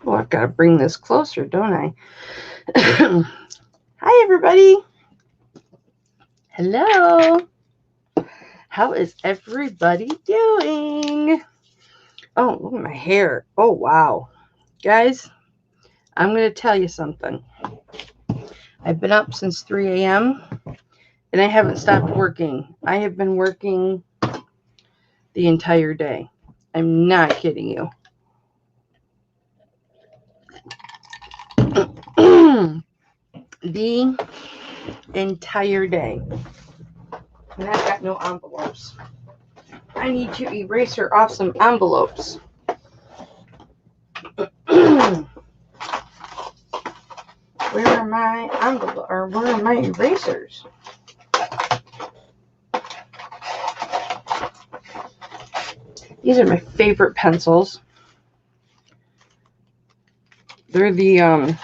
Oh, I've got to bring this closer, don't I? Hi, everybody. Hello. How is everybody doing? Oh, look at my hair. Oh, wow. Guys, I'm going to tell you something. I've been up since 3 a.m. and I haven't stopped working. I have been working the entire day. I'm not kidding you. The entire day. And I've got no envelopes. I need to eraser off some envelopes. Where are my envelopes? Or where are my erasers? These are my favorite pencils. They're the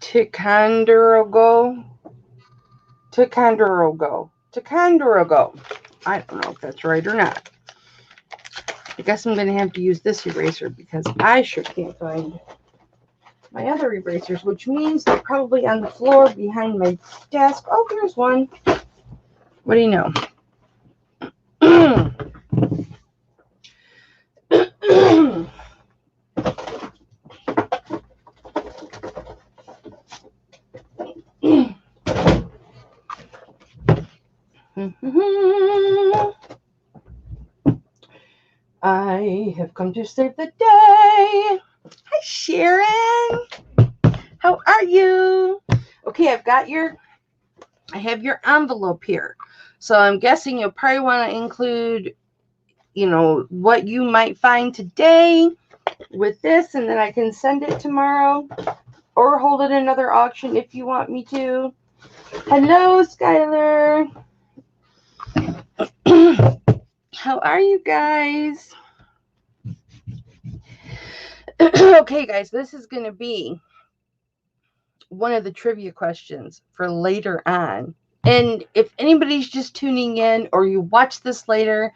Ticonderoga. I don't know if that's right or not. I guess I'm going to have to use this eraser because I sure can't find my other erasers, which means they're probably on the floor behind my desk. Oh, here's one. What do you know? I have come to save the day. Hi, Sharon. How are you? Okay, I have your envelope here. So I'm guessing you'll probably want to include, what you might find today with this, and then I can send it tomorrow or hold it another auction if you want me to. Hello, Skylar. How are you guys? Okay, guys, this is going to be one of the trivia questions for later on. And if anybody's just tuning in or you watch this later,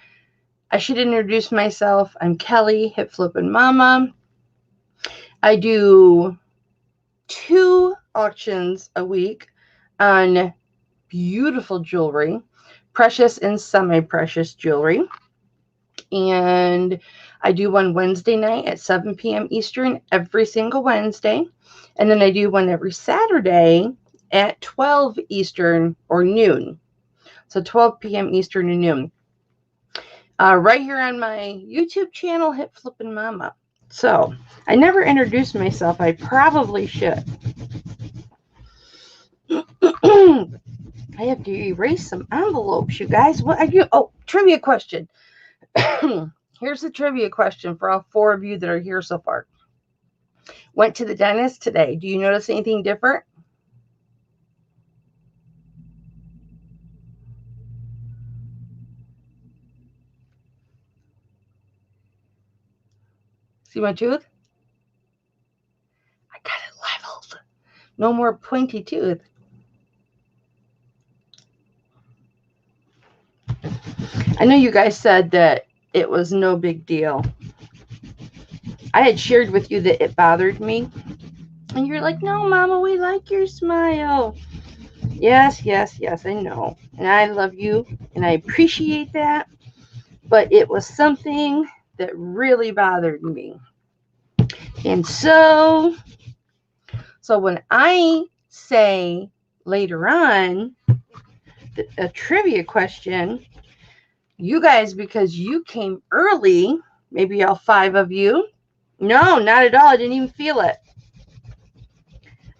I should introduce myself. I'm Kelly, Hip Flippin' Mama. I do 2 auctions a week on beautiful jewelry, precious and semi-precious jewelry. And I do one Wednesday night at 7 p.m. Eastern every single Wednesday. And then I do one every Saturday at 12 Eastern or noon. So 12 p.m. Eastern and noon. Right here on my YouTube channel, Hip Flippin' Mama. So I never introduced myself. I probably should. I have to erase some envelopes, you guys. What are you? Oh, trivia question. Here's the trivia question for all 4 of you that are here so far. Went to the dentist today. Do you notice anything different? See my tooth? I got it leveled. No more pointy tooth. I know you guys said that it was no big deal. I had shared with you that it bothered me. And you're like, no, Mama, we like your smile. Yes, I know. And I love you and I appreciate that. But it was something that really bothered me. And so when I say later on a trivia question, you guys, because you came early, maybe all 5 of you. No, not at all. I didn't even feel it.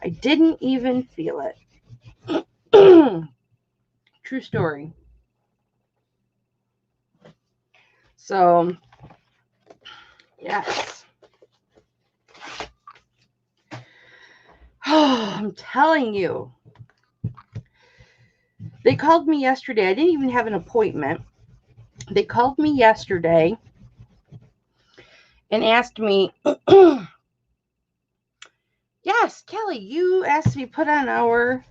I didn't even feel it. True story. So, yes. Oh, I'm telling you. They called me yesterday. I didn't even have an appointment. They called me yesterday and asked me, yes, Kelly, you asked to be put on our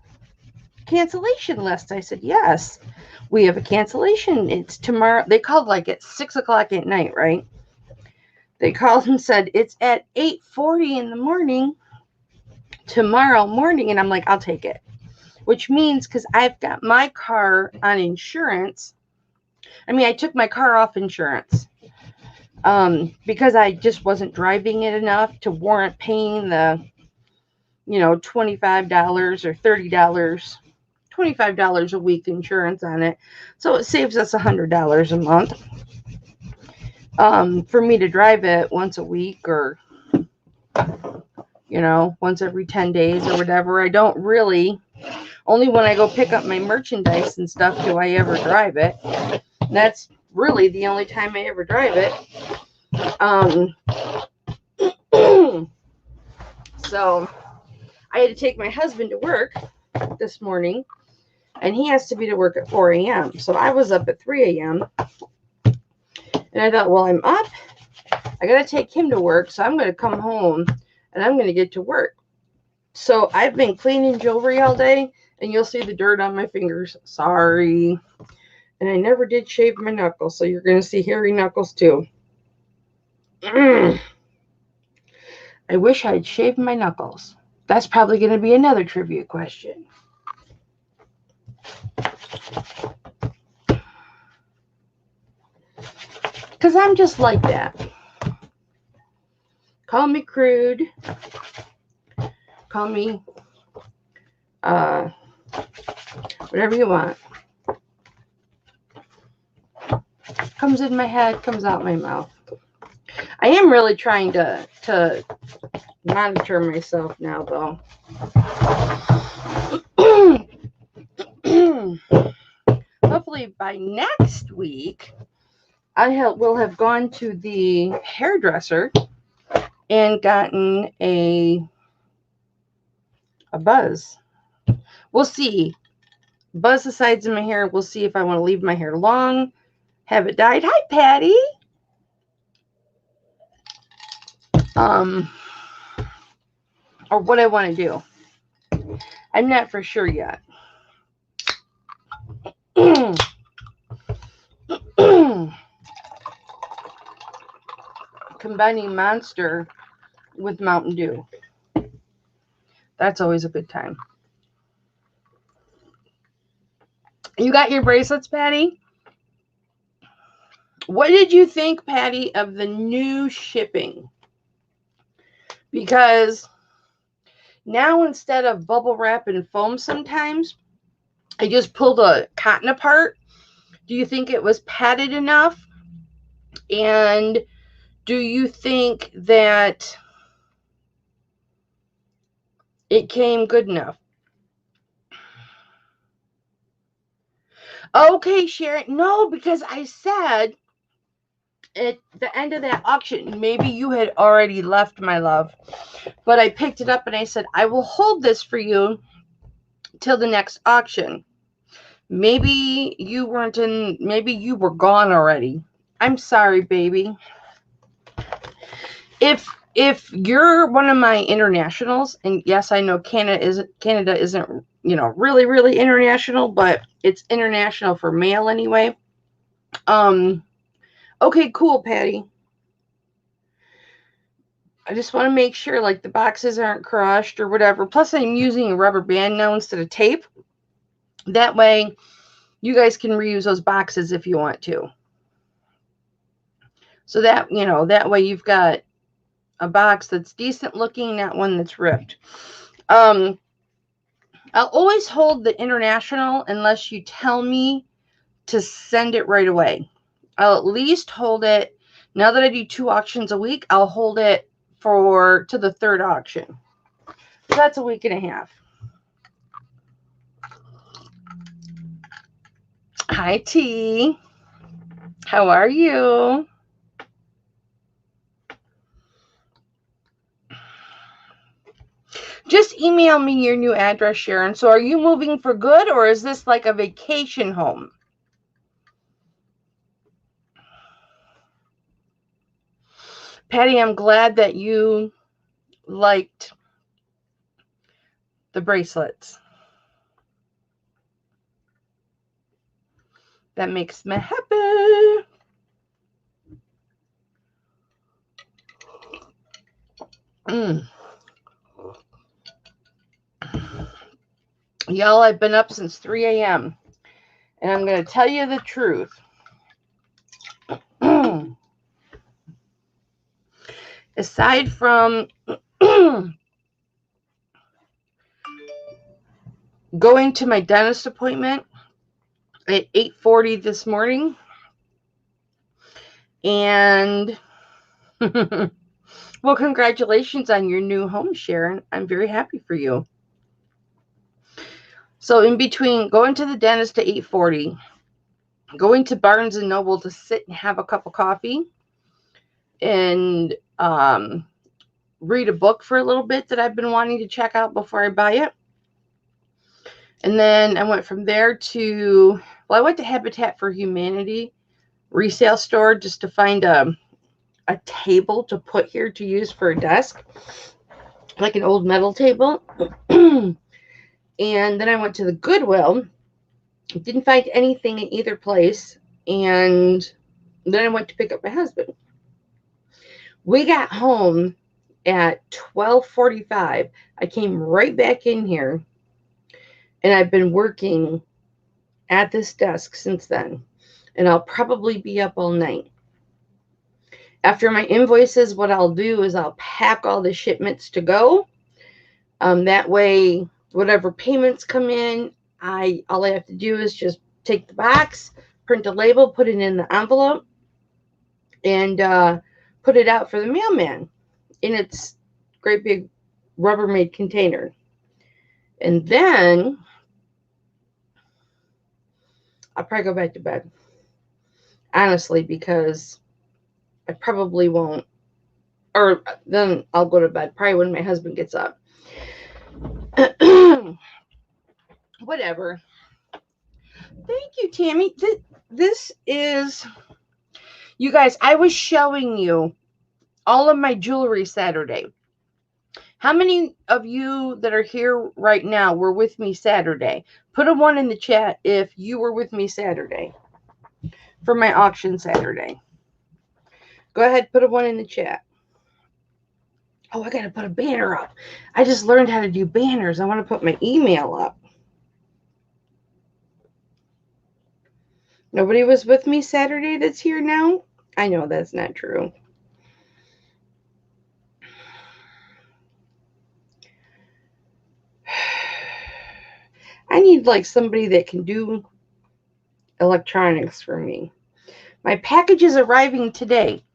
cancellation list. I said, yes, we have a cancellation. It's tomorrow. They called like at 6 o'clock at night, right? They called and said, it's at 8:40 in the morning tomorrow morning. And I'm like, I'll take it. Which means, because I've got my car on insurance, I took my car off insurance because I just wasn't driving it enough to warrant paying the, $25 or $30, $25 a week insurance on it. So it saves us $100 a month for me to drive it once a week or, once every 10 days or whatever. I don't really, only when I go pick up my merchandise and stuff do I ever drive it. That's really the only time I ever drive it. So I had to take my husband to work this morning, and he has to be to work at 4 a.m. So I was up at 3 a.m. And I thought, well, I'm up. I got to take him to work. So I'm going to come home and I'm going to get to work. So I've been cleaning jewelry all day, and you'll see the dirt on my fingers. Sorry. And I never did shave my knuckles, so you're going to see hairy knuckles too. I wish I'd shaved my knuckles. That's probably going to be another trivia question. Because I'm just like that. Call me crude. Call me whatever you want. Comes in my head, comes out my mouth. I am really trying to monitor myself now, though. Hopefully by next week, I will have gone to the hairdresser and gotten a buzz. We'll see. Buzz the sides of my hair. We'll see if I want to leave my hair long, have it dyed. Hi, Patty. Or what I want to do. I'm not for sure yet. Combining Monster with Mountain Dew. That's always a good time. You got your bracelets, Patty? What did you think, Patty, of the new shipping? Because now instead of bubble wrap and foam sometimes, I just pulled a cotton apart. Do you think it was padded enough? And do you think that it came good enough? Okay, Sharon. No, because I said at the end of that auction, maybe you had already left, my love, but I picked it up and I said, I will hold this for you till the next auction. Maybe you weren't in, maybe you were gone already. I'm sorry, baby. If you're one of my internationals, and yes, I know Canada isn't, really, really international, but it's international for mail anyway. Okay, cool, Patty. I just want to make sure, like, the boxes aren't crushed or whatever. Plus, I'm using a rubber band now instead of tape. That way, you guys can reuse those boxes if you want to. So that, that way you've got a box that's decent looking, not one that's ripped. I'll always hold the international unless you tell me to send it right away. I'll at least hold it. Now that I do 2 auctions a week, I'll hold it to the 3rd auction. So that's a week and a half. Hi, T. How are you? Just email me your new address, Sharon. So are you moving for good, or is this like a vacation home? Patty, I'm glad that you liked the bracelets. That makes me happy. Mm. Y'all, I've been up since 3 a.m. And I'm going to tell you the truth. Aside from going to my dentist appointment at 8:40 this morning, and well, congratulations on your new home, Sharon. I'm very happy for you. So in between going to the dentist at 8:40, going to Barnes and Noble to sit and have a cup of coffee, and read a book for a little bit that I've been wanting to check out before I buy it. And then I went from there to, well, I went to Habitat for Humanity resale store just to find a table to put here to use for a desk, like an old metal table. And then I went to the Goodwill. Didn't find anything in either place. And then I went to pick up my husband. We got home at 12:45. I came right back in here, and I've been working at this desk since then. And I'll probably be up all night. After my invoices, what I'll do is I'll pack all the shipments to go. That way, whatever payments come in, all I have to do is just take the box, print a label, put it in the envelope, and put it out for the mailman in its great big Rubbermaid container. And then I'll probably go back to bed. Honestly, because I probably won't. Or then I'll go to bed, probably when my husband gets up. Whatever. Thank you, Tammy. This is, you guys, I was showing you all of my jewelry Saturday. How many of you that are here right now were with me Saturday? Put a 1 in the chat if you were with me Saturday for my auction Saturday. Go ahead, put a 1 in the chat. Oh, I got to put a banner up. I just learned how to do banners. I want to put my email up. Nobody was with me Saturday that's here now? I know that's not true. I need like somebody that can do electronics for me. My package is arriving today.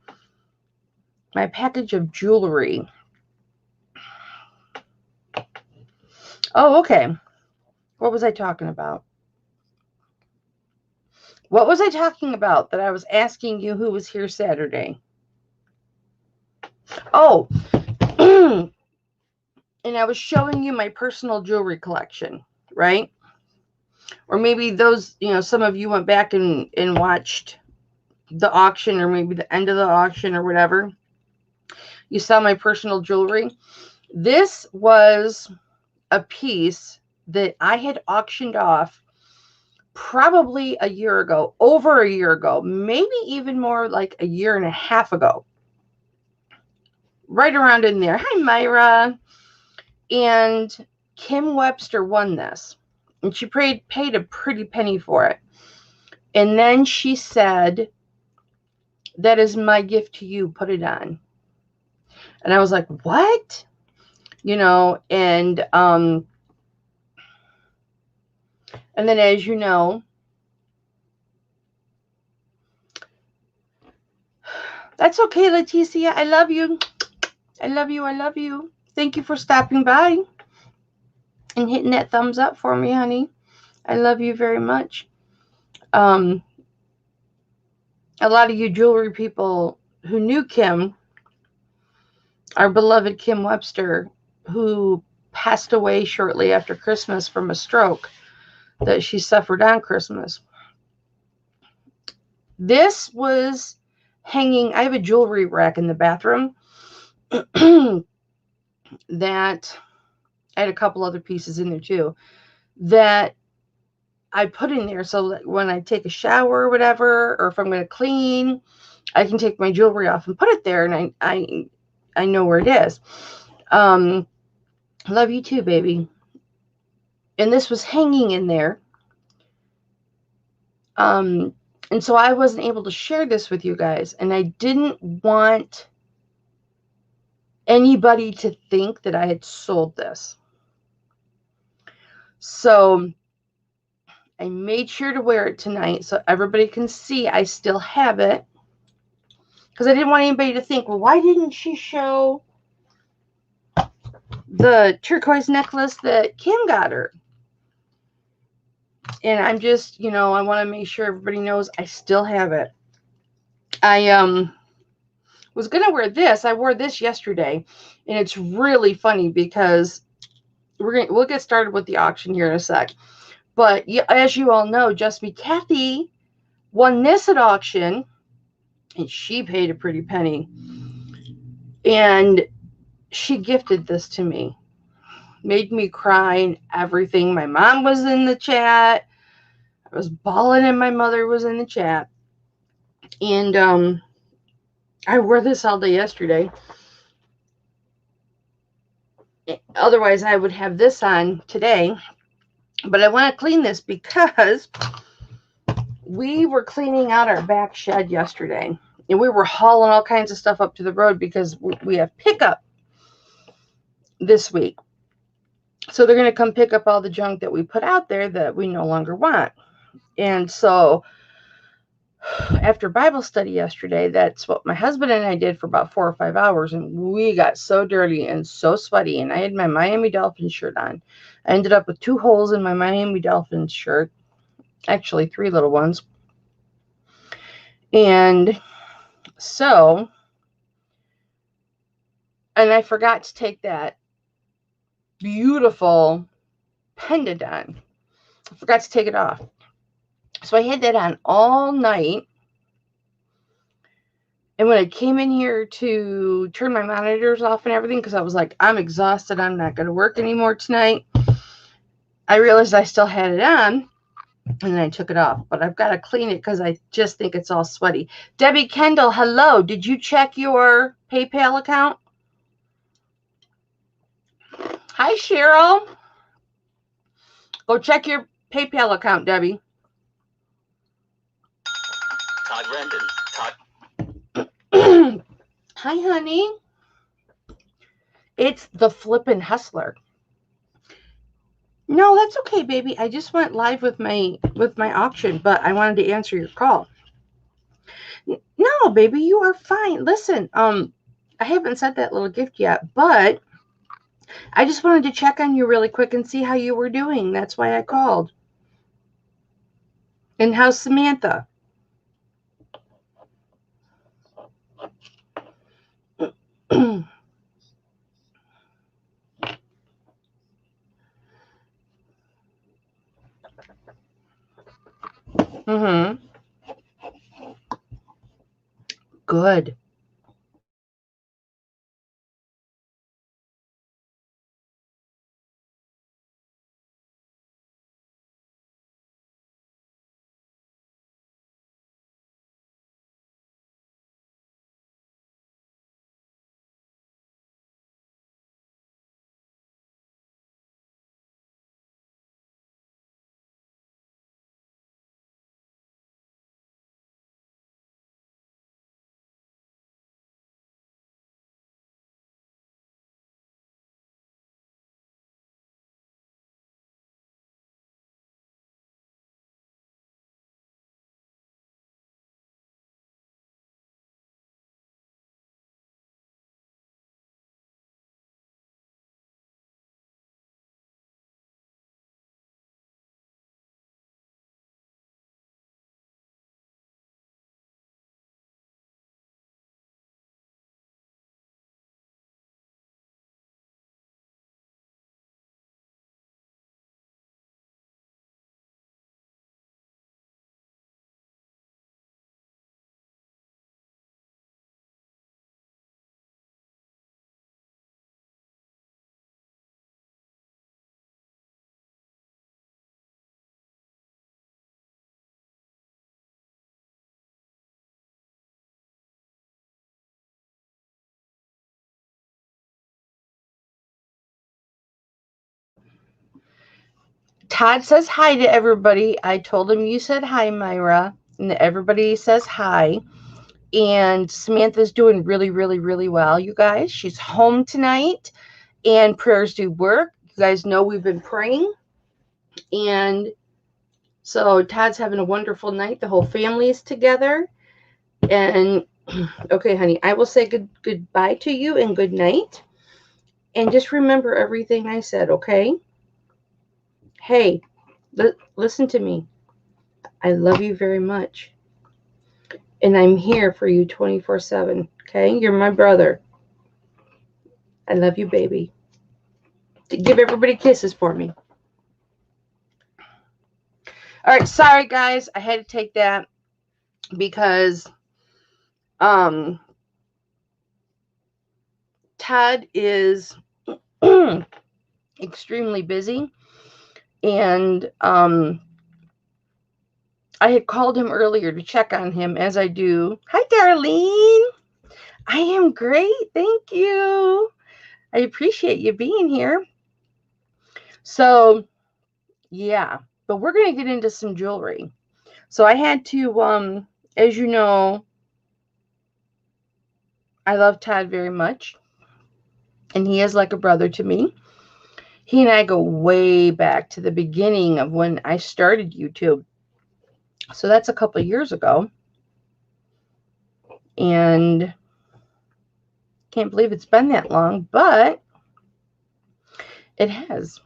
My package of jewelry. Oh, okay. What was I talking about? What was I talking about that I was asking you who was here Saturday? Oh, and I was showing you my personal jewelry collection, right? Or maybe those, some of you went back and watched the auction, or maybe the end of the auction or whatever. You saw my personal jewelry. This was a piece that I had auctioned off probably a year ago, over a year ago, maybe even more like a year and a half ago. Right around in there. Hi, Myra. And Kim Webster won this. And she paid a pretty penny for it. And then she said, "That is my gift to you. Put it on." And I was like, "What?" And then, as you know, that's okay, Leticia. I love you. I love you. I love you. Thank you for stopping by and hitting that thumbs up for me, honey. I love you very much. A lot of you jewelry people who knew Kim, our beloved Kim Webster, who passed away shortly after Christmas from a stroke that she suffered on Christmas. This was hanging. I have a jewelry rack in the bathroom that I had a couple other pieces in there too that I put in there so that when I take a shower or whatever, or if I'm going to clean, I can take my jewelry off and put it there. And I know where it is. Love you too, baby. And this was hanging in there. And so I wasn't able to share this with you guys. And I didn't want anybody to think that I had sold this. So I made sure to wear it tonight so everybody can see I still have it. Because I didn't want anybody to think, well, why didn't she show the turquoise necklace that Kim got her? And I'm just, I want to make sure everybody knows I still have it. I was going to wear this. I wore this yesterday. And it's really funny because we'll get started with the auction here in a sec. But as you all know, Just Me Kathy won this at auction. And she paid a pretty penny. And she gifted this to me. Made me cry and everything. My mom was in the chat. I was bawling and my mother was in the chat. And I wore this all day yesterday. Otherwise, I would have this on today. But I want to clean this because we were cleaning out our back shed yesterday. And we were hauling all kinds of stuff up to the road because we have pickup this week. So they're going to come pick up all the junk that we put out there that we no longer want. And so after Bible study yesterday, that's what my husband and I did for about 4 or 5 hours. And we got so dirty and so sweaty. And I had my Miami Dolphins shirt on. I ended up with 2 holes in my Miami Dolphins shirt. Actually, 3 little ones. And so, and I forgot to take that beautiful pendant on. I forgot to take it off. So I had that on all night. And when I came in here to turn my monitors off and everything, because I was like, I'm exhausted, I'm not going to work anymore tonight, I realized I still had it on, and then I took it off. But I've got to clean it because I just think it's all sweaty. Debbie Kendall, hello. Did you check your PayPal account? Hi, Cheryl. Go check your PayPal account, Debbie. Todd Rendon. Hi, honey. It's the Flippin' Hustler. No, that's okay, baby. I just went live with my auction, but I wanted to answer your call. No, baby, you are fine. Listen, I haven't sent that little gift yet, but I just wanted to check on you really quick and see how you were doing. That's why I called. And how's Samantha? Mm-hmm. Good. Todd says hi to everybody. I told him you said hi, Myra, and everybody says hi. And Samantha's doing really, really, really well, you guys. She's home tonight, and prayers do work. You guys know we've been praying. And so Todd's having a wonderful night. The whole family is together. And okay, honey, I will say goodbye to you and good night. And just remember everything I said, okay? Hey, listen to me. I love you very much. And I'm here for you 24/7, okay? You're my brother. I love you, baby. Give everybody kisses for me. All right, sorry guys, I had to take that because Todd is extremely busy, and I had called him earlier to check on him, as I do. Hi, Darlene. I am great, thank you. I appreciate you being here. So, yeah, but we're going to get into some jewelry. So I had to, as you know, I love Todd very much, and he is like a brother to me. He and I go way back to the beginning of when I started YouTube. So that's a couple of years ago. And can't believe it's been that long, but it has.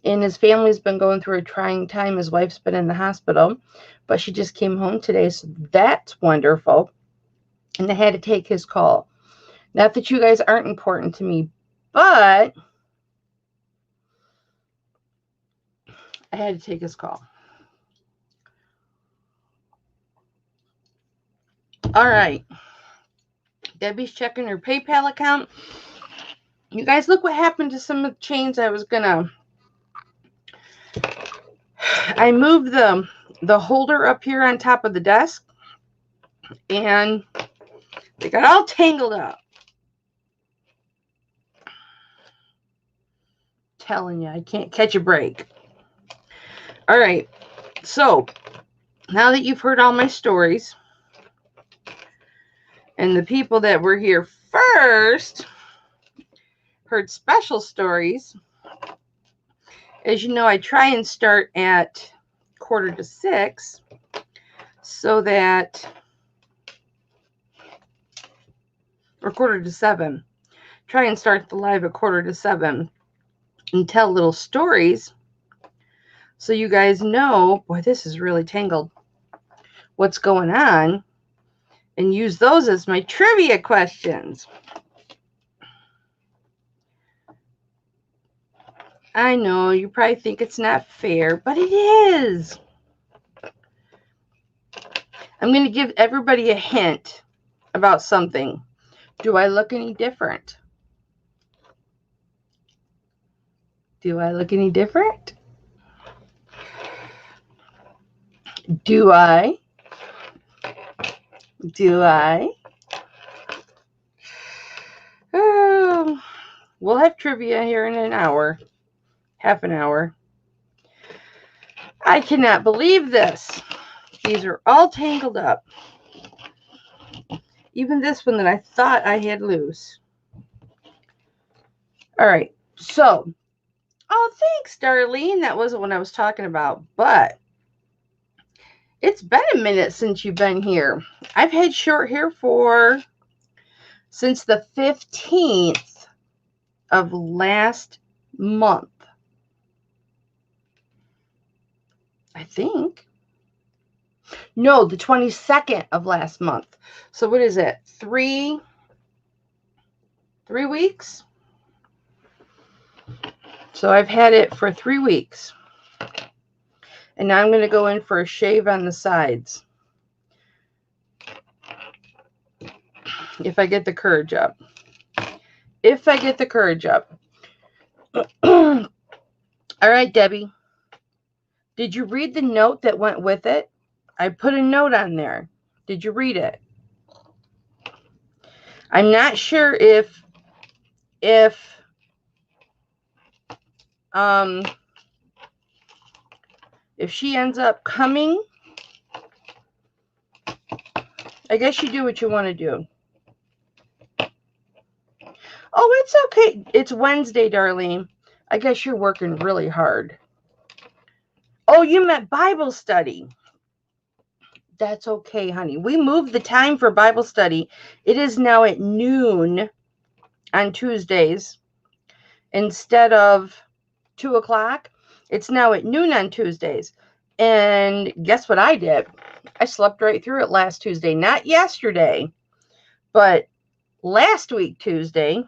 And his family's been going through a trying time. His wife's been in the hospital, but she just came home today, so that's wonderful. And I had to take his call. Not that you guys aren't important to me, but I had to take his call. All right. Debbie's checking her PayPal account. You guys, look what happened to some of the chains I was gonna. I moved the holder up here on top of the desk, and they got all tangled up. Telling you, I can't catch a break. All right. So now that you've heard all my stories, and the people that were here first heard special stories, as you know, I try and start at 5:45 so that, or 6:45. Try and start the live at 6:45 and tell little stories so you guys know, boy, this is really tangled, what's going on, and use those as my trivia questions. I know you probably think it's not fair, but it is. I'm going to give everybody a hint about something. Do I look any different? Do I look any different? Do I? Oh, we'll have trivia here in an hour. Half an hour. I cannot believe this. These are all tangled up. Even this one that I thought I had loose. All right. So, oh, thanks, Darlene. That wasn't what I was talking about, but it's been a minute since you've been here. I've had short hair since the 15th of last month. I think. No, the 22nd of last month. So what is it? 3 weeks? So I've had it for 3 weeks. And now I'm going to go in for a shave on the sides. If I get the courage up. If I get the courage up. All right, Debbie. Did you read the note that went with it? I put a note on there. Did you read it? I'm not sure if If she ends up coming, I guess you do what you want to do. Oh, it's okay. It's Wednesday, darling. I guess you're working really hard. Oh, you meant Bible study. That's okay, honey. We moved the time for Bible study. It is now at noon on Tuesdays instead of 2 o'clock. It's now at noon on Tuesdays. And guess what I did? I slept right through it last Tuesday. Not yesterday, but last week, Tuesday,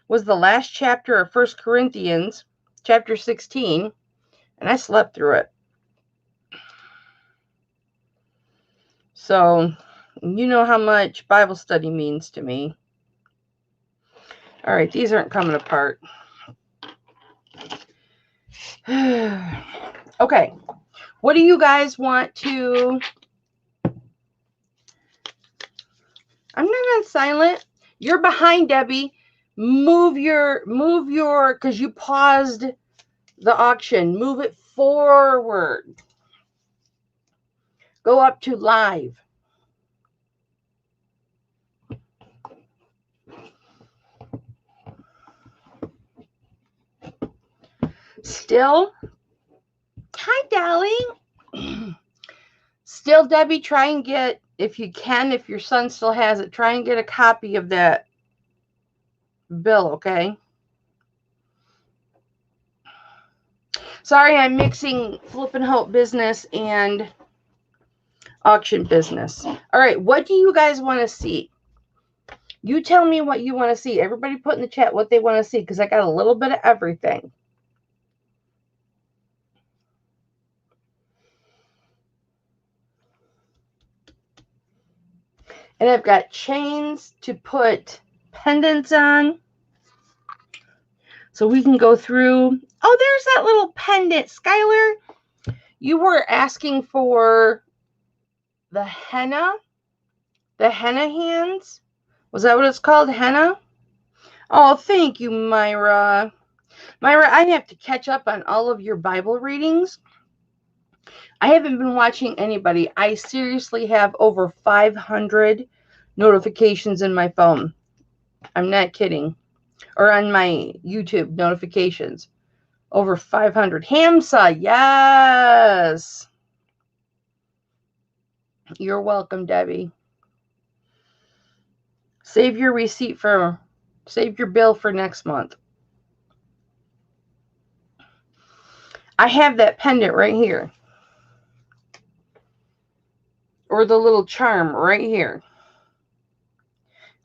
was the last chapter of 1 Corinthians, chapter 16, and I slept through it. So, you know how much Bible study means to me. All right, these aren't coming apart. Okay, what do you guys want to... I'm not on silent. You're behind, Debbie. Move your, because you paused the auction. Move it forward. Go up to live. Still? Hi, Dolly. Still, Debbie, try and get, if you can, if your son still has it, try and get a copy of that bill, okay? Sorry, I'm mixing Flippin' Hope business and auction business. All right, what do you guys want to see? You tell me what you want to see. Everybody put in the chat what they want to see, because I got a little bit of everything. And I've got chains to put pendants on. So we can go through. Oh, there's that little pendant. Skylar, you were asking for the henna hands. Was that what it's called? Henna? Oh, thank you, Myra. Myra, I have to catch up on all of your Bible readings. I haven't been watching anybody. I seriously have over 500 notifications in my phone. I'm not kidding. Or on my YouTube notifications. Over 500. Hamsa, yes. You're welcome, Debbie. Save your bill for next month. I have that pendant right here. Or the little charm right here.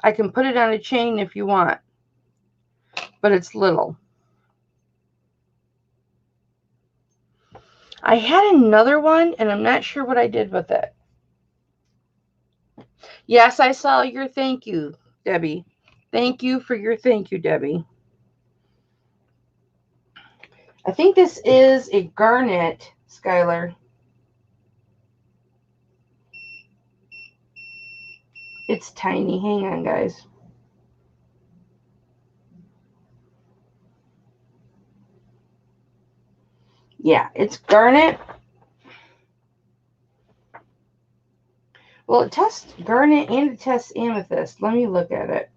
I can put it on a chain if you want. But it's little. I had another one, and I'm not sure what I did with it. Yes, I saw your thank you, Debbie. Thank you for your thank you, Debbie. I think this is a garnet, Skylar. It's tiny. Hang on, guys. Yeah, it's garnet. Well, it tests garnet and it tests amethyst. Let me look at it.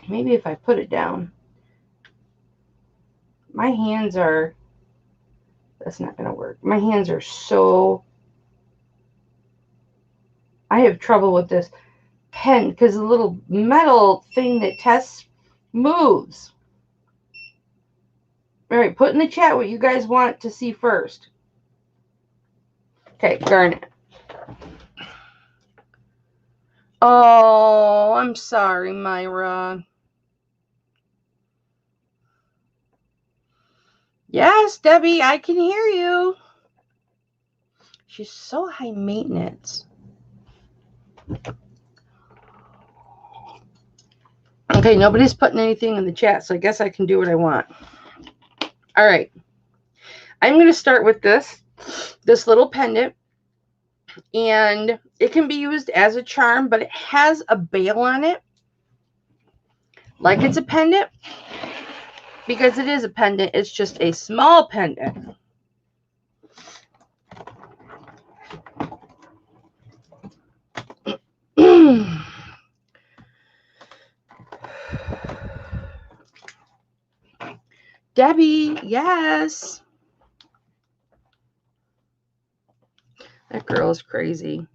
Maybe if I put it down. My hands are... That's not going to work. My hands are so... I have trouble with this pen because the little metal thing that tests moves. All right, put in the chat what you guys want to see first. Okay, garnet. Oh, I'm sorry, Myra. Yes, Debbie, I can hear you. She's so high maintenance. Okay, nobody's putting anything in the chat, so I guess I can do what I want. All right. I'm going to start with this little pendant. And it can be used as a charm, but it has a bail on it. like it's a pendant, because it is a pendant. It's just a small pendant. Debbie, yes. That girl is crazy.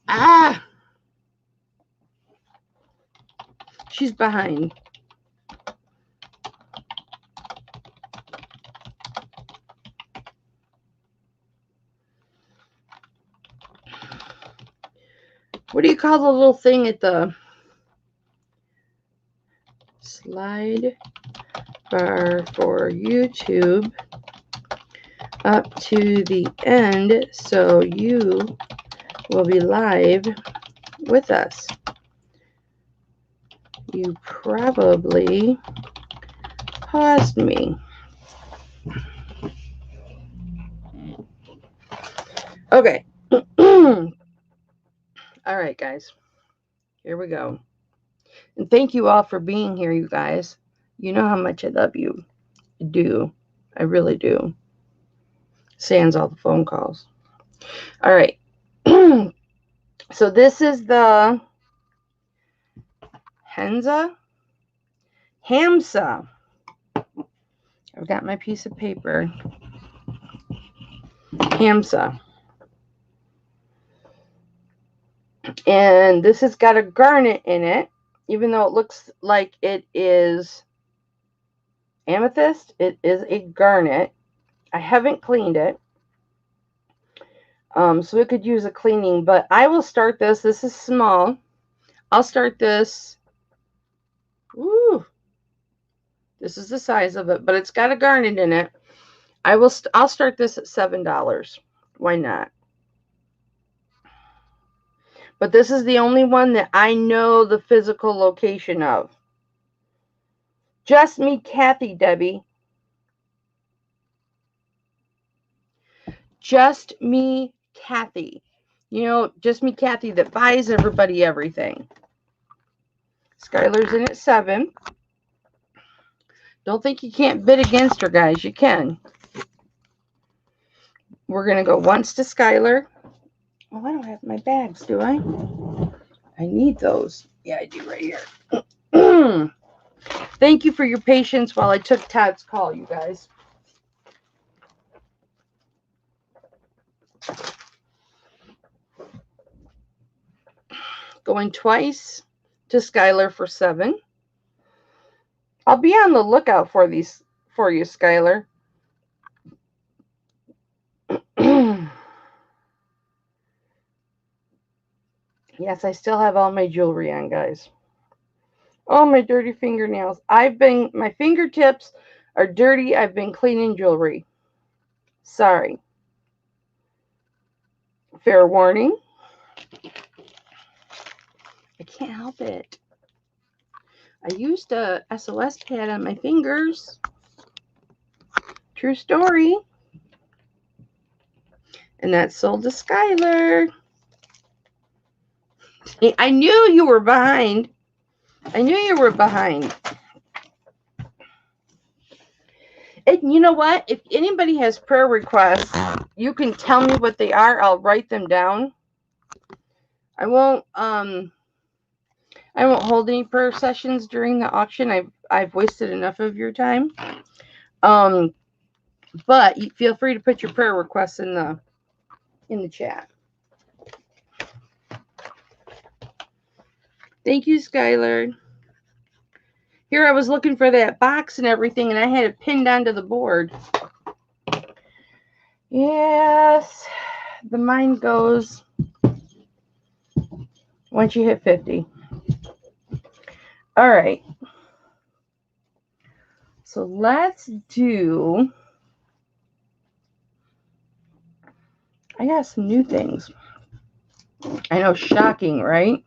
Ah! She's behind. What do you call the little thing at the slide bar for YouTube up to the end so you will be live with us? You probably paused me. Okay. All right, guys. Here we go. And thank you all for being here, you guys. You know how much I love you. I do. I really do. Sans all the phone calls. All right. So this is the Hamsa. I've got my piece of paper. Hamsa. And this has got a garnet in it. Even though it looks like it is amethyst, it is a garnet. I haven't cleaned it. So it could use a cleaning, but I will start this. This is small. I'll start this. Ooh. This is the size of it, but it's got a garnet in it. I'll start this at $7. Why not? But this is the only one that I know the physical location of. Just me, Kathy, Debbie. Just me, Kathy. You know, just me, Kathy, that buys everybody everything. Skylar's in at 7. Don't think you can't bid against her, guys. You can. We're going to go once to Skylar. Oh, I don't have my bags, do I? I need those. Yeah, I do right here. Thank you for your patience while I took Todd's call, you guys. Going twice to Skylar for 7. I'll be on the lookout for these for you, Skylar. Yes, I still have all my jewelry on, guys. Oh, my dirty fingernails. My fingertips are dirty. I've been cleaning jewelry. Sorry. Fair warning. I can't help it. I used a SOS pad on my fingers. True story. And that's sold to Skylar. I knew you were behind. I knew you were behind. And you know what? If anybody has prayer requests, you can tell me what they are. I'll write them down. I won't hold any prayer sessions during the auction. I've wasted enough of your time. But you feel free to put your prayer requests in the chat. Thank you, Skylar. Here I was looking for that box and everything, and I had it pinned onto the board. Yes, the mind goes once you hit 50. All right. So let's do, I got some new things. I know, shocking, right?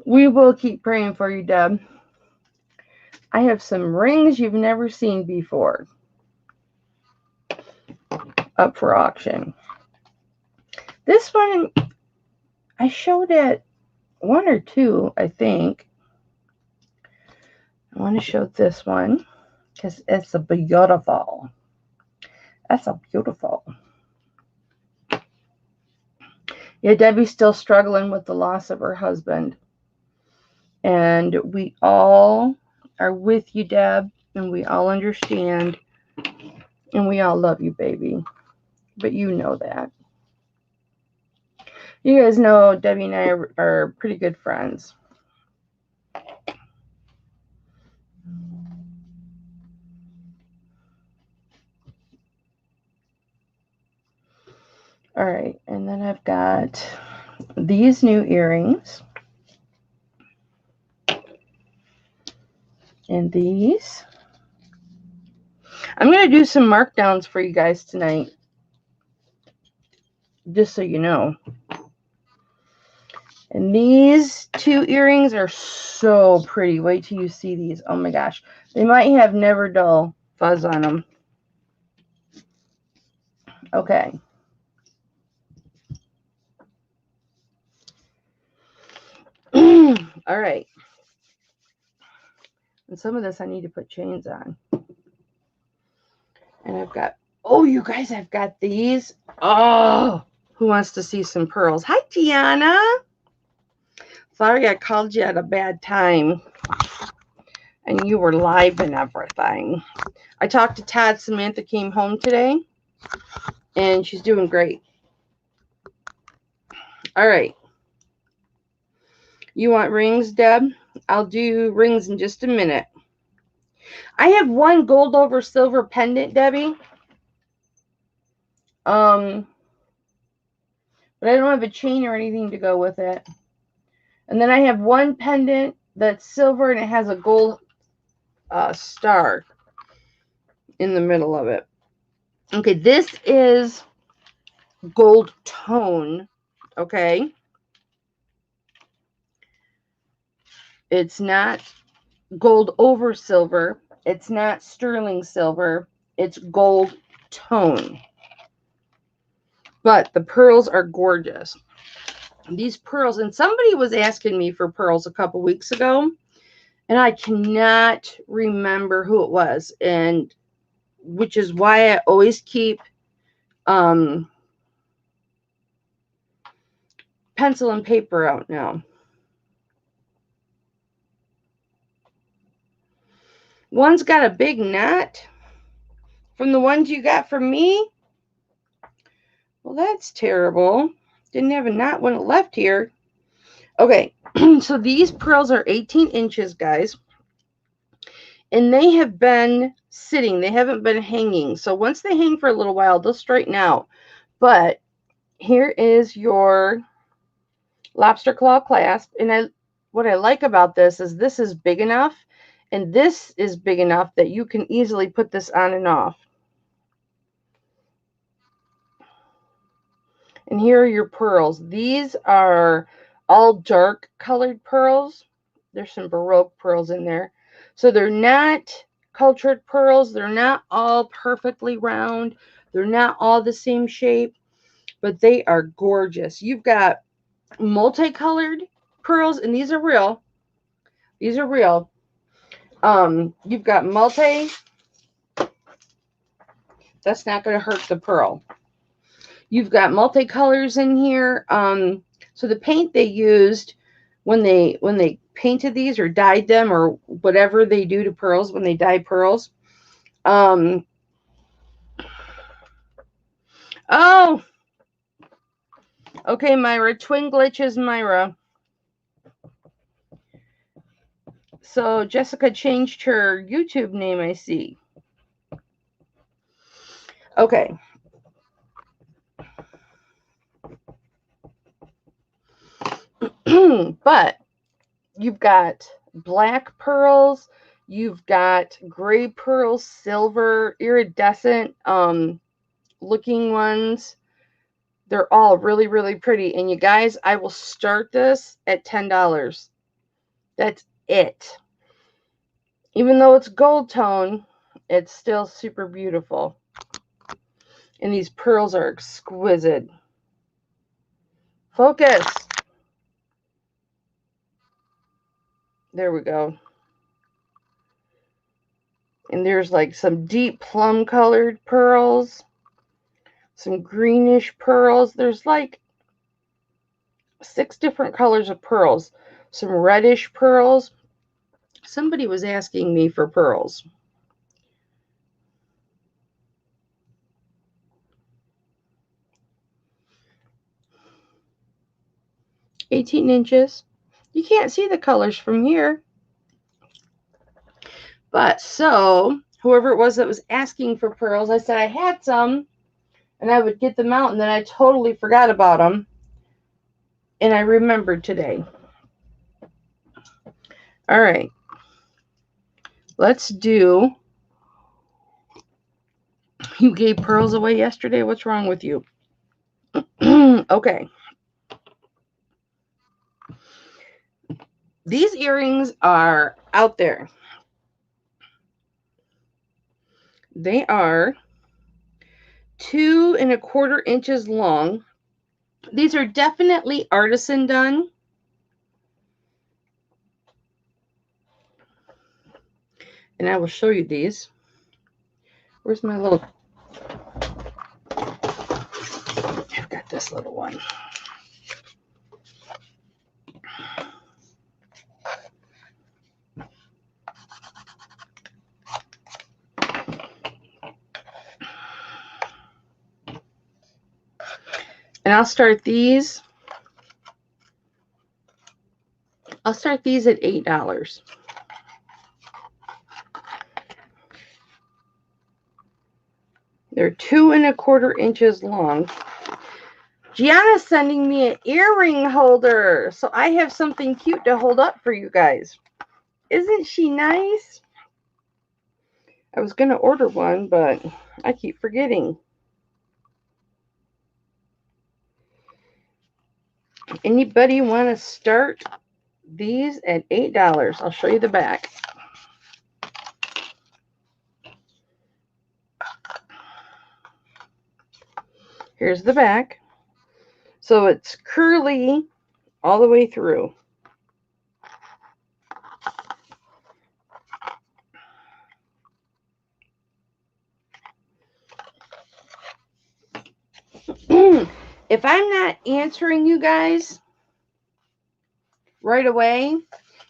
We will keep praying for you, Deb. I have some rings you've never seen before up for auction. This one, I showed it 1 or 2, I think. I want to show this one because it's a beautiful. That's a beautiful. Yeah, Debbie's still struggling with the loss of her husband. And we all are with you, Deb, and we all understand, and we all love you, baby. But you know that. You guys know Debbie and I are pretty good friends. All right, and then I've got these new earrings. And these. I'm going to do some markdowns for you guys tonight. Just so you know. And these 2 earrings are so pretty. Wait till you see these. Oh my gosh. They might have never dull fuzz on them. Okay. All right. And some of this I need to put chains on. And I've got, oh, you guys, I've got these. Oh, who wants to see some pearls? Hi, Gianna. Sorry I called you at a bad time. And you were live and everything. I talked to Todd. Samantha came home today. And she's doing great. All right. You want rings, Deb? I'll do rings in just a minute. I have one gold over silver pendant, Debbie. But I don't have a chain or anything to go with it. And then I have one pendant that's silver and it has a gold star in the middle of it. Okay, this is gold tone. Okay. It's not gold over silver. It's not sterling silver. It's gold tone. But the pearls are gorgeous. These pearls, and somebody was asking me for pearls a couple weeks ago, and I cannot remember who it was, and which is why I always keep pencil and paper out now. One's got a big knot from the ones you got from me. Well, that's terrible. Didn't have a knot when it left here. Okay, so these pearls are 18 inches, guys. And they have been sitting. They haven't been hanging. So once they hang for a little while, they'll straighten out. But here is your lobster claw clasp. And what I like about this is big enough. And this is big enough that you can easily put this on and off. And here are your pearls. These are all dark colored pearls. There's some Baroque pearls in there. So they're not cultured pearls. They're not all perfectly round. They're not all the same shape, but they are gorgeous. You've got multicolored pearls, and these are real. These are real. You've got multi. That's not going to hurt the pearl. You've got multicolors in here. So the paint they used when they painted these or dyed them or whatever they do to pearls when they dye pearls. Oh, okay, Myra. Twin glitches, Myra. So Jessica changed her YouTube name, I see. Okay. But you've got black pearls, you've got gray pearls, silver, iridescent looking ones. They're all really, really pretty. And you guys, I will start this at $10. That's it. Even though it's gold tone, it's still super beautiful. And these pearls are exquisite. Focus. There we go. And there's like some deep plum colored pearls, some greenish pearls. There's like 6 different colors of pearls, some reddish pearls. Somebody was asking me for pearls. $18. You can't see the colors from here. But so, whoever it was that was asking for pearls, I said I had some, and I would get them out, and then I totally forgot about them. And I remembered today. All right. Let's do... You gave pearls away yesterday? What's wrong with you? Okay. These earrings are out there. They are 2 1/4 inches long. These are definitely artisan done. And I will show you these. Where's my little... I've got this little one. And I'll start these at $8. They're 2 1/4 inches long. Gianna's sending me an earring holder, so I have something cute to hold up for you guys. Isn't she nice? I was going to order one, but I keep forgetting. Anybody want to start these at $8? I'll show you the back. Here's the back. So it's curly all the way through. If I'm not answering you guys right away,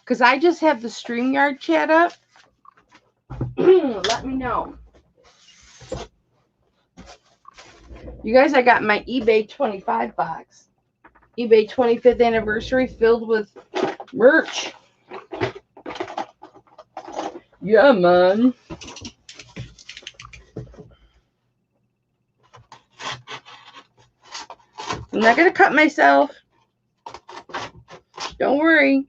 because I just have the StreamYard chat up, let me know. You guys, I got my eBay 25 box. eBay 25th anniversary filled with merch. Yeah, man. I'm not going to cut myself. Don't worry.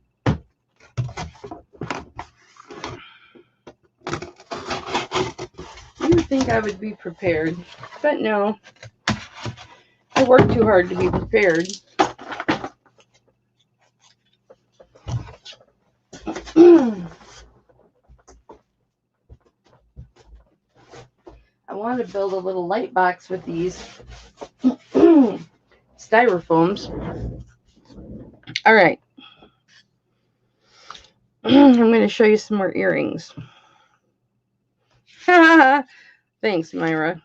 You would think I would be prepared, but no. I work too hard to be prepared. I want to build a little light box with these styrofoams. All right. I'm going to show you some more earrings. Thanks, Myra.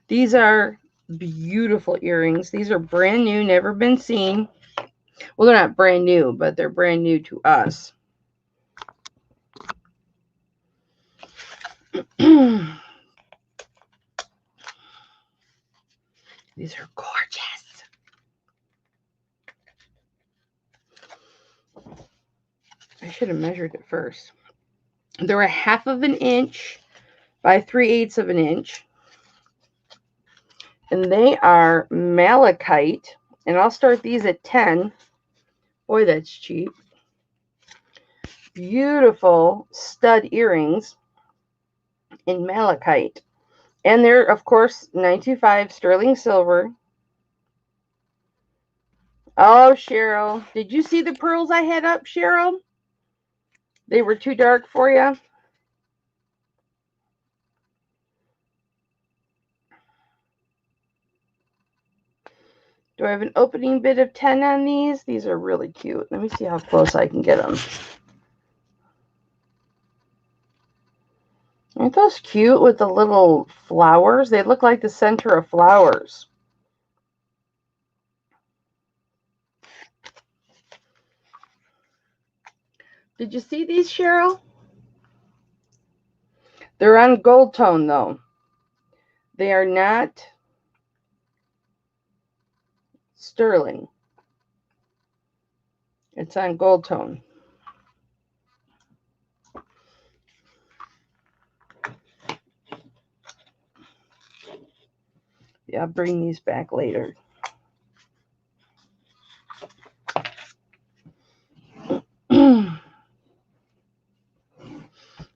These are beautiful earrings. These are brand new, never been seen. Well, they're not brand new, but they're brand new to us. These are gorgeous. I should have measured it first. They're a 1/2 inch by 3/8 of an inch. And they are malachite. And I'll start these at 10. Boy, that's cheap. Beautiful stud earrings in malachite. And they're, of course, 925 sterling silver. Oh, Cheryl. Did you see the pearls I had up, Cheryl? They were too dark for you? Do I have an opening bid of 10 on these? These are really cute. Let me see how close I can get them. Aren't those cute with the little flowers? They look like the center of flowers. Did you see these, Cheryl? They're on gold tone, though. They are not sterling. It's on gold tone. Yeah, I'll bring these back later.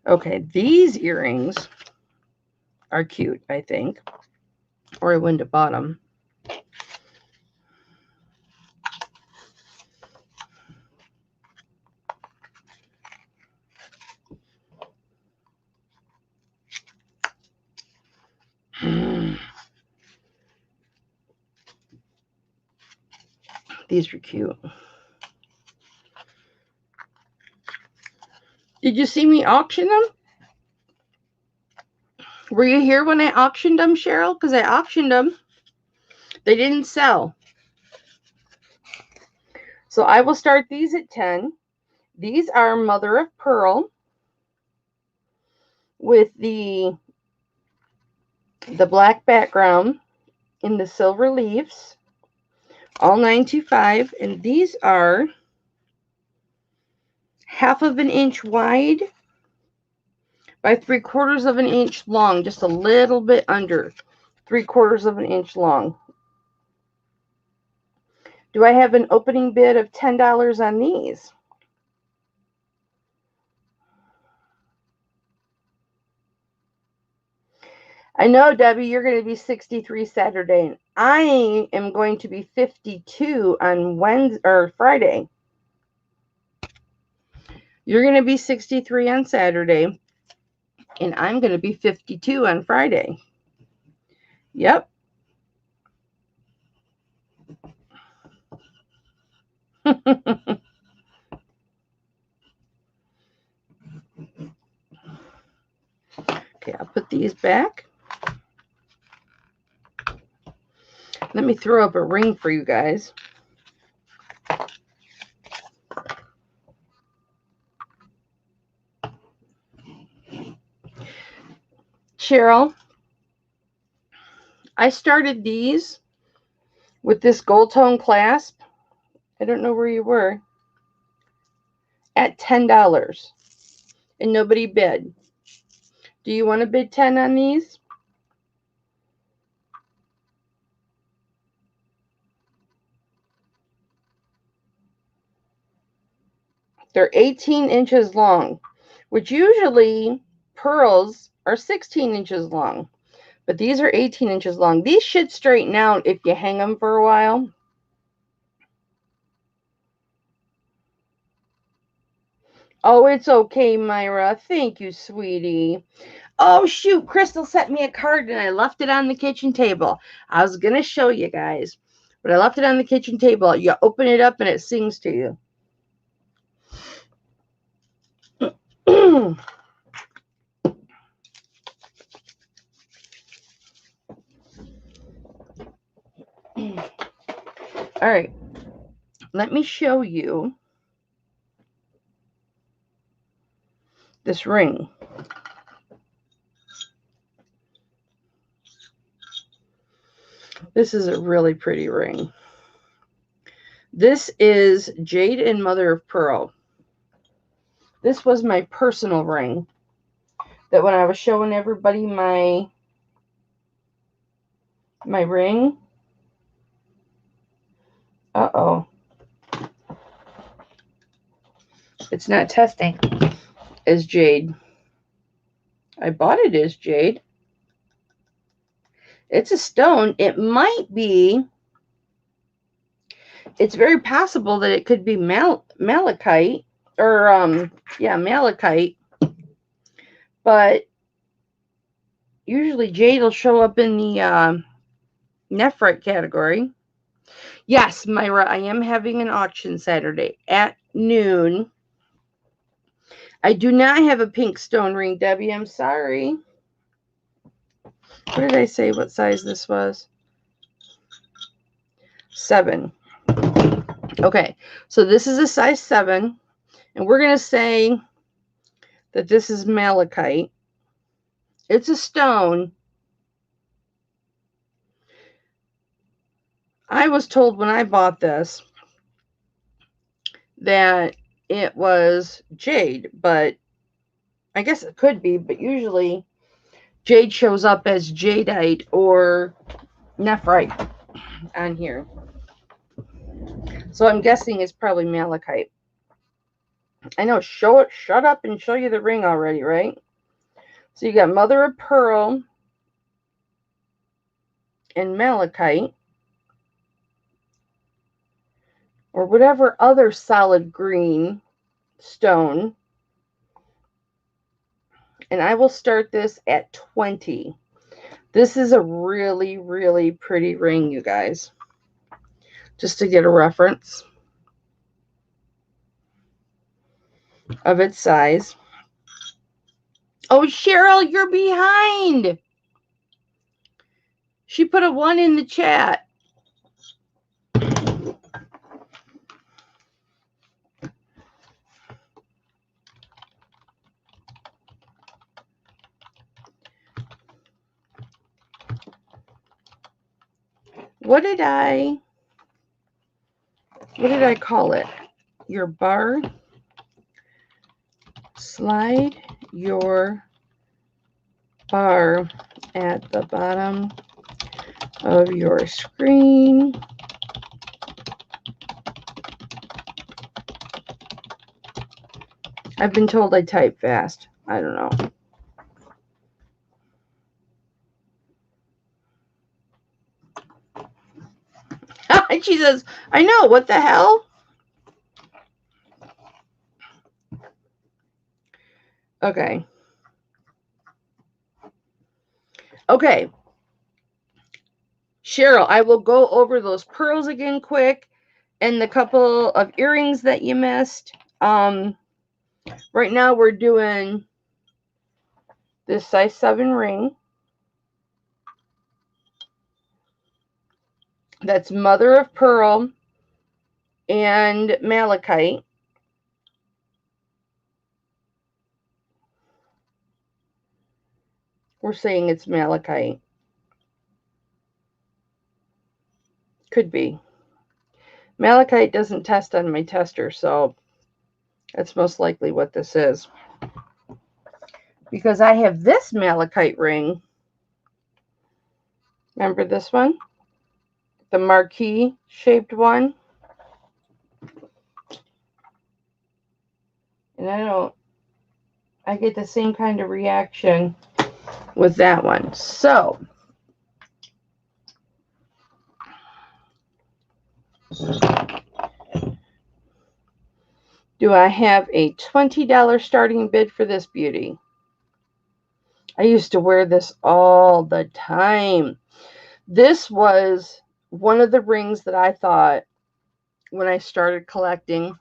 Okay, these earrings are cute, I think. Or I wouldn't have bought them. These are cute. Did you see me auction them? Were you here when I auctioned them, Cheryl? Because I auctioned them. They didn't sell. So I will start these at 10. These are mother of pearl with the black background in the silver leaves. All 925. And these are 1/2 of an inch wide by 3/4 of an inch long. Just a little bit under 3/4 of an inch long. Do I have an opening bid of $10 on these? I know, Debbie, you're going to be 63 Saturday, and I am going to be 52 on Wednesday or Friday. You're going to be 63 on Saturday, and I'm going to be 52 on Friday. Yep. Okay, I'll put these back. Let me throw up a ring for you guys. Cheryl, I started these with this gold tone clasp. I don't know where you were. At $10. And nobody bid. Do you want to bid 10 on these? They're 18 inches long, which usually pearls are 16 inches long. But these are 18 inches long. These should straighten out if you hang them for a while. Oh, it's okay, Myra. Thank you, sweetie. Oh, shoot. Crystal sent me a card and I left it on the kitchen table. I was going to show you guys, but I left it on the kitchen table. You open it up and it sings to you. All right. Let me show you this ring. This is a really pretty ring. This is Jade and Mother of Pearl. This was my personal ring that when I was showing everybody my ring. Uh-oh. It's not testing as jade. I bought it as jade. It's a stone. It might be It's very possible that it could be malachite or malachite, but usually jade will show up in the nephrite category. Yes, Myra, I am having an auction Saturday at noon. I do not have a pink stone ring, Debbie. I'm sorry. What did I say what size this was? 7. Okay, so this is a size 7, and we're going to say that this is malachite. It's a stone. I was told when I bought this that it was jade, but I guess it could be, but usually jade shows up as jadeite or nephrite on here. So I'm guessing it's probably malachite. I know, shut up and show you the ring already, right? So you got mother of pearl and malachite, or whatever other solid green stone. And I will start this at 20. This is a really, really pretty ring, you guys. Just to get a reference of its size. Oh, Cheryl, you're behind. She put a 1 in the chat. What did I call it? Your bar. Slide your bar at the bottom of your screen. I've been told I type fast. I don't know. She says, I know, what the hell? Okay. Okay. Cheryl, I will go over those pearls again quick and the couple of earrings that you missed. Right now we're doing this size 7 ring. That's mother of pearl and malachite. We're saying it's malachite. Could be. Malachite doesn't test on my tester, so that's most likely what this is. Because I have this malachite ring. Remember this one? The marquee shaped one. And I get the same kind of reaction with that one. So, do I have a $20 starting bid for this beauty? I used to wear this all the time. This was one of the rings that I thought when I started collecting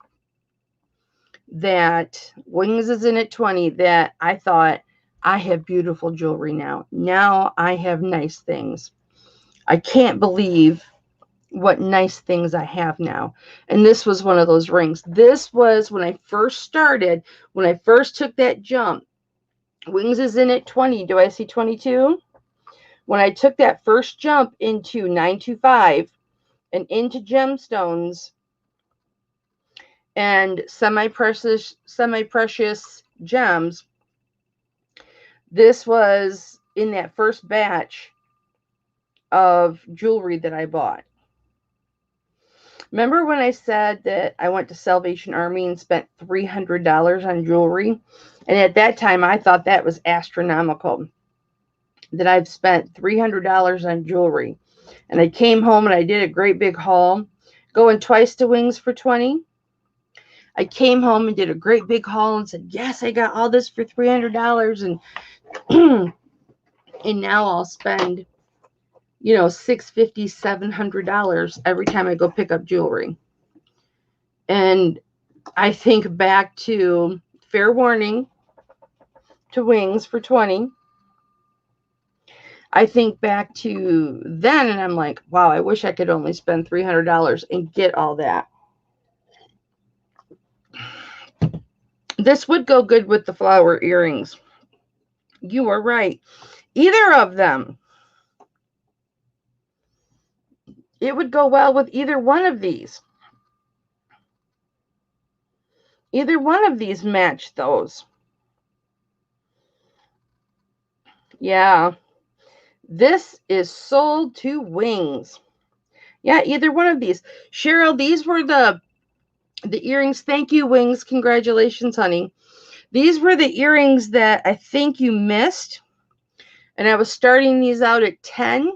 that Wings is in at 20, that I thought I have beautiful jewelry now. Now I have nice things. I can't believe what nice things I have now. And this was one of those rings. This was when I first started, when I first took that jump. Wings is in at 20. Do I see 22? When I took that first jump into 925 and into gemstones and semi-precious gems, this was in that first batch of jewelry that I bought. Remember when I said that I went to Salvation Army and spent $300 on jewelry? And at that time, I thought that was astronomical, that I've spent $300 on jewelry. And I came home and I did a great big haul. going twice to Wings for 20. I came home and did a great big haul and said, yes, I got all this for $300. And and now I'll spend, $650, $700 every time I go pick up jewelry. And I think back to Fair Warning to Wings for 20. I think back to then and I'm like, wow, I wish I could only spend $300 and get all that. This would go good with the flower earrings. You are right. Either of them. It would go well with either one of these. Either one of these match those. Yeah. This is sold to Wings. Yeah, either one of these. Cheryl, these were the earrings. Thank you, Wings. Congratulations, honey. These were the earrings that I think you missed. And I was starting these out at 10.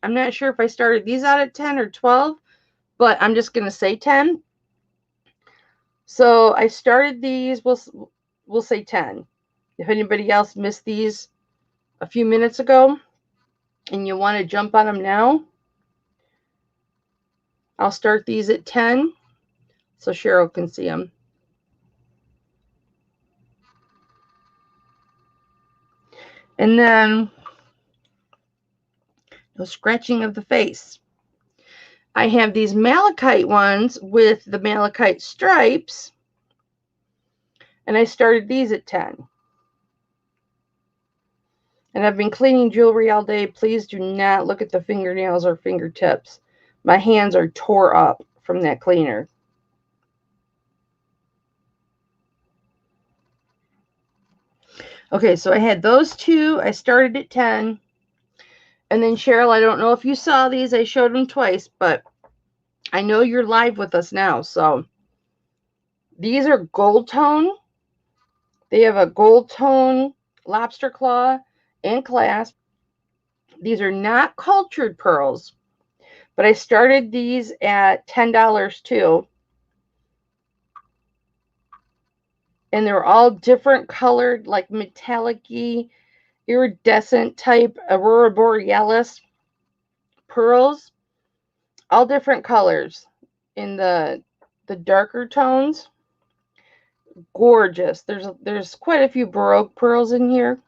I'm not sure if I started these out at 10 or 12, but I'm just going to say 10. So I started these, we'll say 10. If anybody else missed these a few minutes ago and you want to jump on them now, I'll start these at 10 so Cheryl can see them. And then no scratching of the face. I have these malachite ones with the malachite stripes, and I started these at 10. And I've been cleaning jewelry all day. Please do not look at the fingernails or fingertips. My hands are tore up from that cleaner. Okay, so I had those two. I started at 10. And then Cheryl, I don't know if you saw these. I showed them twice, but I know you're live with us now. So these are gold tone. They have a gold tone lobster claw and clasp. These are not cultured pearls, but I started these at $10 too. And they're all different colored, like metallic-y, iridescent type Aurora Borealis pearls. All different colors in the darker tones. Gorgeous. There's quite a few Baroque pearls in here.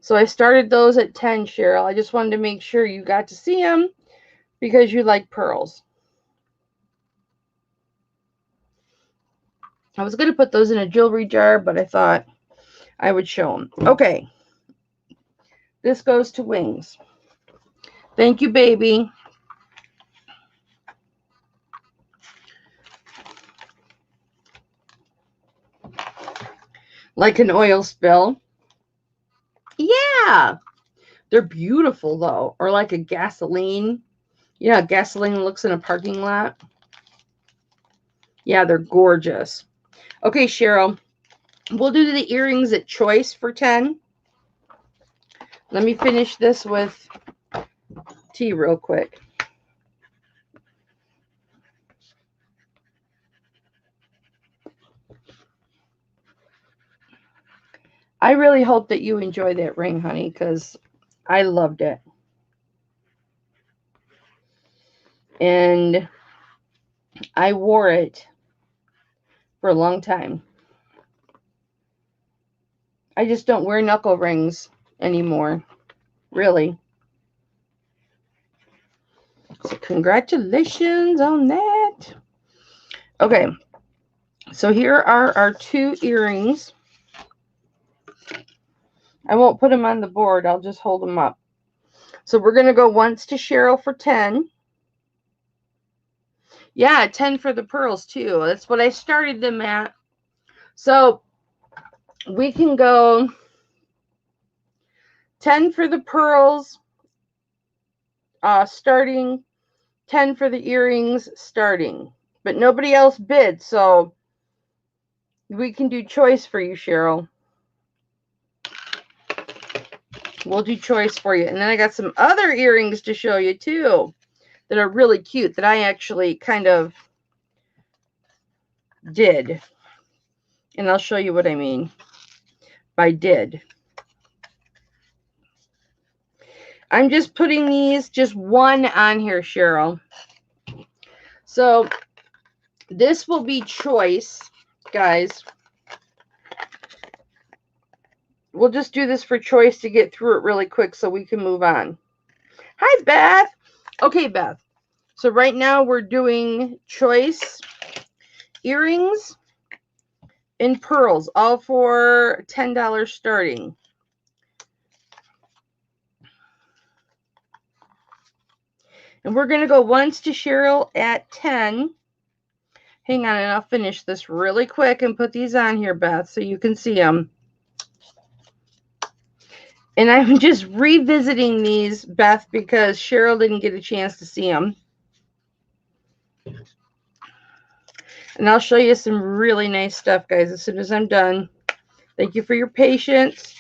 So I started those at 10, Cheryl. I just wanted to make sure you got to see them because you like pearls. I was going to put those in a jewelry jar, but I thought I would show them. Okay. This goes to Wings. Thank you, baby. Like an oil spill. Yeah. They're beautiful, though. Or like a gasoline. Yeah, gasoline looks in a parking lot. Yeah, they're gorgeous. Okay, Cheryl. We'll do the earrings at choice for 10. Let me finish this with tea real quick. I really hope that you enjoy that ring, honey, because I loved it. And I wore it for a long time. I just don't wear knuckle rings anymore. Really. So congratulations on that. Okay. So here are our two earrings. I won't put them on the board. I'll just hold them up. So we're going to go once to Cheryl for 10. Yeah, 10 for the pearls too. That's what I started them at. So we can go 10 for the pearls starting, 10 for the earrings starting. But nobody else bid, so we can do choice for you, Cheryl. We'll do choice for you. And then I got some other earrings to show you too. that are really cute that I actually kind of did. And I'll show you what I mean by did. I'm just putting these, just one on here, Cheryl. So this will be choice, guys. We'll just do this for choice to get through it really quick so we can move on. Hi, Beth. Okay, Beth. So right now we're doing choice earrings and pearls, all for $10 starting. And we're going to go once to Cheryl at 10. Hang on, and I'll finish this really quick and put these on here, Beth, so you can see them. And I'm just revisiting these, Beth, because Cheryl didn't get a chance to see them. And I'll show you some really nice stuff, guys, as soon as I'm done. Thank you for your patience.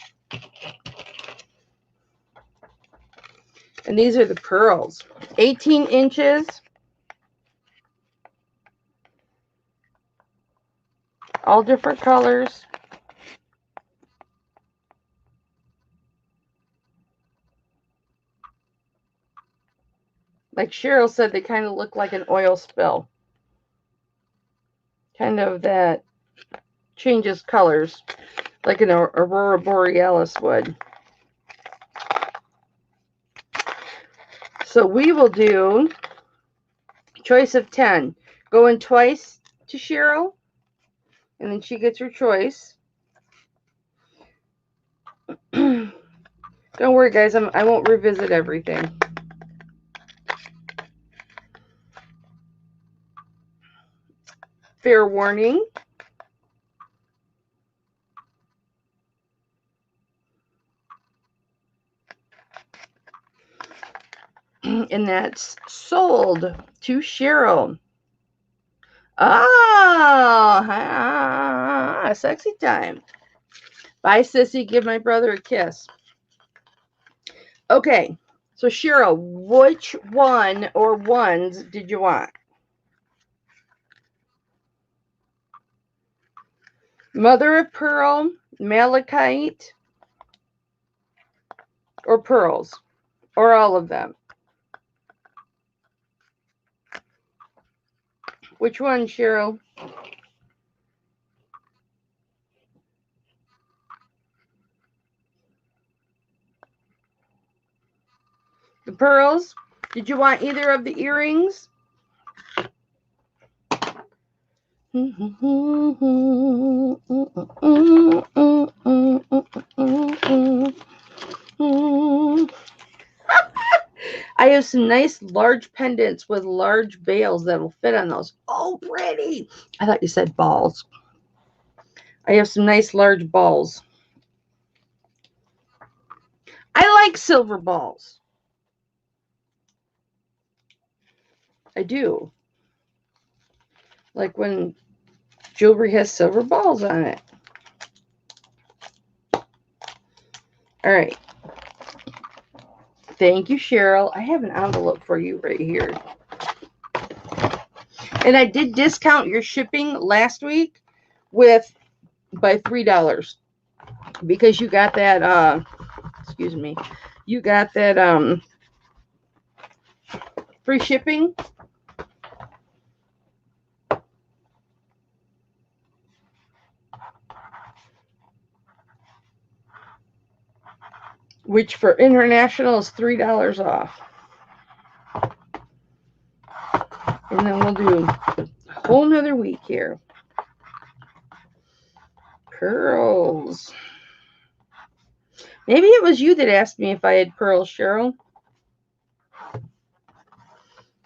And these are the pearls. 18 inches. All different colors. Like Cheryl said, they kind of look like an oil spill. Kind of that changes colors like an aurora borealis would. So we will do choice of 10. Going twice to Cheryl, and then she gets her choice. Don't worry, guys, I won't revisit everything. Fair warning. And that's sold to Cheryl. Ah, sexy time. Bye, sissy. Give my brother a kiss. Okay, so Cheryl, which one or ones did you want? Mother of pearl, malachite, or pearls, or all of them? Which one, Cheryl? The pearls? Did you want either of the earrings? I have some nice large pendants with large veils that will fit on those. Oh, pretty. I thought you said balls. I have some nice large balls. I like silver balls. I do. Like when jewelry has silver balls on it. All right. Thank you, Cheryl. I have an envelope for you right here. And I did discount your shipping last week by $3 because you got that excuse me. You got that free shipping. Which for international is $3 off. And then we'll do a whole nother week here. Pearls. Maybe it was you that asked me if I had pearls, Cheryl.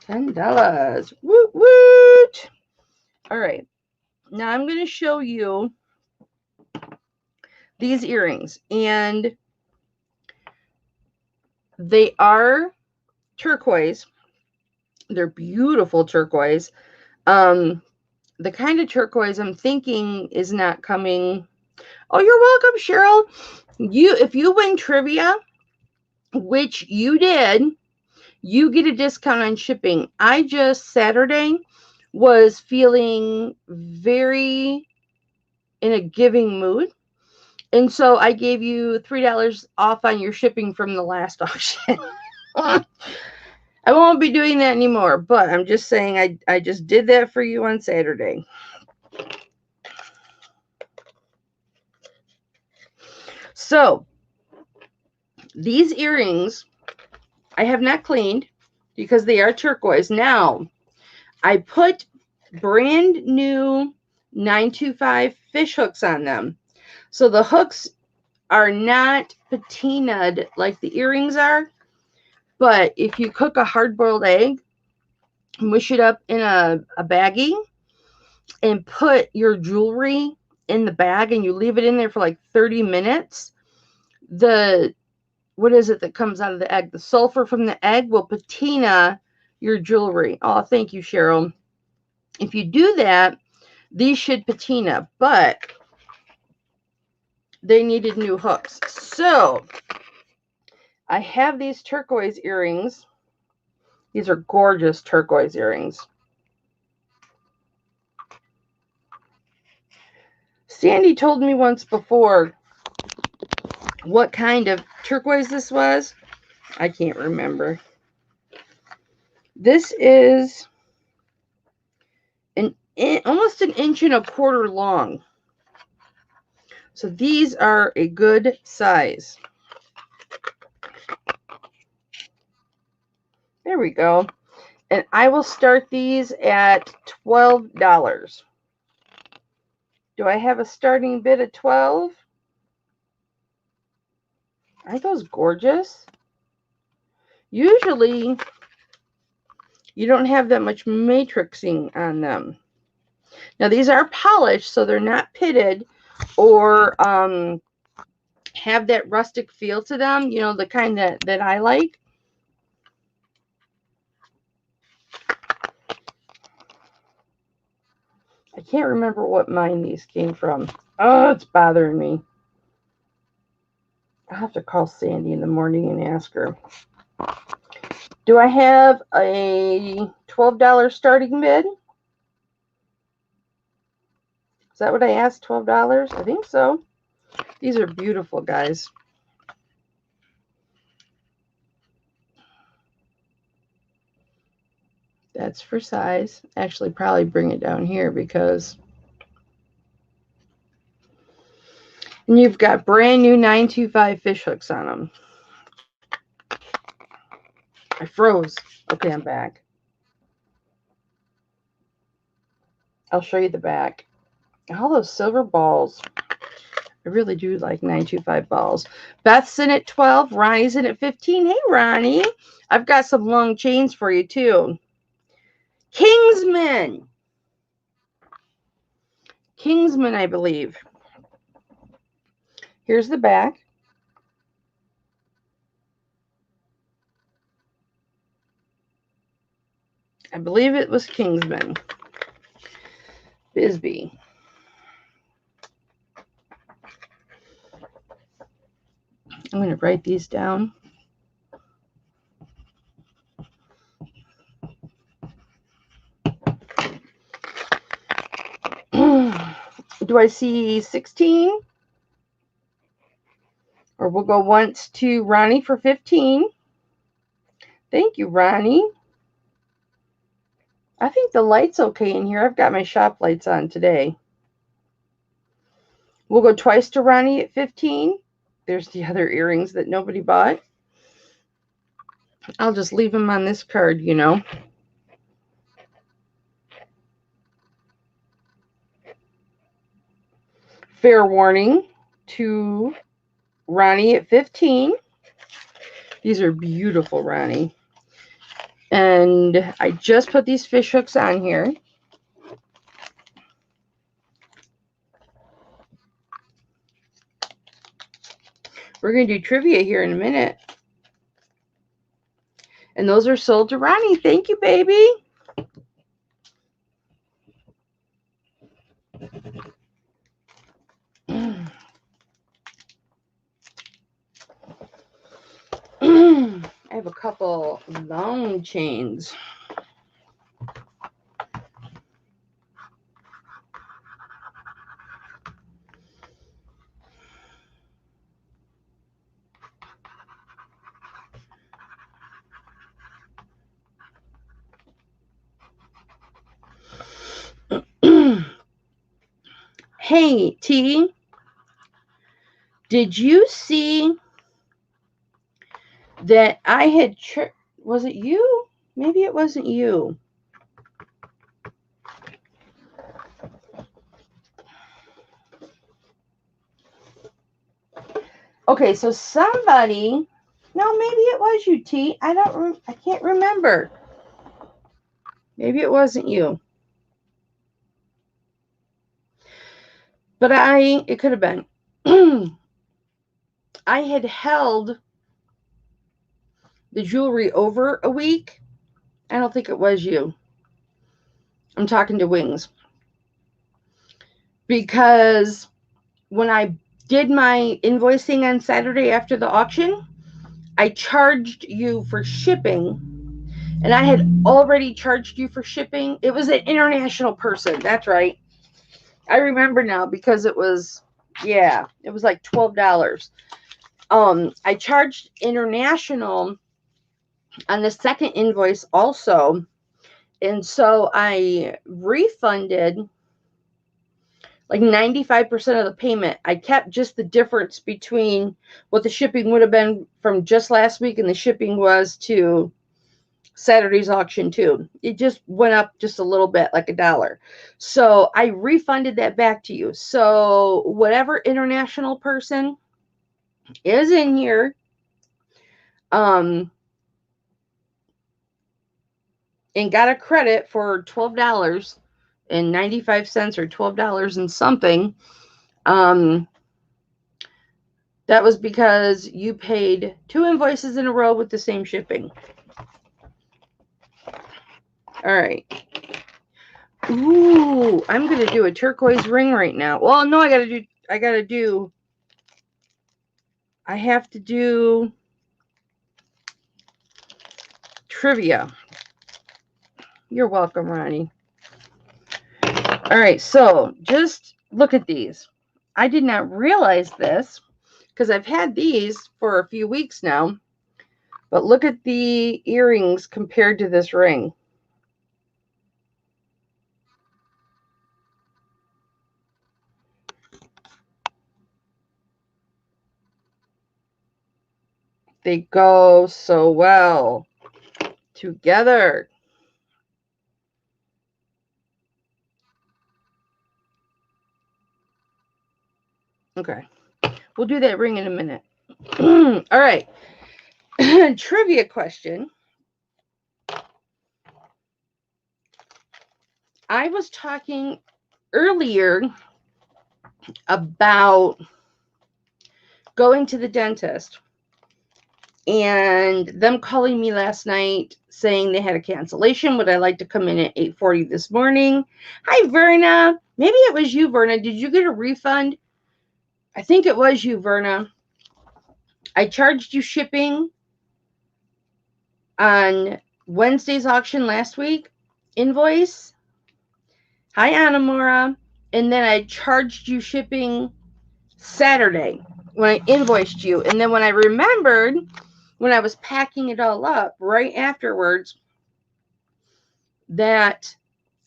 $10. Woot woot. All right. Now I'm going to show you these earrings. And they are turquoise. They're beautiful turquoise. The kind of turquoise I'm thinking is not coming. Oh, you're welcome, Cheryl. If you win trivia, which you did, you get a discount on shipping. I just Saturday was feeling very in a giving mood. And so I gave you $3 off on your shipping from the last auction. I won't be doing that anymore, but I'm just saying I just did that for you on Saturday. So these earrings I have not cleaned because they are turquoise. Now, I put brand new 925 fish hooks on them. So the hooks are not patinaed like the earrings are. But if you cook a hard-boiled egg, mush it up in a baggie, and put your jewelry in the bag and you leave it in there for like 30 minutes, the what is it that comes out of the egg? The sulfur from the egg will patina your jewelry. Oh, thank you, Cheryl. If you do that, these should patina, but they needed new hooks. So I have these turquoise earrings. These are gorgeous turquoise earrings. Sandy told me once before what kind of turquoise this was. I can't remember. This is almost an inch and a quarter long. So these are a good size. There we go. And I will start these at $12. Do I have a starting bid at 12? Aren't those gorgeous? Usually you don't have that much matrixing on them. Now these are polished, so they're not pitted or have that rustic feel to them, you know, the kind that I like. I can't remember what mine these came from. Oh, it's bothering me. I'll have to call Sandy in the morning and ask her. Do I have a $12 starting bid? Is that what I asked, $12? I think so. These are beautiful, guys. That's for size. Actually, probably bring it down here because... And you've got brand new 925 fish hooks on them. I froze. Okay, I'm back. I'll show you the back. All those silver balls. I really do like 925 balls. Beth's in at 12. Ronnie's in at 15. Hey, Ronnie. I've got some long chains for you, too. Kingsman. Kingsman, I believe. Here's the back. I believe it was Kingsman. Bisbee. I'm going to write these down. Do I see 16? Or we'll go once to Ronnie for 15. Thank you, Ronnie. I think the light's okay in here. I've got my shop lights on today. We'll go twice to Ronnie at 15. There's the other earrings that nobody bought. I'll just leave them on this card, you know. Fair warning to Ronnie at 15. These are beautiful, Ronnie. And I just put these fish hooks on here. We're going to do trivia here in a minute. And those are sold to Ronnie. Thank you, baby. I have a couple long chains. Hey, T, did you see that I had, was it you? Maybe it wasn't you. Okay, so somebody, no, maybe it was you, T. I can't remember. Maybe it wasn't you. But it could have been. I had held the jewelry over a week. I don't think it was you. I'm talking to Wings. Because when I did my invoicing on Saturday after the auction, I charged you for shipping. And I had already charged you for shipping. It was an international person. That's right. I remember now because it was, yeah, it was like $12. I charged international on the second invoice also. And so I refunded like 95% of the payment. I kept just the difference between what the shipping would have been from just last week and the shipping was to Saturday's auction too. It just went up just a little bit, like $1. So I refunded that back to you. So whatever international person is in here, and got a credit for $12.95 or $12 and something, that was because you paid 2 invoices in a row with the same shipping. All right. Ooh, I'm going to do a turquoise ring right now. Well, no, I have to do trivia. You're welcome, Ronnie. All right, so just look at these. I did not realize this because I've had these for a few weeks now. But look at the earrings compared to this ring. They go so well together. Okay. We'll do that ring in a minute. All right. Trivia question. I was talking earlier about going to the dentist and them calling me last night saying they had a cancellation. Would I like to come in at 8:40 this morning? Hi, Verna. Maybe it was you, Verna. Did you get a refund? I think it was you, Verna. I charged you shipping on Wednesday's auction last week. Invoice. Hi, Anamora. And then I charged you shipping Saturday when I invoiced you. And then when I remembered, when I was packing it all up right afterwards, that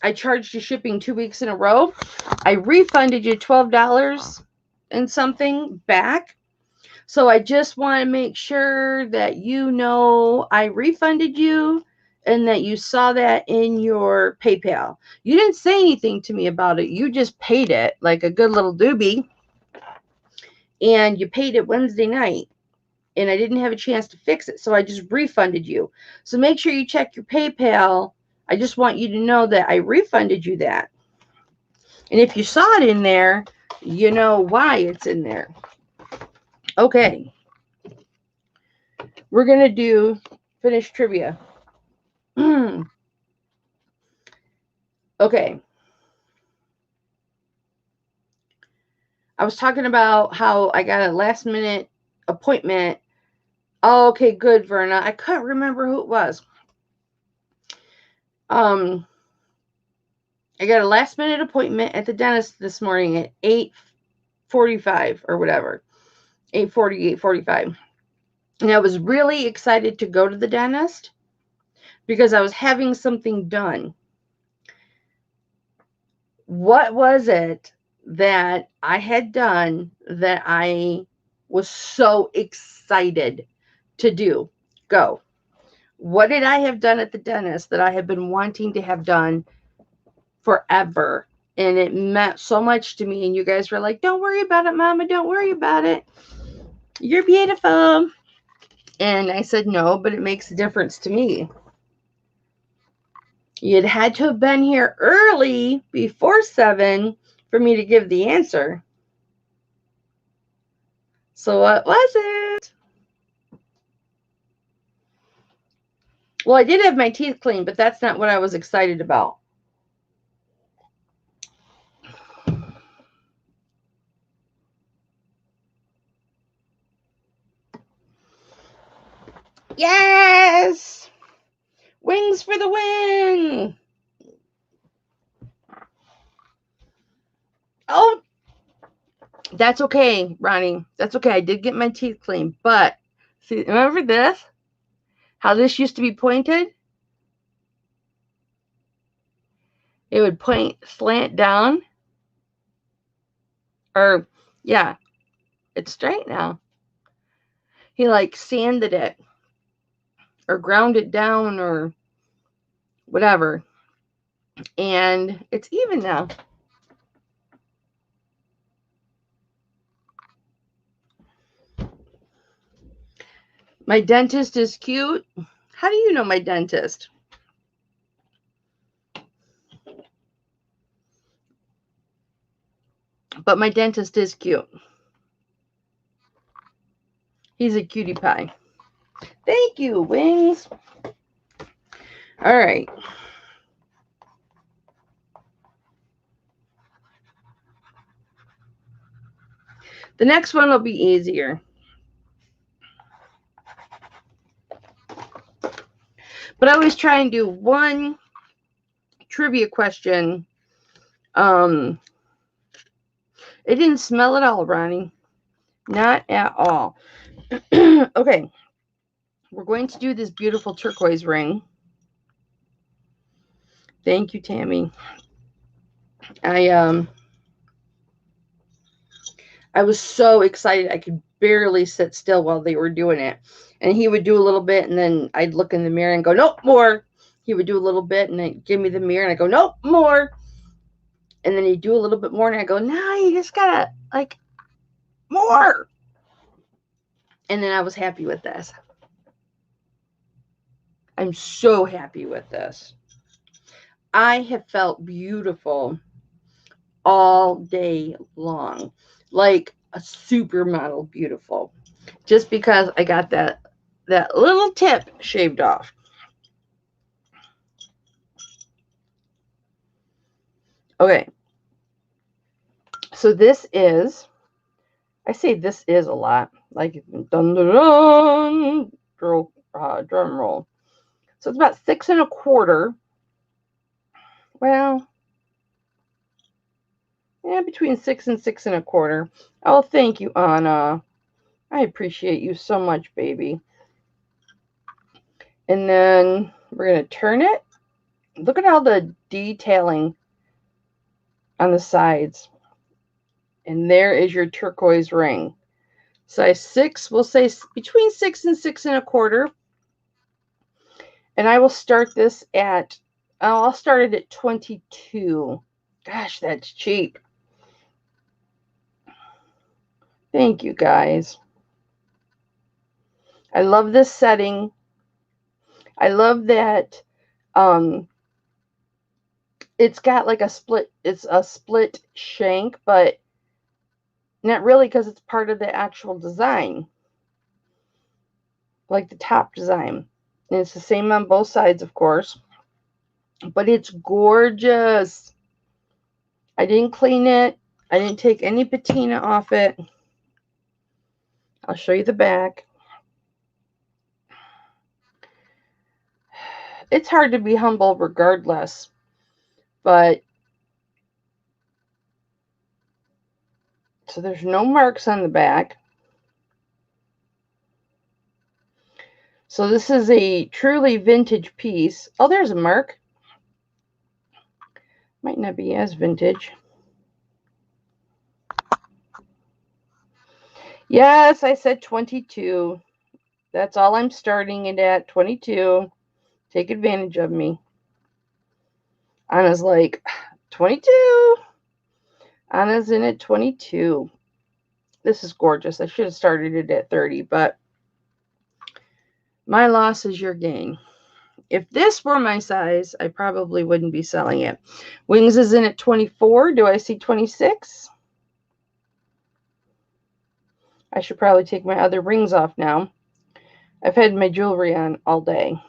I charged you shipping 2 weeks in a row, I refunded you $12 and something back. So I just want to make sure that you know I refunded you and that you saw that in your PayPal. You didn't say anything to me about it. You just paid it like a good little doobie. And you paid it Wednesday night. And I didn't have a chance to fix it. So I just refunded you. So make sure you check your PayPal. I just want you to know that I refunded you that. And if you saw it in there, you know why it's in there. Okay. We're going to do finish trivia. Okay. I was talking about how I got a last minute appointment Oh, okay, good, Verna. I couldn't remember who it was. I got a last minute appointment at the dentist this morning at 8:45 or whatever. 8:40, 8:45. And I was really excited to go to the dentist because I was having something done. What was it that I had done that I was so excited to do? Go. What did I have done at the dentist that I have been wanting to have done forever? And it meant so much to me. And you guys were like, don't worry about it, Mama. Don't worry about it. You're beautiful. And I said, no, but it makes a difference to me. You'd had to have been here early before 7 for me to give the answer. So what was it? Well, I did have my teeth cleaned, but that's not what I was excited about. Yes! Wings for the win! Oh, that's okay, Ronnie. That's okay. I did get my teeth cleaned, but see, remember this? How this used to be pointed? It would point slant down. Or, yeah, it's straight now. He like sanded it or ground it down or whatever. And it's even now. My dentist is cute. How do you know my dentist? But my dentist is cute. He's a cutie pie. Thank you, Wings. All right. The next one will be easier. But I always try and do one trivia question. It didn't smell at all, Ronnie. Not at all. Okay. We're going to do this beautiful turquoise ring. Thank you, Tammy. I was so excited I could barely sit still while they were doing it. And he would do a little bit, and then I'd look in the mirror and go, nope, more. He would do a little bit, and then give me the mirror, and I go, nope, more. And then he'd do a little bit more, and I go, nah, you just gotta, like, more. And then I was happy with this. I'm so happy with this. I have felt beautiful all day long, like a supermodel beautiful, just because I got that little tip shaved off. Okay, so this is, I say this is a lot, like dun dun dun, drum roll. So it's about 6 1/4. Well, yeah, between 6 and 6 1/4. Oh, thank you, Anna. I appreciate you so much, baby. And then we're going to turn it. Look at all the detailing on the sides. And there is your turquoise ring. Size 6, we'll say between 6 and 6 1/4. And I will start this at, I'll start it at 22. Gosh, that's cheap. Thank you, guys. I love this setting. I love that it's got like a split, it's a split shank, but not really because it's part of the actual design. Like the top design. And it's the same on both sides, of course. But it's gorgeous. I didn't clean it. I didn't take any patina off it. I'll show you the back. It's hard to be humble regardless. But, so there's no marks on the back. So this is a truly vintage piece. Oh, there's a mark. Might not be as vintage. Yes, I said 22. That's all I'm starting it at, 22. Take advantage of me. Anna's like, 22. Anna's in at 22. This is gorgeous. I should have started it at 30, but my loss is your gain. If this were my size, I probably wouldn't be selling it. Wings is in at 24. Do I see 26? I should probably take my other rings off now. I've had my jewelry on all day.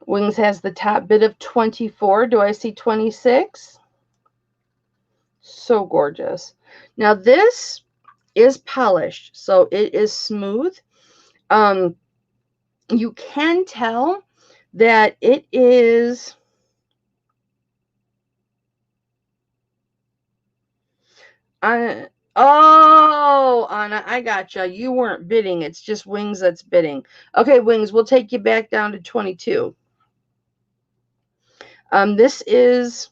Wings has the top bit of 24. Do I see 26? So gorgeous. Now this is polished, so it is smooth. You can tell that it is oh, Anna, I gotcha. You weren't bidding. It's just Wings that's bidding. Okay, Wings, we'll take you back down to 22. This is,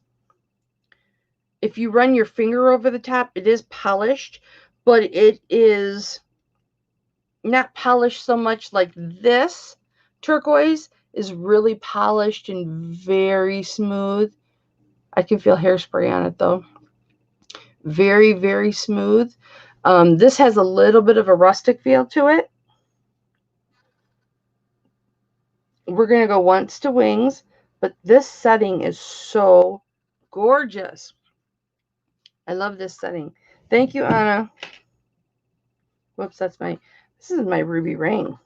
if you run your finger over the top, it is polished, but it is not polished so much like this. Turquoise is really polished and very smooth. I can feel hairspray on it though. Very, very smooth. This has a little bit of a rustic feel to it. We're going to go once to Wings, but this setting is so gorgeous. I love this setting. Thank you, Anna. Whoops, this is my ruby ring.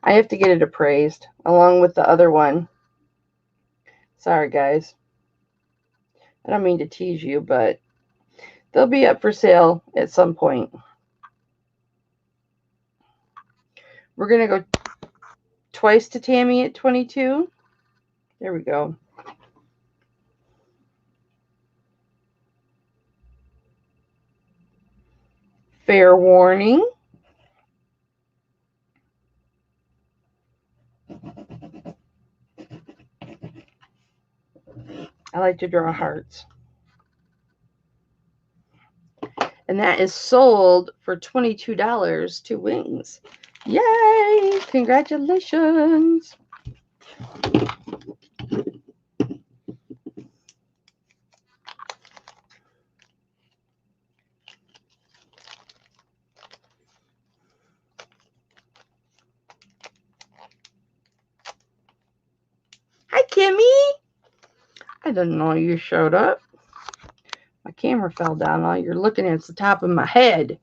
I have to get it appraised along with the other one. Sorry, guys. I don't mean to tease you, but they'll be up for sale at some point. We're going to go twice to Tammy at 22. There we go. Fair warning. I like to draw hearts. And that is sold for $22 to Wings. Yay! Congratulations. Hi, Kimmy. I didn't know you showed up. My camera fell down. All you're looking at is the top of my head.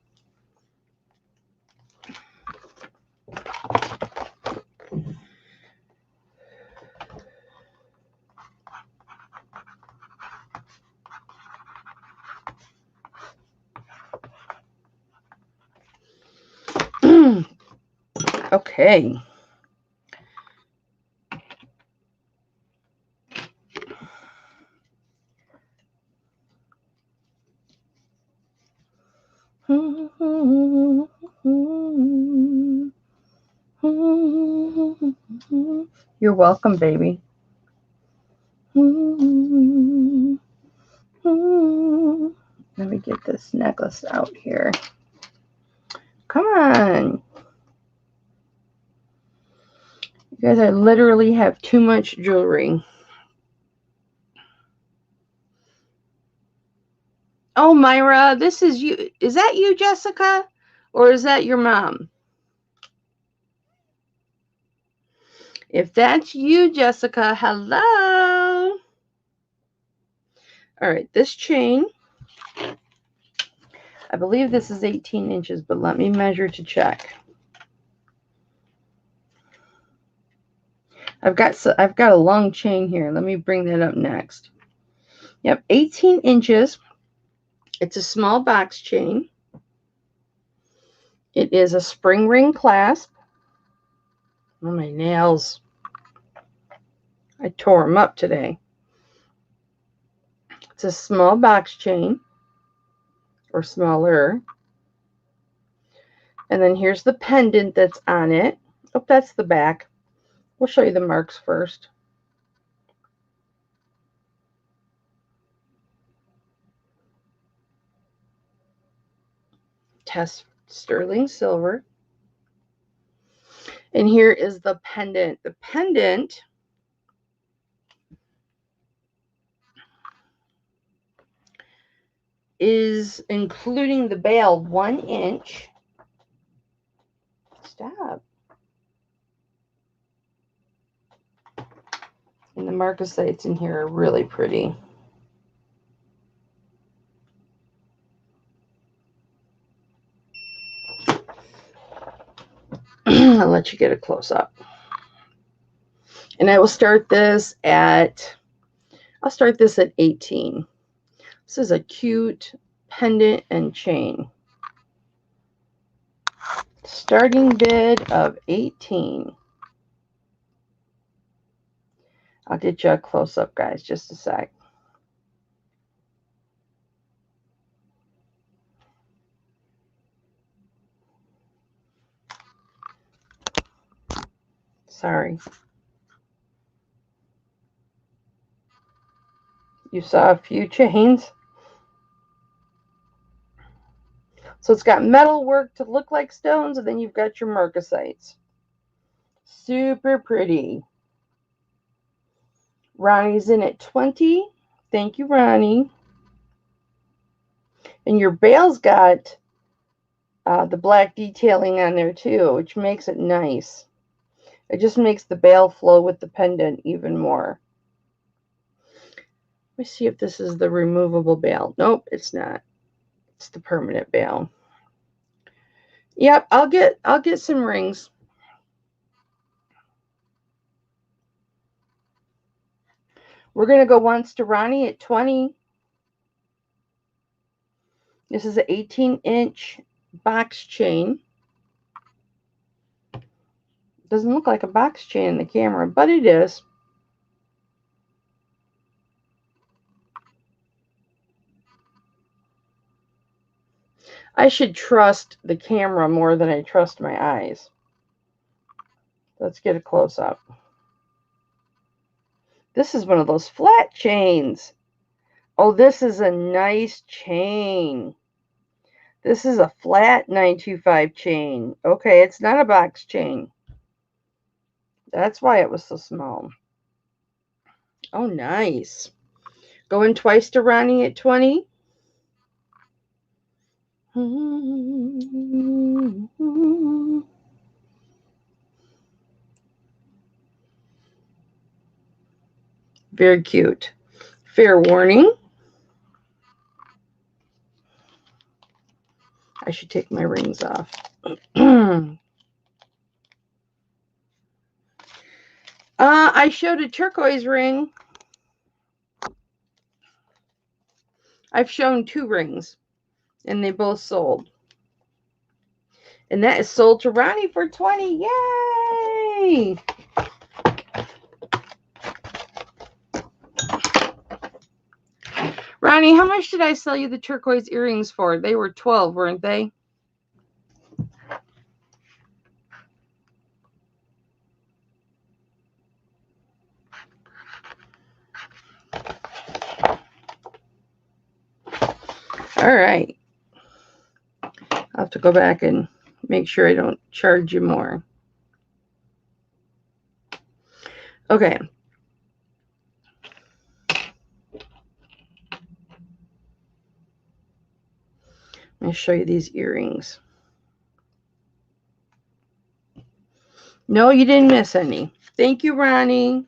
Okay. You're welcome, baby. Let me get this necklace out here. Come on. You guys, I literally have too much jewelry. Oh, Myra, this is you. Is that you, Jessica? Or is that your mom? If that's you, Jessica, hello. All right, this chain, I believe this is 18 inches, but let me measure to check. I've got a long chain here. Let me bring that up next. Yep, 18 inches. It's a small box chain. It is a spring ring clasp. Oh, my nails. I tore them up today. It's a small box chain, or smaller. And then here's the pendant that's on it. Oh, that's the back. We'll show you the marks first. Test sterling silver. And here is the pendant. The pendant is, including the bail, 1 inch. Stop. And the marcasites in here are really pretty. I'll let you get a close up. And I will start this at, I'll start this at 18. This is a cute pendant and chain. Starting bid of 18. I'll get you a close up, guys, just a sec. Sorry. You saw a few chains. So it's got metal work to look like stones, and then you've got your marcasites. Super pretty. Ronnie's in at 20. Thank you, Ronnie. And your bail's got the black detailing on there too, which makes it nice. It just makes the bail flow with the pendant even more. Let me see if this is the removable bail. Nope, it's not. It's the permanent bail. Yep, I'll get some rings. We're going to go once to Ronnie at 20. This is an 18-inch box chain. Doesn't look like a box chain in the camera, but it is. I should trust the camera more than I trust my eyes. Let's get a close-up. This is one of those flat chains. Oh, this is a nice chain. This is a flat 925 chain. Okay, it's not a box chain. That's why it was so small. Oh, nice. Going twice to Ronnie at 20. Very cute. Fair warning. I should take my rings off. I showed a turquoise ring. I've shown 2 rings, and they both sold. And that is sold to Ronnie for 20. Yay! Ronnie, how much did I sell you the turquoise earrings for? They were 12, weren't they? All right. I'll have to go back and make sure I don't charge you more. Okay. Let me show you these earrings. No, you didn't miss any. Thank you, Ronnie.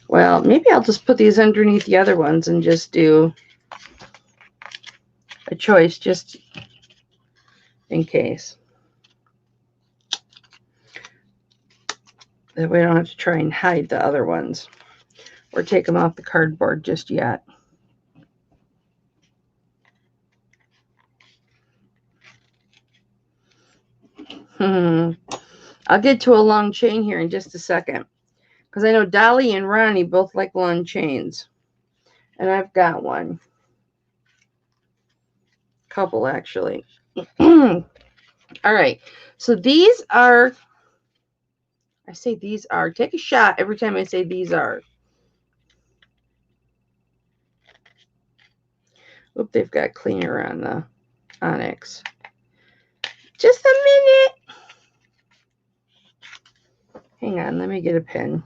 Well, maybe I'll just put these underneath the other ones and just do a choice just in case. That way I don't have to try and hide the other ones or take them off the cardboard just yet. I'll get to a long chain here in just a second. Because I know Dolly and Ronnie both like long chains. And I've got one. Couple, actually. All right. So these are... I say these are. Take a shot every time I say these are. Oop, they've got cleaner on the onyx. Just a minute. Hang on, let me get a pen.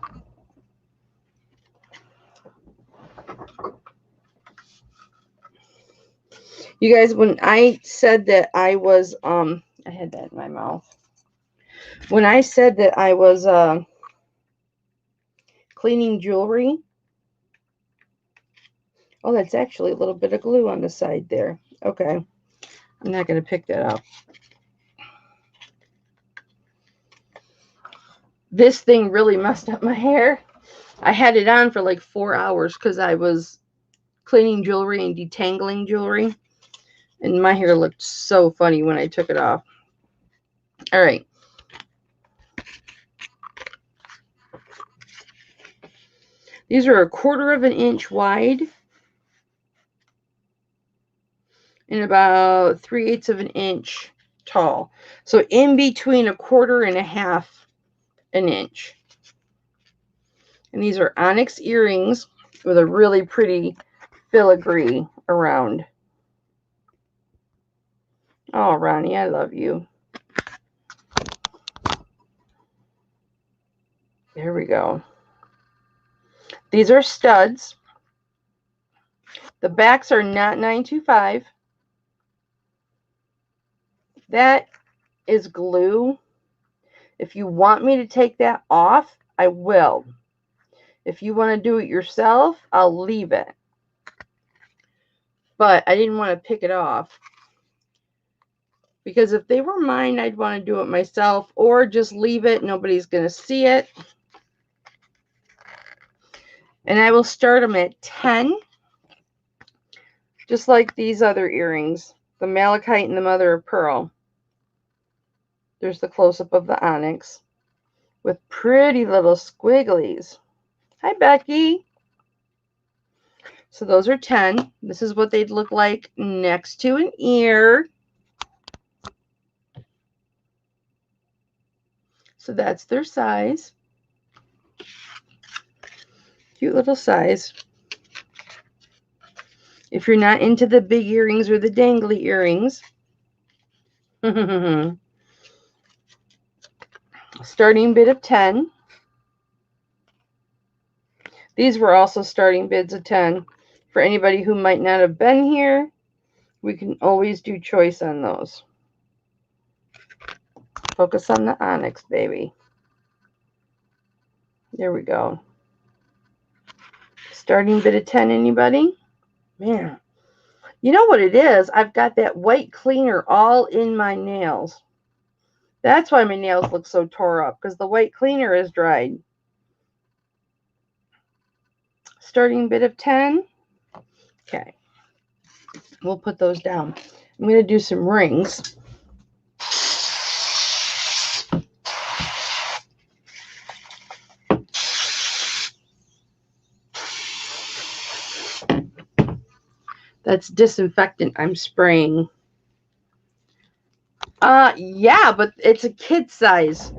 You guys, when I said that I was, I had that in my mouth. When I said that I was cleaning jewelry, oh, that's actually a little bit of glue on the side there. Okay, I'm not going to pick that up. This thing really messed up my hair. I had it on for like 4 hours because I was cleaning jewelry and detangling jewelry. And my hair looked so funny when I took it off. All right. These are 1/4 of an inch wide and about 3/8 of an inch tall. So in between 1/4 and 1/2 an inch. And these are onyx earrings with a really pretty filigree around. Oh, Ronnie, I love you. There we go. These are studs. The backs are not 925. That is glue. If you want me to take that off, I will. If you want to do it yourself, I'll leave it. But I didn't want to pick it off. Because if they were mine, I'd want to do it myself or just leave it. Nobody's going to see it. And I will start them at 10. Just like these other earrings. The malachite and the mother of pearl. There's the close-up of the onyx. With pretty little squigglies. Hi, Becky. So those are 10. This is what they'd look like next to an ear. So that's their size. Cute little size. If you're not into the big earrings or the dangly earrings. Starting bid of 10. These were also starting bids of 10. For anybody who might not have been here, we can always do choice on those. Focus on the onyx, baby. There we go. Starting bid of 10, anybody? Man. You know what it is? I've got that white cleaner all in my nails. That's why my nails look so tore up, because the white cleaner is dried. Starting bid of 10. Okay. We'll put those down. I'm going to do some rings. That's disinfectant I'm spraying. Yeah, but it's a kid size.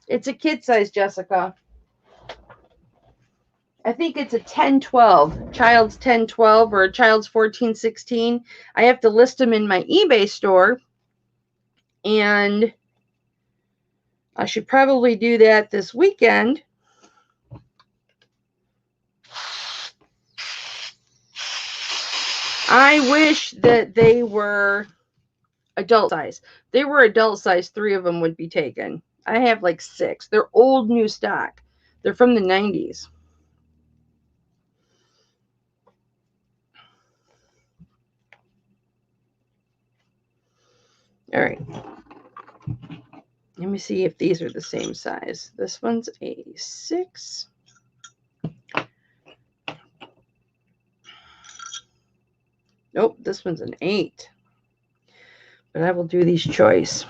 It's a kid size, Jessica. I think it's a 10-12. Child's 10-12 or a child's 14-16. I have to list them in my eBay store. And I should probably do that this weekend. I wish that they were adult size. If they were adult size, 3 of them would be taken. I have like 6. They're old new stock. They're from the 90s. All right. Let me see if these are the same size. This one's a 6. Nope, this one's an 8. But I will do these choice.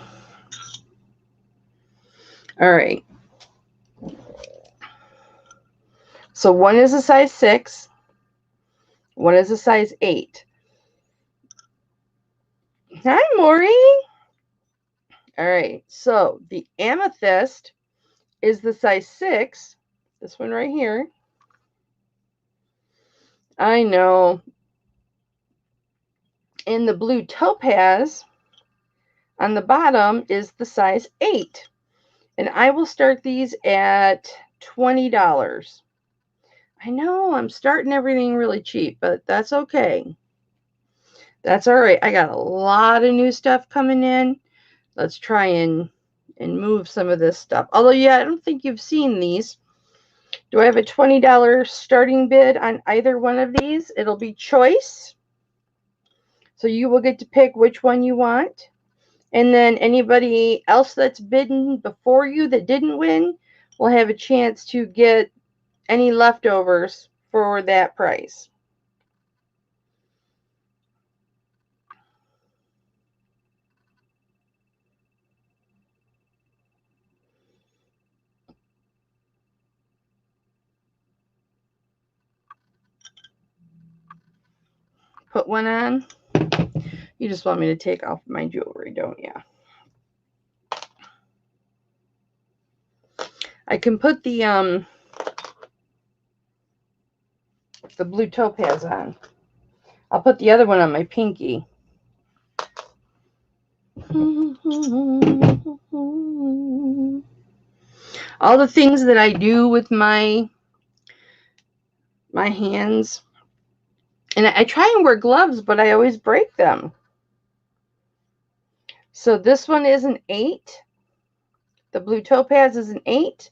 All right. So one is a size 6. One is a size 8. Hi, Maury. All right. So the amethyst is the size 6. This one right here. I know. And the blue topaz on the bottom is the size 8. And I will start these at $20. I know I'm starting everything really cheap, but that's okay. That's all right. I got a lot of new stuff coming in. Let's try and move some of this stuff. Although, yeah, I don't think you've seen these. Do I have a $20 starting bid on either one of these? It'll be choice. So you will get to pick which one you want. And then anybody else that's bidden before you that didn't win will have a chance to get any leftovers for that price. Put one on. You just want me to take off my jewelry, don't you? I can put the blue topaz on. I'll put the other one on my pinky. All the things that I do with my hands, and I try and wear gloves, but I always break them. So this one is an 8. The blue topaz is an 8.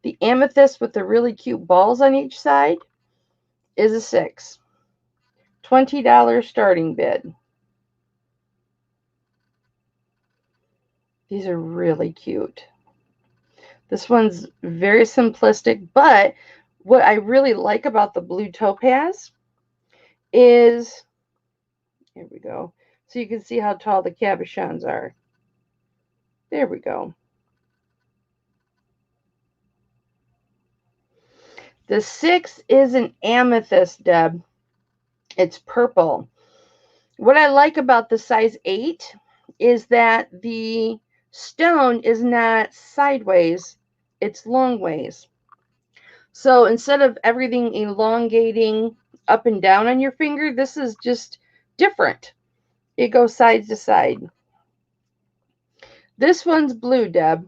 The amethyst with the really cute balls on each side is a 6. $20 starting bid. These are really cute. This one's very simplistic, but what I really like about the blue topaz is, here we go, so you can see how tall the cabochons are. There we go. The 6 is an amethyst, Deb. It's purple. What I like about the size 8 is that the stone is not sideways, it's long ways. So instead of everything elongating up and down on your finger, this is just different. It goes side to side. This one's blue, Deb.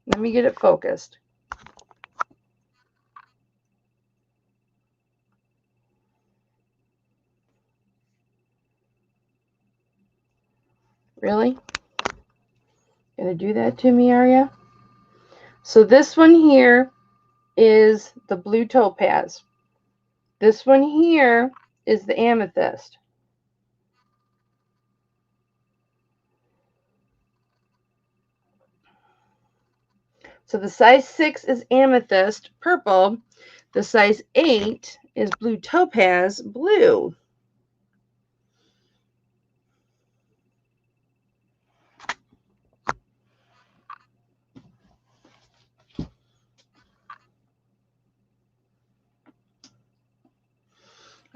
Let me get it focused. Really? Gonna do that to me, are you? So this one here is the blue topaz. This one here is the amethyst. So the size 6 is amethyst, purple. The size 8 is blue topaz, blue.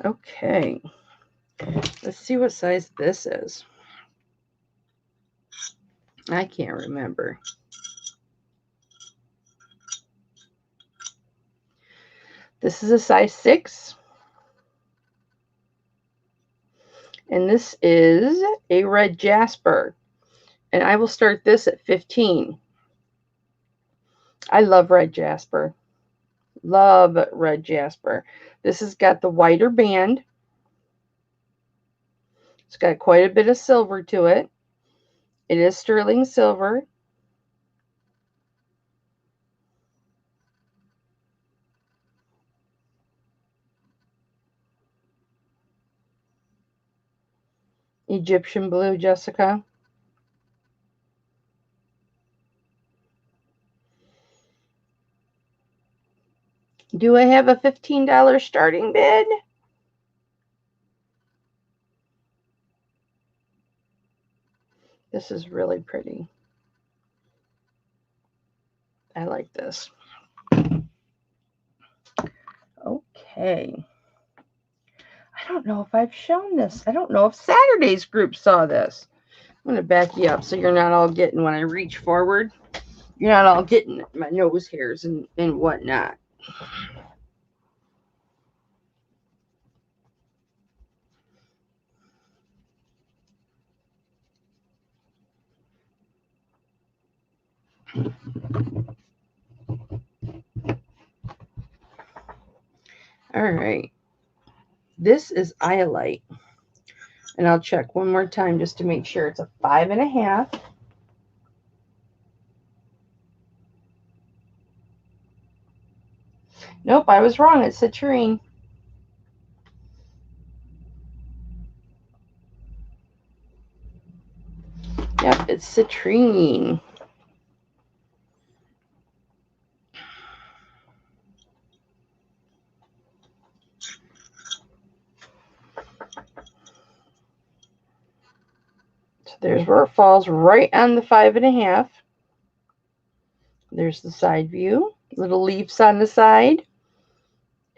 Okay. Let's see what size this is. I can't remember. This is a size 6. And this is a red jasper. And I will start this at 15. I love red jasper. Love red jasper. This has got the whiter band. It's got quite a bit of silver to it. It is sterling silver. Egyptian blue, Jessica. Do I have a $15 starting bid? This is really pretty. I like this. Okay. I don't know if I've shown this. I don't know if Saturday's group saw this. I'm going to back you up so you're not all getting, when I reach forward, you're not all getting my nose hairs and whatnot. All right. This is Iolite. And I'll check one more time just to make sure it's a 5.5. Nope, I was wrong. It's citrine. Yep, it's citrine. So there's where it falls, right on the 5.5. There's the side view. Little leaves on the side.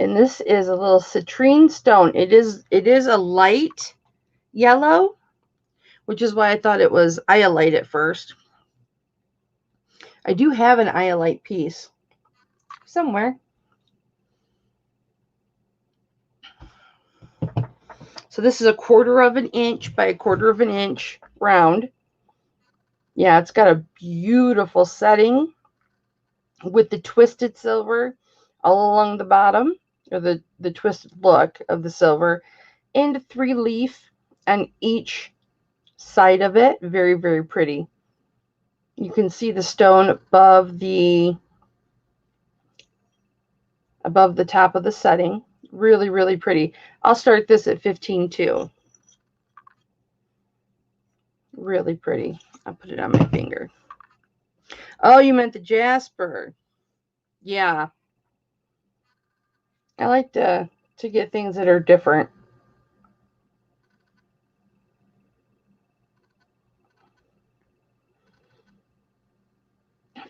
And this is a little citrine stone. It is a light yellow, which is why I thought it was iolite at first. I do have an iolite piece somewhere. So this is a 1/4 of an inch by a 1/4 of an inch round. Yeah, it's got a beautiful setting with the twisted silver all along the bottom, or the twisted look of the silver, and 3 leaf on each side of it. Very, very pretty. You can see the stone above the top of the setting. Really, really pretty. I'll start this at 15 too. Really pretty. I'll put it on my finger. Oh, you meant the jasper. Yeah. I like to get things that are different.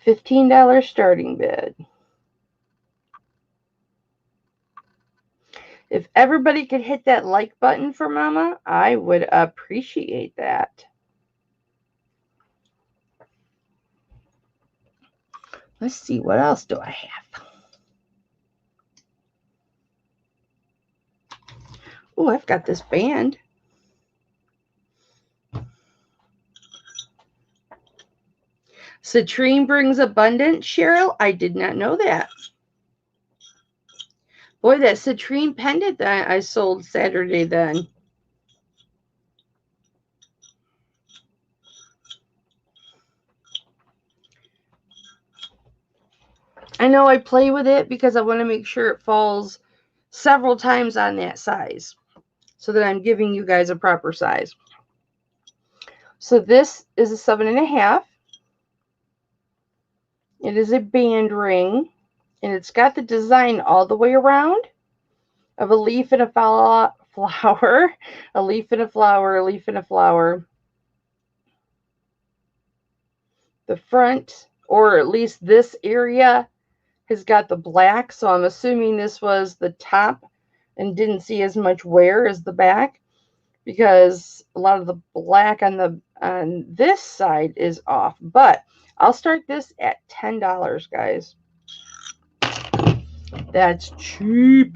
$15 starting bid. If everybody could hit that like button for Mama, I would appreciate that. Let's see, what else do I have? Oh, I've got this band. Citrine brings abundance, Cheryl. I did not know that. Boy, that citrine pendant that I sold Saturday then. I know I play with it because I want to make sure it falls several times on that size so that I'm giving you guys a proper size. So this is a 7.5. It is a band ring, and it's got the design all the way around of a leaf and a flower, a leaf and a flower, a leaf and a flower. The front, or at least this area, has got the black, so I'm assuming this was the top and didn't see as much wear as the back, because a lot of the black on this side is off. But I'll start this at $10, guys. That's cheap.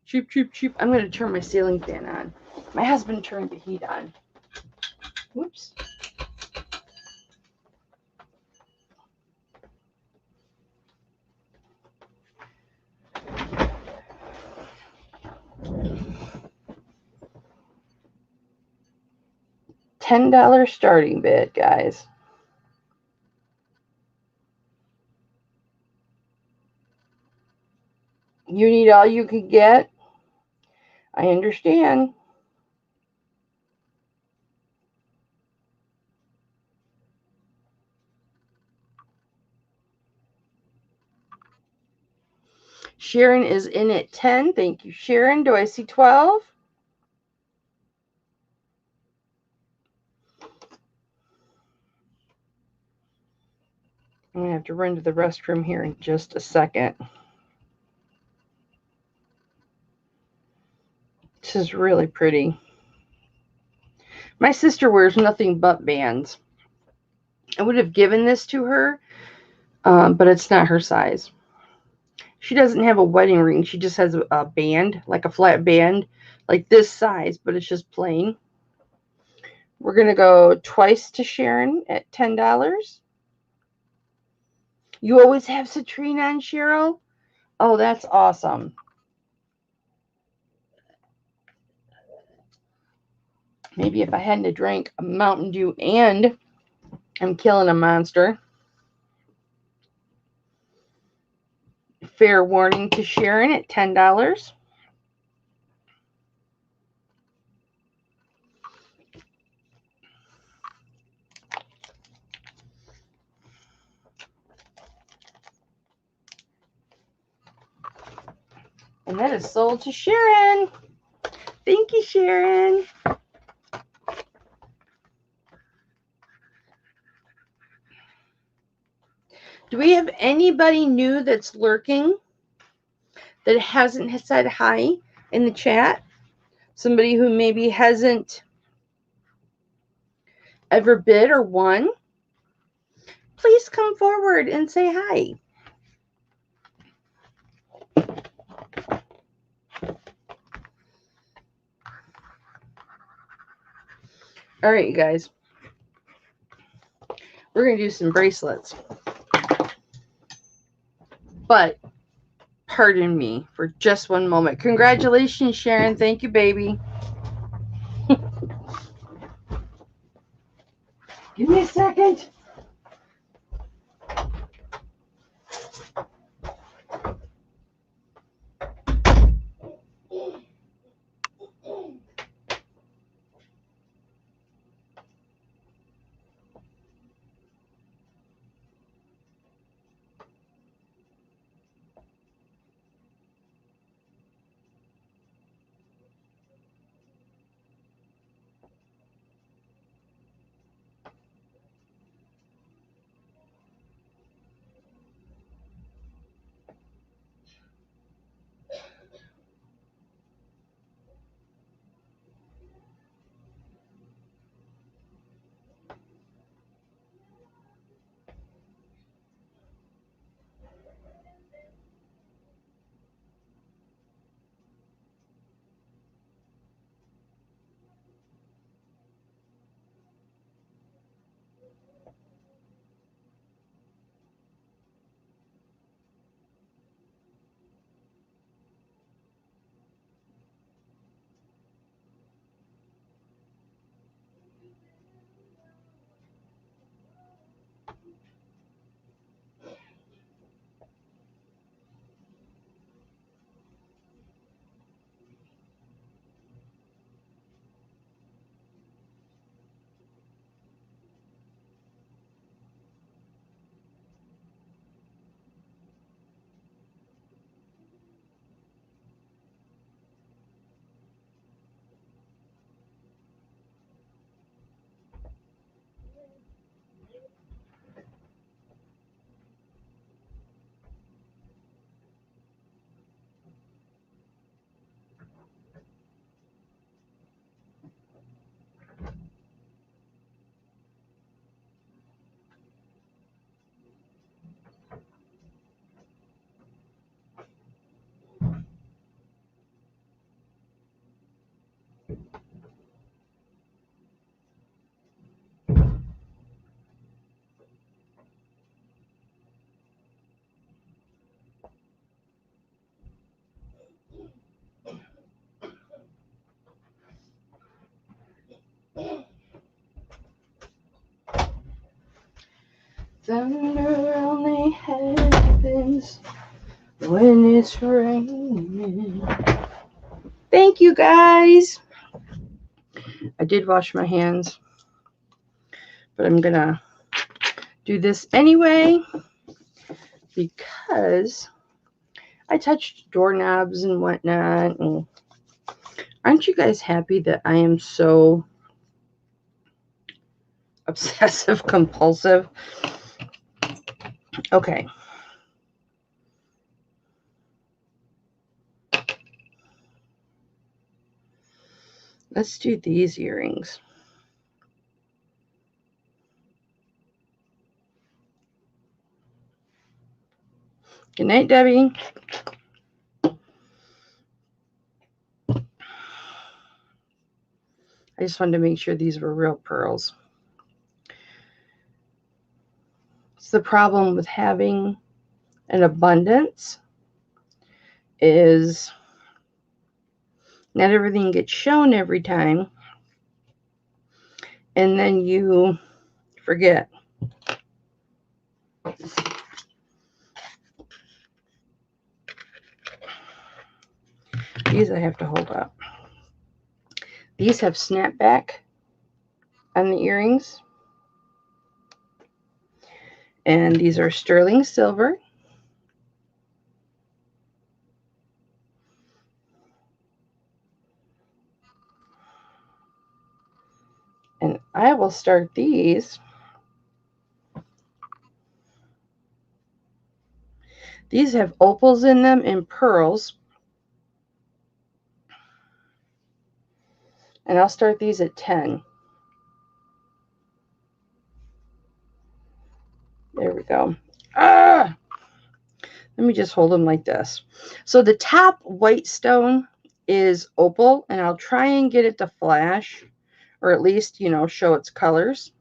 Cheap, cheap, cheap. I'm going to turn my ceiling fan on. My husband turned the heat on. Whoops. $10 starting bid, guys. You need all you can get. I understand. Sharon is in at 10. Thank you, Sharon. Do I see 12? have to run to the restroom here in just a second. This is really pretty. My sister wears nothing but bands. I would have given this to her, but it's not her size. She doesn't have a wedding ring. She just has a band, like a flat band, like this size, but it's just plain. We're going to go twice to Sharon at $10. You always have citrine on, Cheryl? Oh, that's awesome. Maybe if I hadn't drank a Mountain Dew and I'm killing a monster. Fair warning to Sharon at $10. And that is sold to Sharon. Thank you, Sharon. Do we have anybody new that's lurking that hasn't said hi in the chat? Somebody who maybe hasn't ever bid or won? Please come forward and say hi. All right, you guys. We're going to do some bracelets. But pardon me for just one moment. Congratulations, Sharon. Thank you, baby. Give me a second. Thunder only happens when it's raining. Thank you, guys. I did wash my hands, but I'm going to do this anyway because I touched doorknobs and whatnot. And aren't you guys happy that I am so obsessive compulsive? Okay. Let's do these earrings. Good night, Debbie. I just wanted to make sure these were real pearls. It's the problem with having an abundance is not everything gets shown every time, and then you forget. These I have to hold up. These have snapback on the earrings, and these are sterling silver. And I will start these. These have opals in them and pearls. And I'll start these at 10. There we go. Ah! Let me just hold them like this. So the top white stone is opal, and I'll try and get it to flash, or at least, show its colors.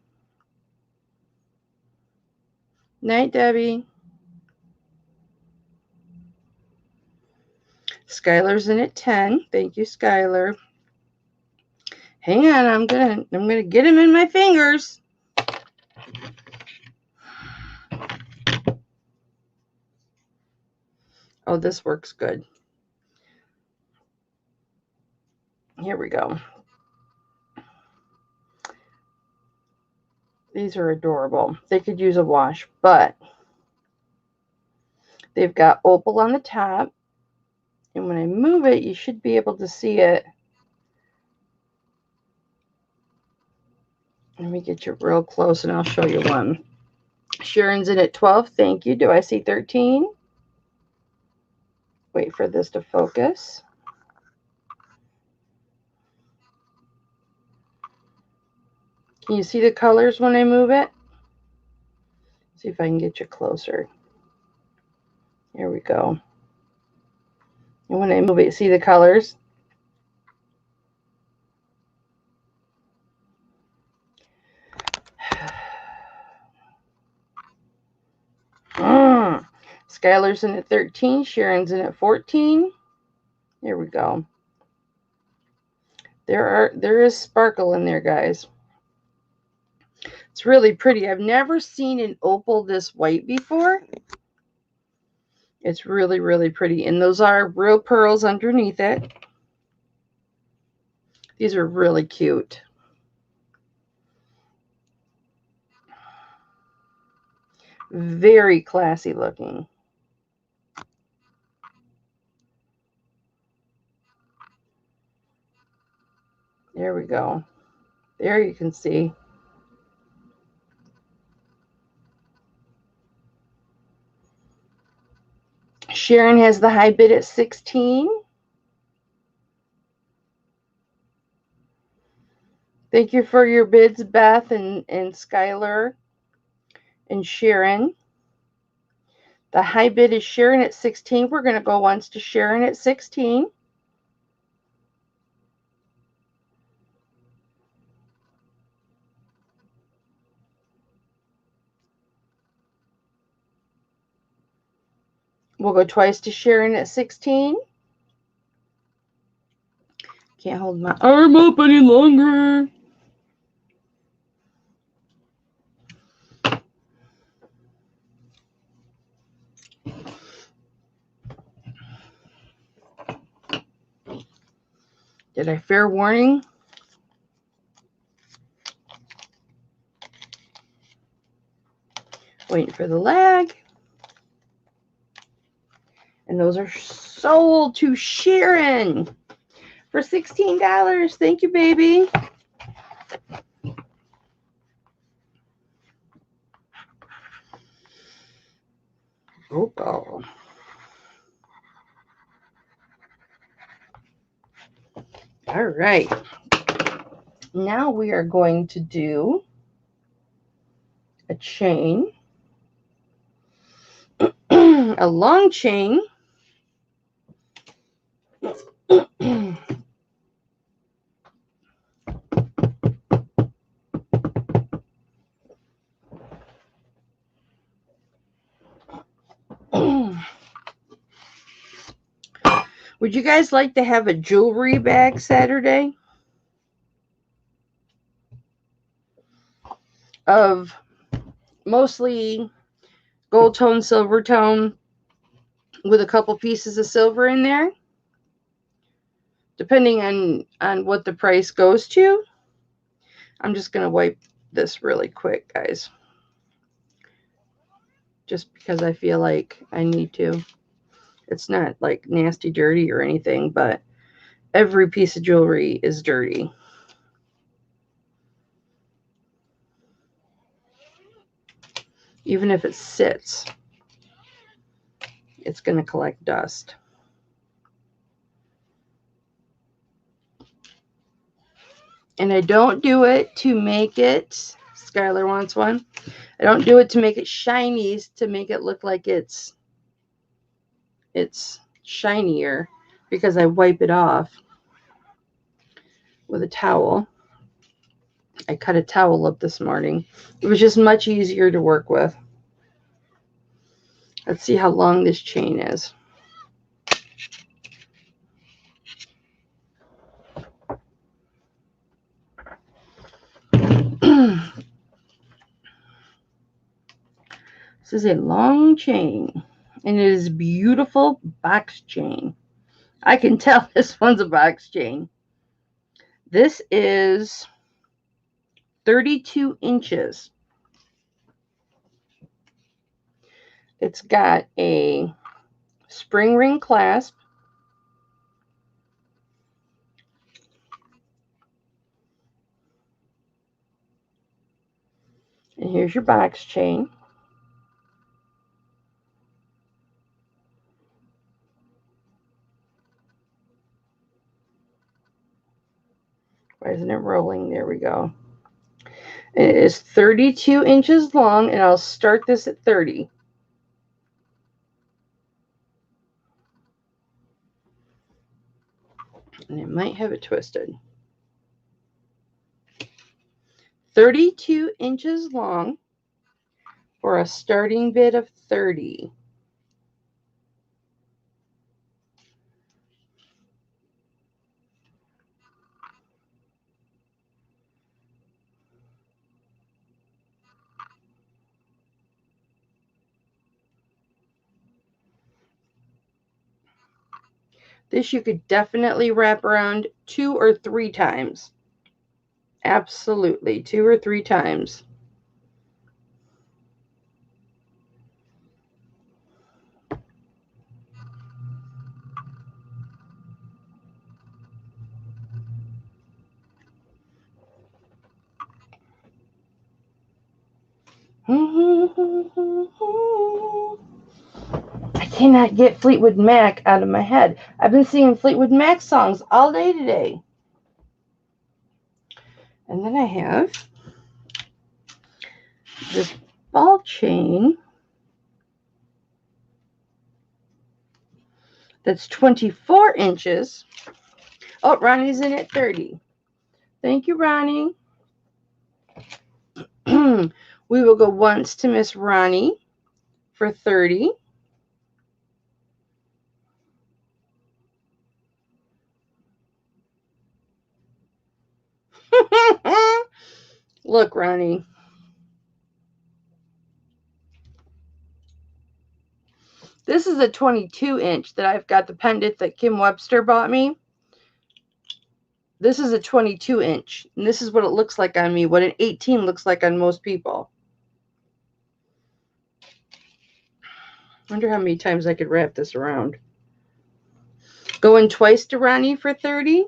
Night, Debbie. Skylar's in at 10. Thank you, Skylar. Hang on, I'm gonna get him in my fingers. Oh, this works good. Here we go. These are adorable. They could use a wash, but they've got opal on the top. And when I move it, you should be able to see it. Let me get you real close and I'll show you one. Sharon's in at 12. Thank you. Do I see 13? Wait for this to focus. Can you see the colors when I move it? See if I can get you closer. Here we go. And when I move it, see the colors? Skylar's in at 13. Sharon's in at 14. Here we go. There is sparkle in there, guys. It's really pretty. I've never seen an opal this white before. It's really, really pretty. And those are real pearls underneath it. These are really cute. Very classy looking. There we go. There you can see. Sharon has the high bid at 16. Thank you for your bids, Beth and Skylar and Sharon. The high bid is Sharon at 16. We're going to go once to Sharon at 16. We'll go twice to Sharon at 16. Can't hold my arm up any longer. Did I fair warning? Waiting for the lag. And those are sold to Sharon for $16. Thank you, baby. All right. Now we are going to do a chain, a long chain. Would you guys like to have a jewelry bag Saturday? Of mostly gold tone, silver tone, with a couple pieces of silver in there, depending on what the price goes to. I'm just going to wipe this really quick, guys, just because I feel like I need to. It's not like nasty dirty or anything, but every piece of jewelry is dirty. Even if it sits, it's going to collect dust. And I don't do it to make it, Skylar wants one, I don't do it to make it shiny, to make it look like it's shinier, because I wipe it off with a towel. I cut a towel up this morning. It was just much easier to work with. Let's see how long this chain is. This is a long chain, and it is a beautiful box chain. I can tell this one's a box chain. This is 32 inches. It's got a spring ring clasp. And here's your box chain. Why isn't it rolling? There we go. It is 32 inches long, and I'll start this at 30. And it might have it twisted. 32 inches long for a starting bid of 30. This you could definitely wrap around 2 or 3 times. Absolutely, 2 or 3 times. I cannot get Fleetwood Mac out of my head. I've been singing Fleetwood Mac songs all day today. And then I have this ball chain that's 24 inches. Oh, Ronnie's in at 30. Thank you, Ronnie. We will go once to Miss Ronnie for 30. Look, Ronnie. This is a 22 inch that I've got, the pendant that Kim Webster bought me. This is a 22 inch, and this is what it looks like on me, what an 18 looks like on most people. I wonder how many times I could wrap this around. Going twice to Ronnie for 30.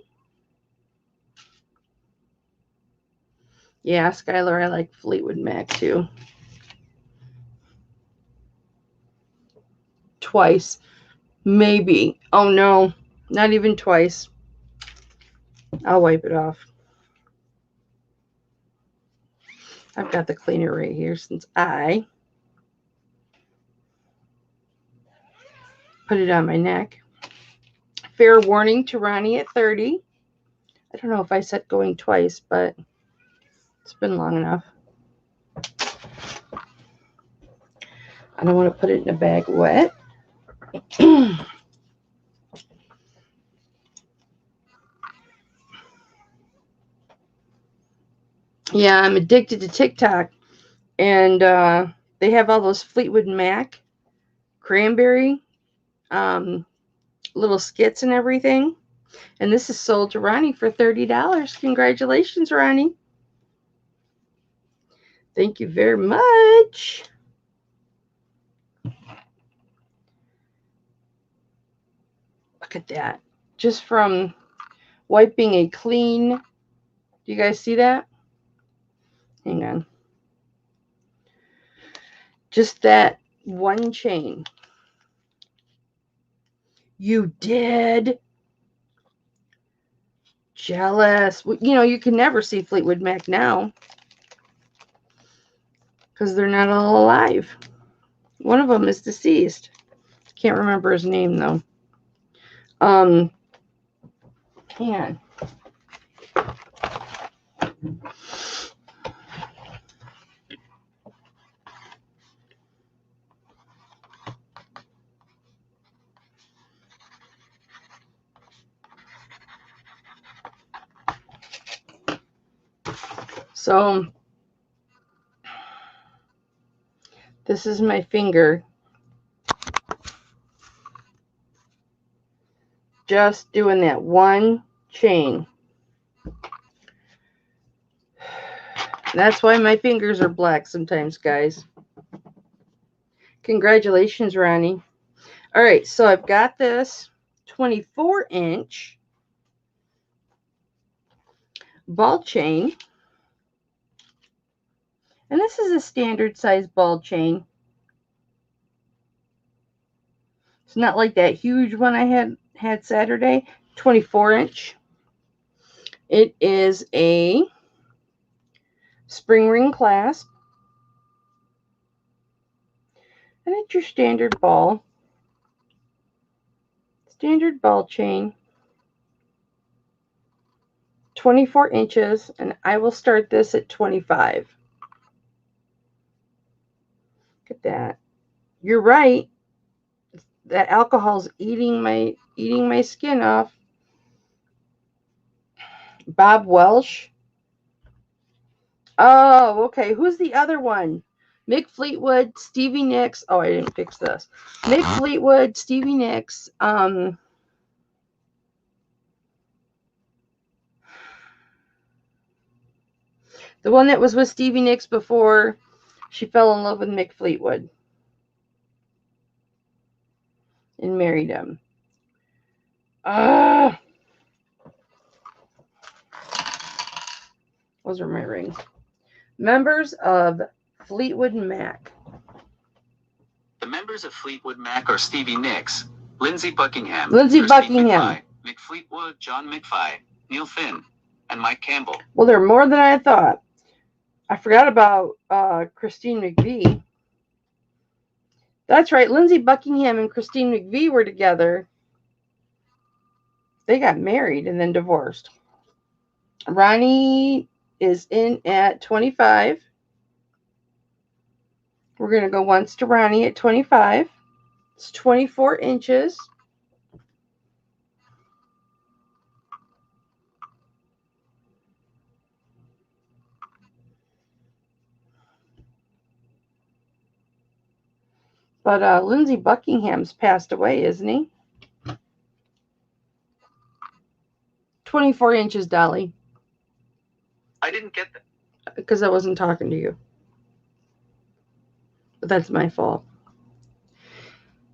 Yeah, Skylar, I like Fleetwood Mac too. Twice. Maybe. Oh no, not even twice. I'll wipe it off. I've got the cleaner right here since I put it on my neck. Fair warning to Ronnie at 30. I don't know if I said going twice, but it's been long enough. I don't want to put it in a bag wet. Yeah, I'm addicted to TikTok. And they have all those Fleetwood Mac cranberry little skits and everything. And this is sold to Ronnie for $30. Congratulations, Ronnie. Thank you very much. Look at that. Just from wiping a clean. Do you guys see that? Hang on. Just that one chain. You did? Jealous. You know, you can never see Fleetwood Mac now because they're not all alive. One of them is deceased. Can't remember his name though. Hang on. So this is my finger. Just doing that one chain. That's why my fingers are black sometimes, guys. Congratulations, Ronnie. All right, so I've got this 24-inch ball chain. And this is a standard size ball chain. It's not like that huge one I had Saturday. 24-inch. It is a spring ring clasp. And it's your standard ball. Standard ball chain. 24 inches. And I will start this at 25. Look at that. You're right. That alcohol's eating my skin off. Bob Welsh. Oh, okay. Who's the other one? Mick Fleetwood, Stevie Nicks. Oh, I didn't fix this. Mick Fleetwood, Stevie Nicks. The one that was with Stevie Nicks before she fell in love with Mick Fleetwood and married him. Those are my rings. Members of Fleetwood Mac. The members of Fleetwood Mac are Stevie Nicks, Lindsey Buckingham, Lindsey Buckingham, Mick Fleetwood, John McVie, Neil Finn, and Mike Campbell. Well, there are more than I thought. I forgot about Christine McVie. That's right. Lindsey Buckingham and Christine McVie were together. They got married and then divorced. Ronnie is in at 25. We're going to go once to Ronnie at 25. It's 24 inches. But Lindsey Buckingham's passed away, isn't he? 24 inches, Dolly. I didn't get that. Because I wasn't talking to you. But that's my fault.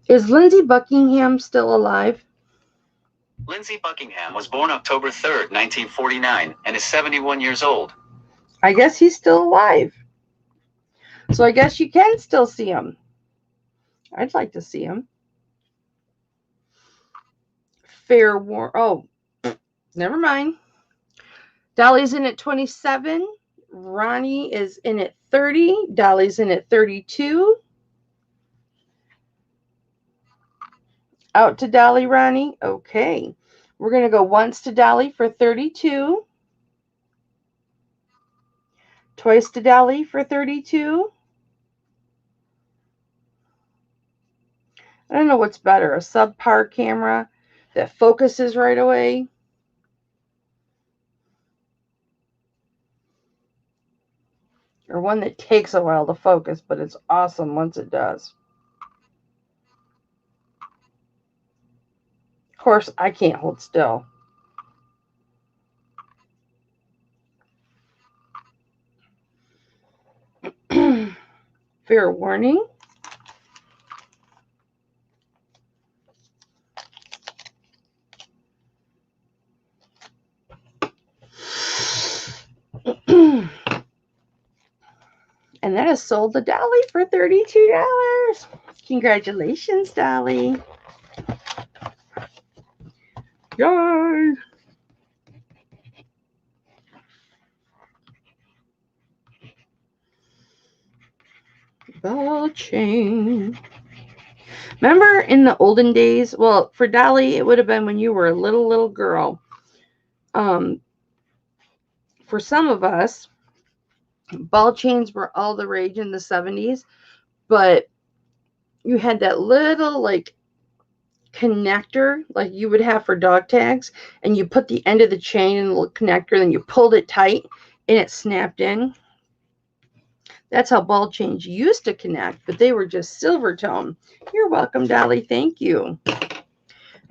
Is Lindsey Buckingham still alive? Lindsey Buckingham was born October 3rd, 1949, and is 71 years old. I guess he's still alive. So I guess you can still see him. I'd like to see him. Fair warning. Oh, never mind. Dolly's in at 27. Ronnie is in at 30. Dolly's in at 32. Out to Dolly, Ronnie. Okay. We're going to go once to Dolly for 32. Twice to Dolly for 32. I don't know what's better, a subpar camera that focuses right away, or one that takes a while to focus, but it's awesome once it does. Of course, I can't hold still. Fair warning. And that is sold to Dolly for $32. Congratulations, Dolly. Yay! Ball chain. Remember in the olden days? Well, for Dolly, it would have been when you were a little girl. For some of us, ball chains were all the rage in the 70s, but you had that little like connector like you would have for dog tags, and you put the end of the chain in the little connector, then you pulled it tight and it snapped in. That's how ball chains used to connect, but they were just silver tone. You're welcome, Dolly. Thank you.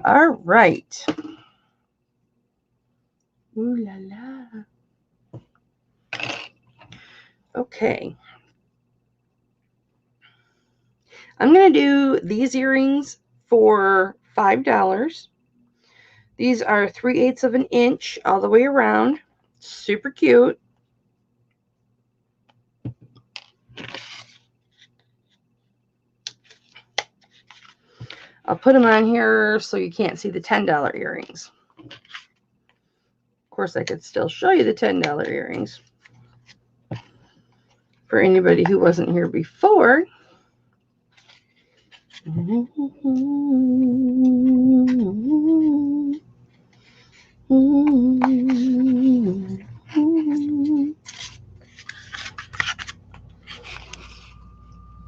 All right. Ooh la la. Okay. I'm going to do these earrings for $5. These are 3/8 of an inch all the way around. Super cute. I'll put them on here so you can't see the $10 earrings. Of course, I could still show you the $10 earrings for anybody who wasn't here before.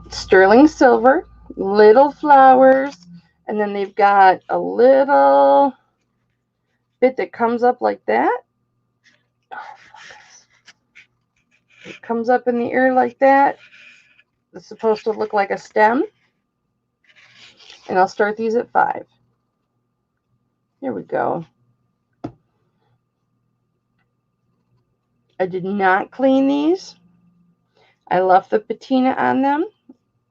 Sterling silver, little flowers, and then they've got a little bit that comes up like that. It comes up in the ear like that. It's supposed to look like a stem. And I'll start these at 5. Here we go. I did not clean these. I left the patina on them.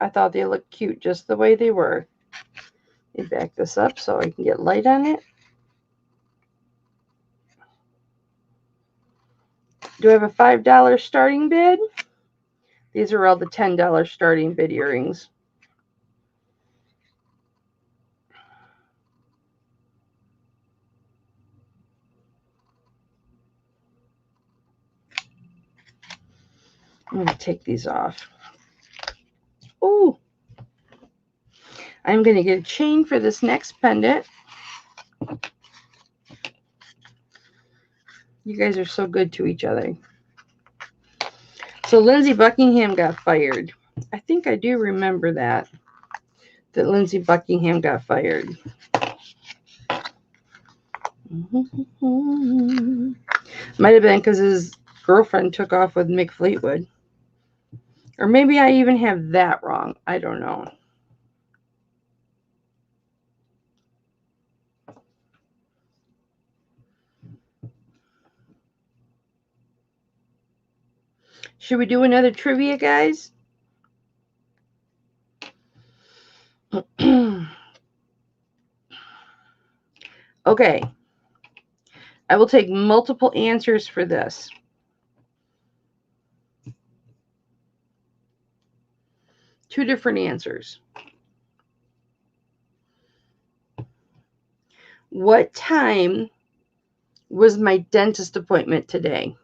I thought they looked cute just the way they were. Let me back this up so I can get light on it. Do I have a $5 starting bid? These are all the $10 starting bid earrings. I'm going to take these off. Ooh. I'm going to get a chain for this next pendant. You guys are so good to each other. So Lindsey Buckingham got fired. I think I do remember that Lindsey Buckingham got fired. Might have been because his girlfriend took off with Mick Fleetwood. Or maybe I even have that wrong. I don't know. Should we do another trivia, guys? Okay. I will take multiple answers for this. Two different answers. What time was my dentist appointment today.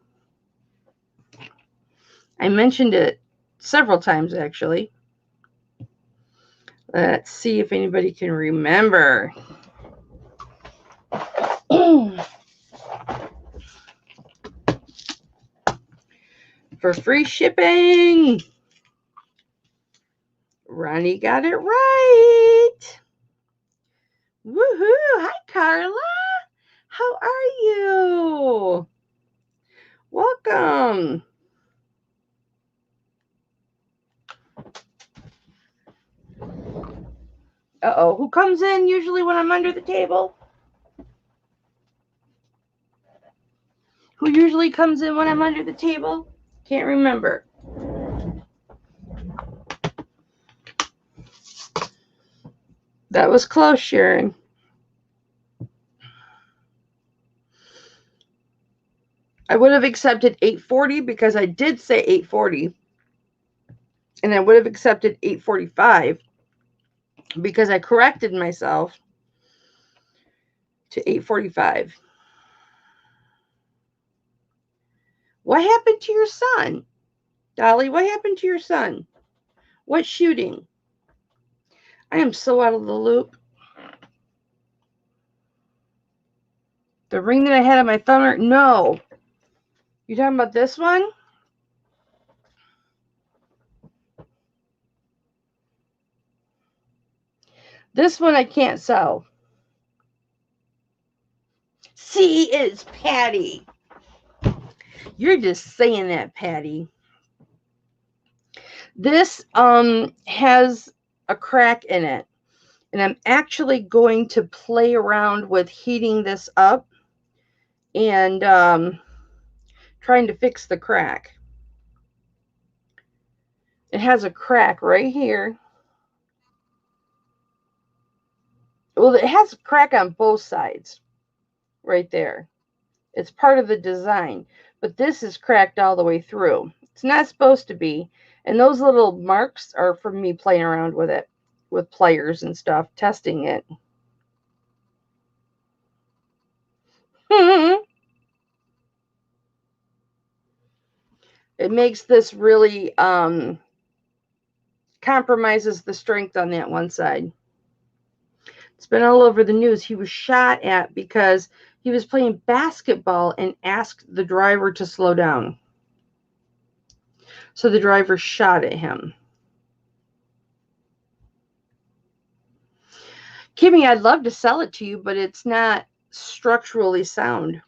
I mentioned it several times, actually. Let's see if anybody can remember. For free shipping. Ronnie got it right. Woohoo! Hi, Carla. How are you? Welcome. Uh-oh, who comes in usually when I'm under the table? Who usually comes in when I'm under the table? Can't remember. That was close, Sharon. I would have accepted 840 because I did say 840. And I would have accepted 845 because I corrected myself to 845. What happened to your son? Dolly, what happened to your son? What shooting? I am so out of the loop. The ring that I had on my thumb? No. You talking about this one? This one I can't sell. See, it's Patty. You're just saying that, Patty. This has a crack in it. And I'm actually going to play around with heating this up and trying to fix the crack. It has a crack right here. Well, it has a crack on both sides right there. It's part of the design, but this is cracked all the way through. It's not supposed to be. And those little marks are from me playing around with it, with pliers and stuff, testing it. It makes this really compromises the strength on that one side. It's been all over the news. He was shot at because he was playing basketball and asked the driver to slow down. So the driver shot at him. Kimmy, I'd love to sell it to you, but it's not structurally sound.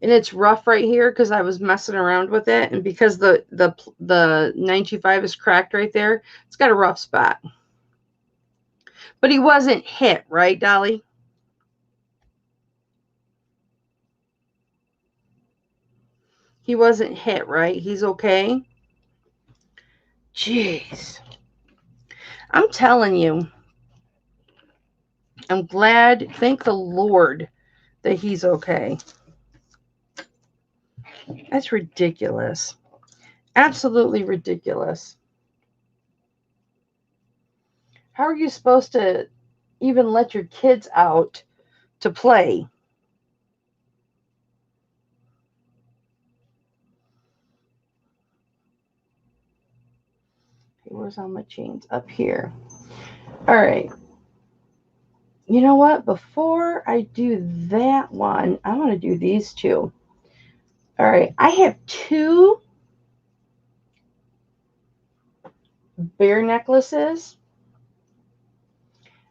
And it's rough right here because I was messing around with it. And because the 925 is cracked right there, it's got a rough spot. But he wasn't hit, right, Dolly? He wasn't hit, right? He's okay? Jeez. I'm telling you. I'm glad, thank the Lord, that he's okay. That's ridiculous. Absolutely ridiculous. How are you supposed to even let your kids out to play? Where's all my chains? Up here. All right. You know what? Before I do that one, I want to do these two. All right. I have two bear necklaces.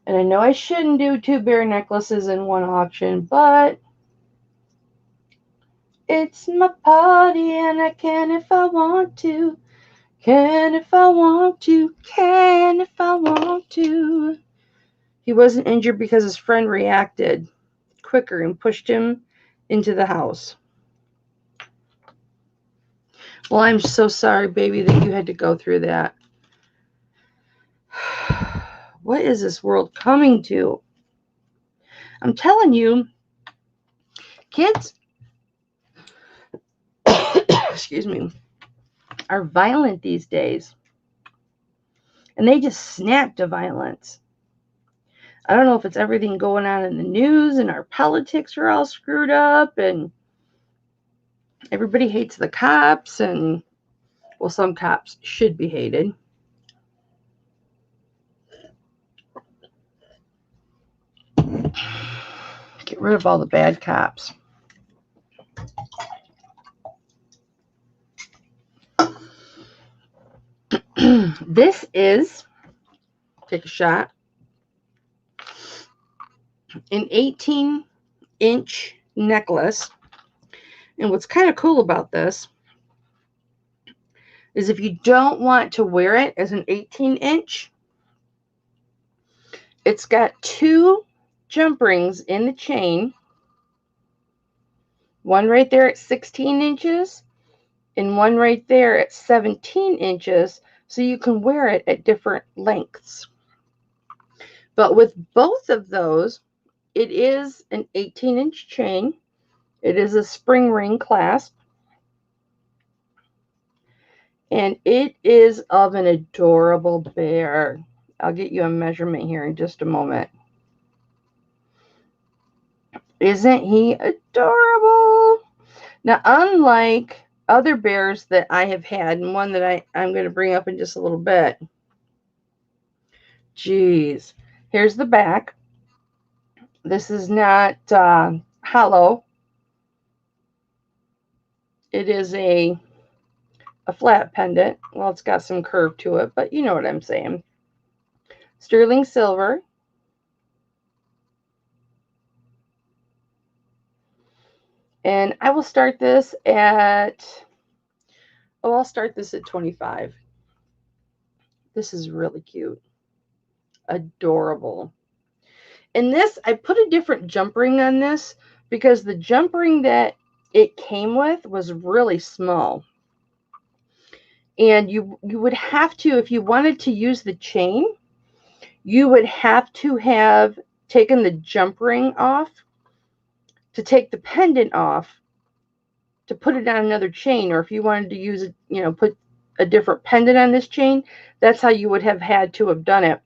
And I know I shouldn't do two bear necklaces in one auction, but it's my party and I can if I want to. Can if I want to. Can if I want to. He wasn't injured because his friend reacted quicker and pushed him into the house. Well, I'm so sorry, baby, that you had to go through that. What is this world coming to? I'm telling you, kids, excuse me, are violent these days. And they just snap to violence. I don't know if it's everything going on in the news and our politics are all screwed up and everybody hates the cops and, well, some cops should be hated. Get rid of all the bad cops. This is, take a shot, an 18-inch necklace. And what's kind of cool about this is if you don't want to wear it as an 18-inch, it's got 2 jump rings in the chain. One right there at 16 inches and one right there at 17 inches. So you can wear it at different lengths. But with both of those, it is an 18-inch chain. It is a spring ring clasp. And it is of an adorable bear. I'll get you a measurement here in just a moment. Isn't he adorable? Now, unlike other bears that I have had, and one that I'm going to bring up in just a little bit. Geez. Here's the back. This is not hollow. It is a flat pendant. Well, it's got some curve to it, but you know what I'm saying. Sterling silver. And I will start this at, I'll start this at 25. This is really cute. Adorable. And this, I put a different jump ring on this because the jump ring that it came with was really small. And you would have to, if you wanted to use the chain, you would have to have taken the jump ring off to take the pendant off to put it on another chain. Or if you wanted to use it, put a different pendant on this chain, that's how you would have had to have done it.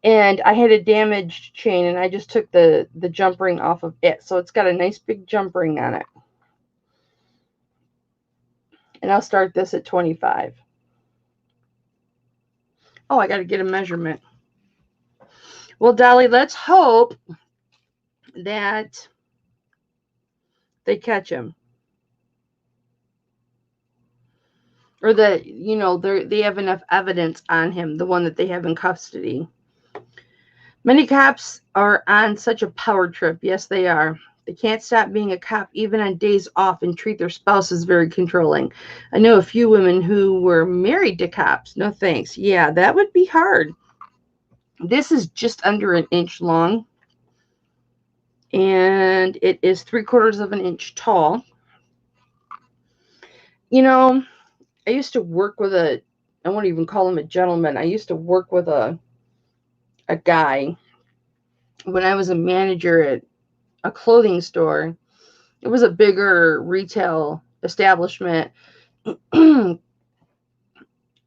And I had a damaged chain and I just took the jump ring off of it. So it's got a nice big jump ring on it. And I'll start this at 25. Oh, I got to get a measurement. Well, Dolly, let's hope that they catch him. Or that, they have enough evidence on him, the one that they have in custody. Many cops are on such a power trip. Yes, they are. They can't stop being a cop even on days off and treat their spouses very controlling. I know a few women who were married to cops. No thanks. Yeah, that would be hard. This is just under an inch long. And it is 3/4 of an inch tall. I used to work with I won't even call him a gentleman. I used to work with a guy when I was a manager at a clothing store. It was a bigger retail establishment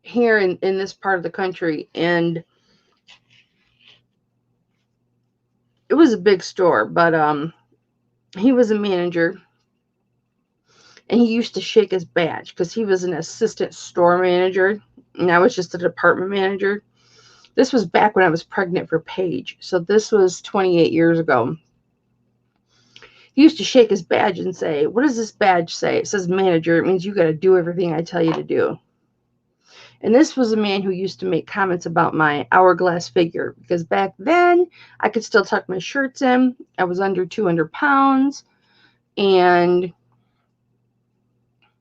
here in this part of the country. And it was a big store, but he was a manager. And he used to shake his badge because he was an assistant store manager. And I was just a department manager. This was back when I was pregnant for Paige. So this was 28 years ago. He used to shake his badge and say, "What does this badge say?" It says manager. It means you got to do everything I tell you to do. And this was a man who used to make comments about my hourglass figure. Because back then, I could still tuck my shirts in. I was under 200 pounds.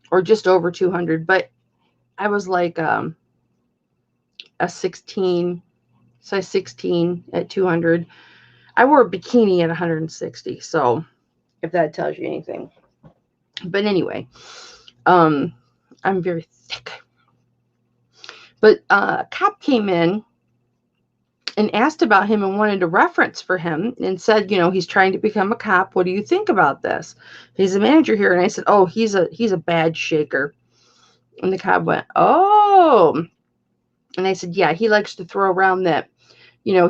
Or just over 200. But I was like a 16, size 16 at 200. I wore a bikini at 160. So if that tells you anything. But anyway, I'm very thick. But a cop came in and asked about him and wanted a reference for him and said, he's trying to become a cop. What do you think about this? He's a manager here. And I said, oh, he's a badge shaker. And the cop went, oh. And I said, yeah, he likes to throw around that,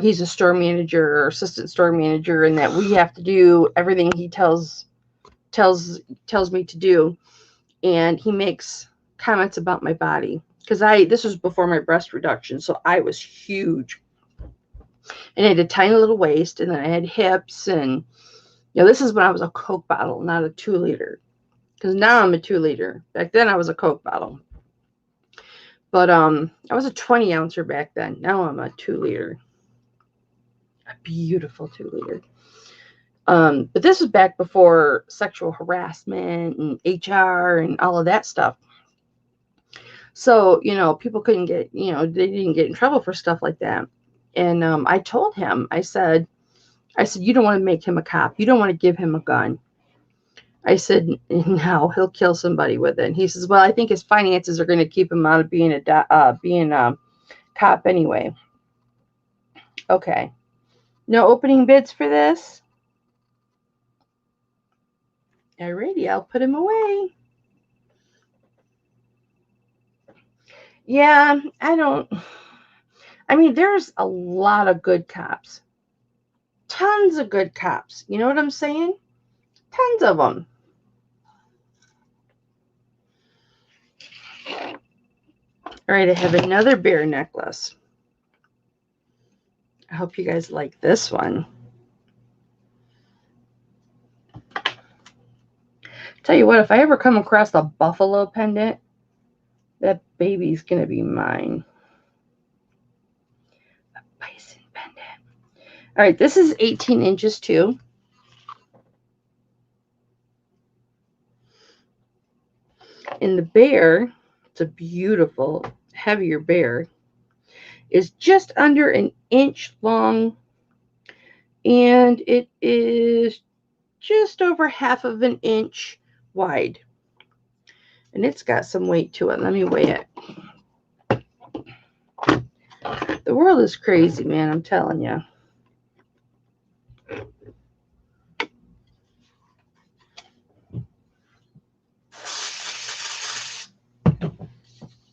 he's a store manager or assistant store manager, and that we have to do everything he tells me to do. And he makes comments about my body, because this was before my breast reduction, so I was huge, and I had a tiny little waist, and then I had hips, and this is when I was a Coke bottle, not a 2-liter, because now I'm a 2-liter. Back then I was a Coke bottle, but I was a 20 ouncer back then. Now I'm a 2-liter, a beautiful 2-liter. But this was back before sexual harassment and HR and all of that stuff. So, people couldn't get, they didn't get in trouble for stuff like that. And I told him, I said, you don't want to make him a cop. You don't want to give him a gun. I said, no, he'll kill somebody with it. And he says, well, I think his finances are going to keep him out of being a cop anyway. Okay. No opening bids for this? Alrighty, I'll put him away. Yeah, there's a lot of good cops. Tons of good cops. You know what I'm saying? Tons of them. All right, I have another bear necklace. I hope you guys like this one. Tell you what, if I ever come across a buffalo pendant, that baby's going to be mine. A bison pendant. All right, this is 18 inches too. And the bear, it's a beautiful, heavier bear, is just under an inch long, and it is just over half of an inch wide. And it's got some weight to it. Let me weigh it. The world is crazy, man, I'm telling you.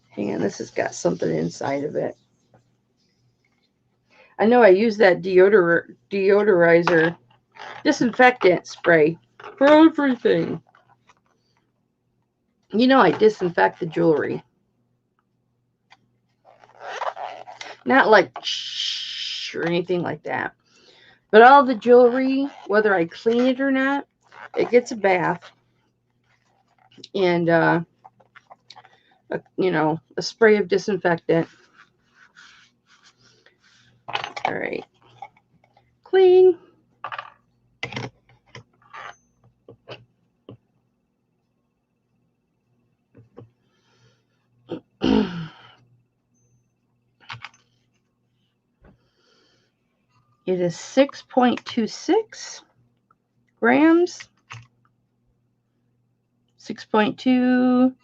Hang on, this has got something inside of it. I know I use that deodorizer, disinfectant spray for everything. I disinfect the jewelry. Not like or anything like that. But all the jewelry, whether I clean it or not, it gets a bath. And, a spray of disinfectant. All right. Clean. It is 6.26 grams. 6.2,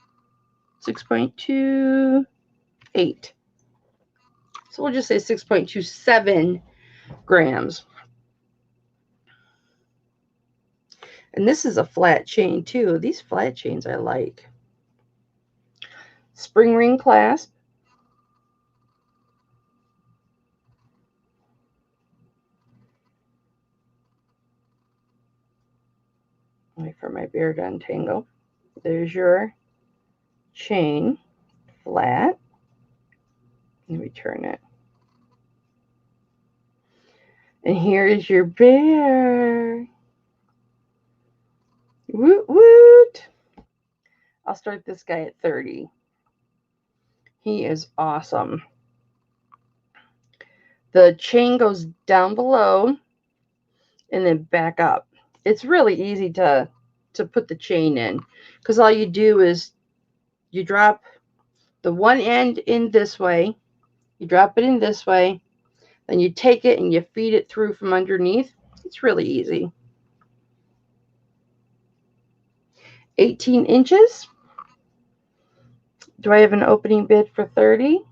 6.28. So we'll just say 6.27 grams. And this is a flat chain too. These flat chains I like. Spring ring clasp. Wait for my bear to untangle. There's your chain, flat. Let me turn it. And here is your bear. Woot woot. I'll start this guy at 30. He is awesome. The chain goes down below and then back up. It's really easy to put the chain in, because all you do is you drop the one end in this way, you drop it in this way, then you take it and you feed it through from underneath. It's really easy. 18 inches. Do I have an opening bid for 30?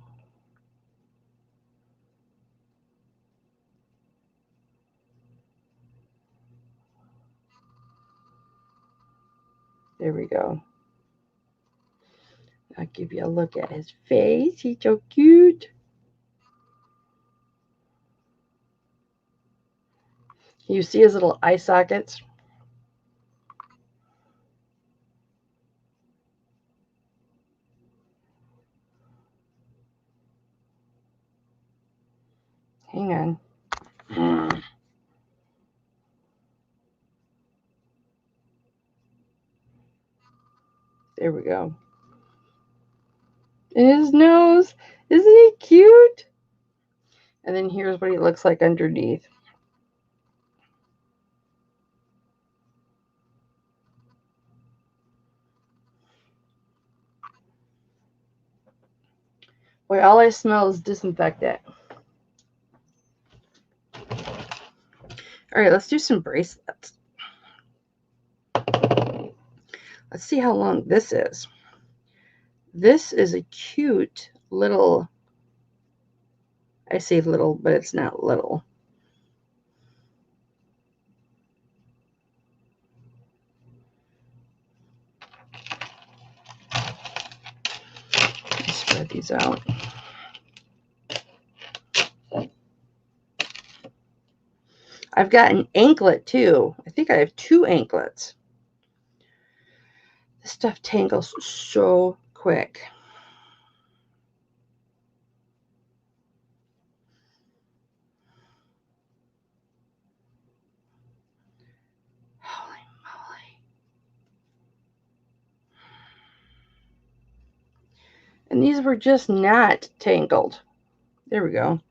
There we go. I'll give you a look at his face. He's so cute. You see his little eye sockets? Hang on. There we go. And his nose. Isn't he cute? And then here's what he looks like underneath. Boy, all I smell is disinfectant. All right, let's do some bracelets. Let's see how long this is. This is a cute little, I say little, but it's not little. Let's spread these out. I've got an anklet too. I think I have 2 anklets. This stuff tangles so quick. Holy moly. And these were just not tangled. There we go.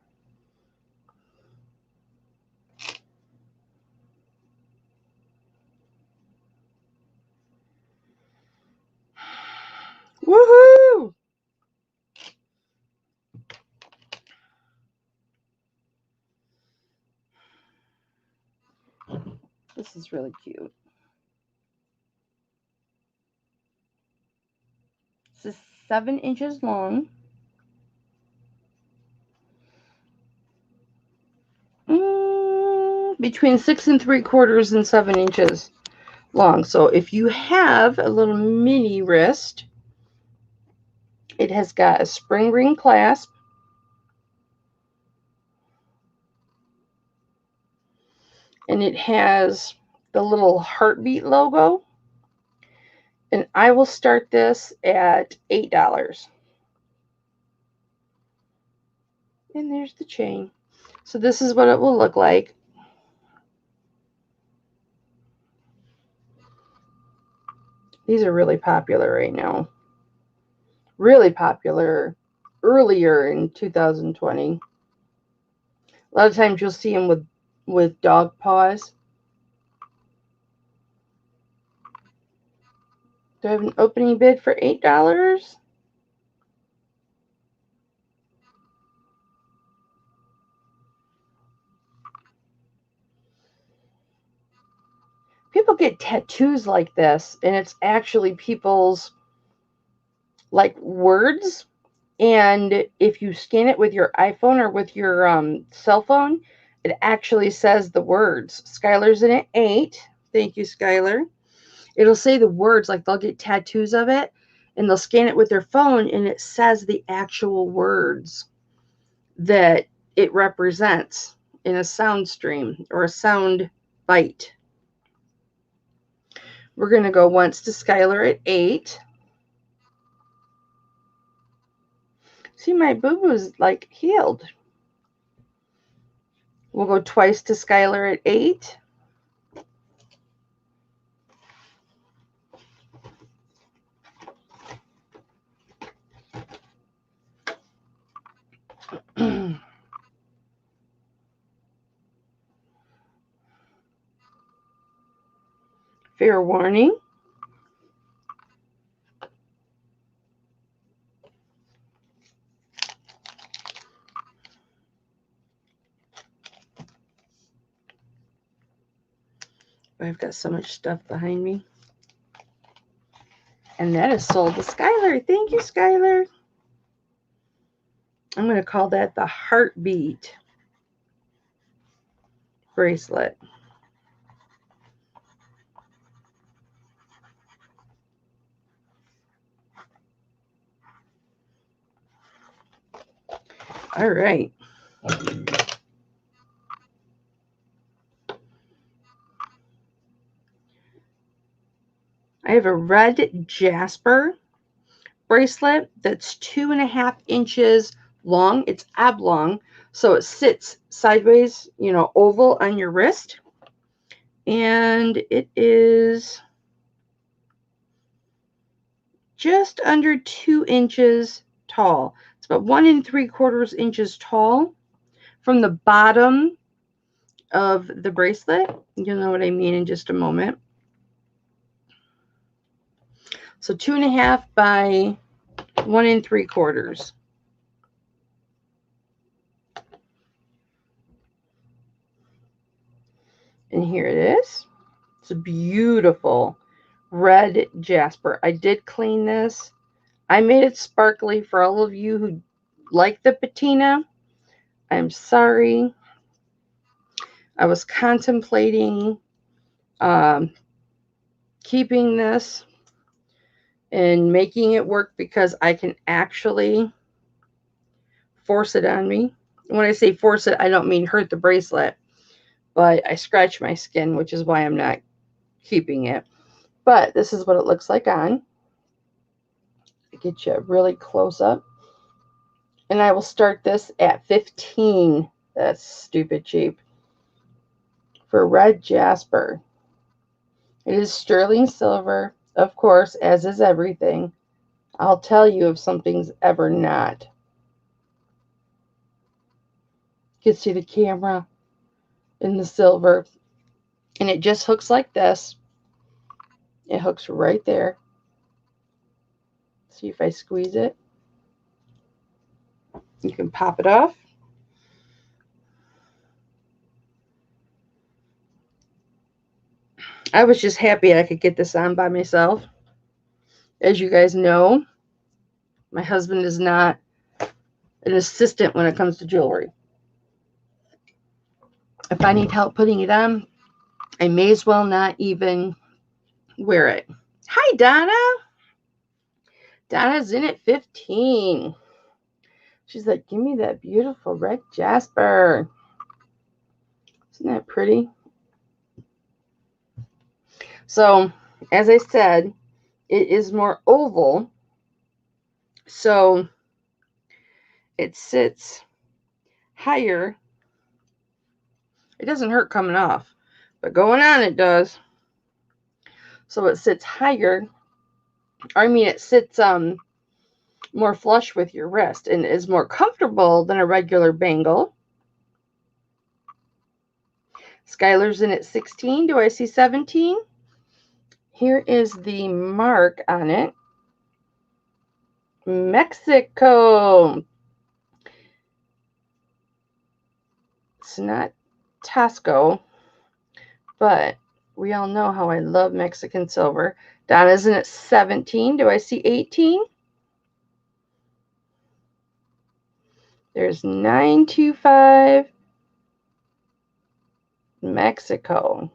Woohoo! This is really cute. This is 7 inches long. Between 6 3/4 and 7 inches long. So if you have a little mini wrist, it has got a spring ring clasp. And it has the little heartbeat logo. And I will start this at $8. And there's the chain. So this is what it will look like. These are really popular right now. Really popular earlier in 2020. A lot of times you'll see them with dog paws. Do I have an opening bid for $8? People get tattoos like this, and it's actually people's like words. And if you scan it with your iPhone or with your cell phone, it actually says the words. Skylar's in at 8. Thank you, Skylar. It'll say the words, like they'll get tattoos of it, and they'll scan it with their phone, and it says the actual words that it represents in a sound stream or a sound bite. We're going to go once to Skylar at 8. See, my boo-boo's like healed. We'll go twice to Skylar at 8. Fair warning. I've got so much stuff behind me. And that is sold to Skylar. Thank you, Skylar. I'm going to call that the heartbeat bracelet. All right. I have a red jasper bracelet that's 2.5 inches long. It's oblong, so it sits sideways, oval on your wrist. And it is just under 2 inches tall. It's about 1 3/4 inches tall from the bottom of the bracelet. You'll know what I mean in just a moment. So 2.5 by 1 3/4. And here it is. It's a beautiful red jasper. I did clean this. I made it sparkly for all of you who like the patina. I'm sorry. I was contemplating keeping this and making it work because I can actually force it on me. When I say force it, I don't mean hurt the bracelet, but I scratch my skin, which is why I'm not keeping it. But this is what it looks like on. Get you really close up. And I will start this at 15. That's stupid cheap. For red jasper. It is sterling silver, of course, as is everything. I'll tell you if something's ever not. You can see the camera in the silver. And it just hooks like this. It hooks right there. See if I squeeze it. You can pop it off. I was just happy I could get this on by myself. As you guys know, my husband is not an assistant when it comes to jewelry. If I need help putting it on, I may as well not even wear it. Hi, Donna. Donna's in at 15. She's like, give me that beautiful red jasper. Isn't that pretty? So, as I said, it is more oval. So, it sits higher. It doesn't hurt coming off, but going on it does. So, it sits higher. It sits more flush with your wrist and is more comfortable than a regular bangle. Skylar's in at 16. Do I see 17? Here is the mark on it. Mexico. It's not Tasco, but we all know how I love Mexican silver. Donna's in at 17. Do I see 18? There's 925 Mexico.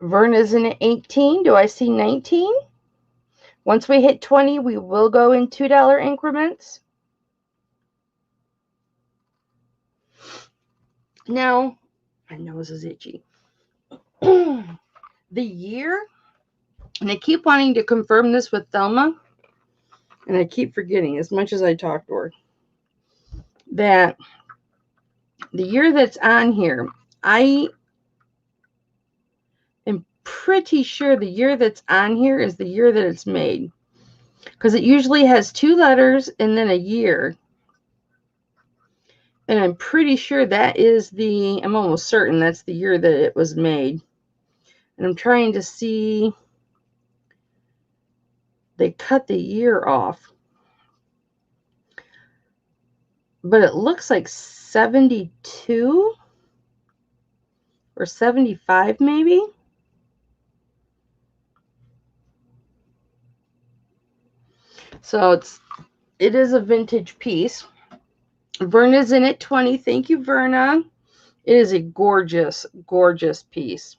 Verna's in at 18. Do I see 19? Once we hit 20, we will go in $2 increments. Now, my nose is itchy. The year, and I keep wanting to confirm this with Thelma, and I keep forgetting as much as I talk to her, that the year that's on here, I am pretty sure the year that's on here is the year that it's made. Because it usually has 2 letters and then a year. And I'm pretty sure that is I'm almost certain that's the year that it was made. And I'm trying to see, they cut the year off. But it looks like 72 or 75 maybe. So it is a vintage piece. Verna's in at 20. Thank you, Verna. It is a gorgeous, gorgeous piece.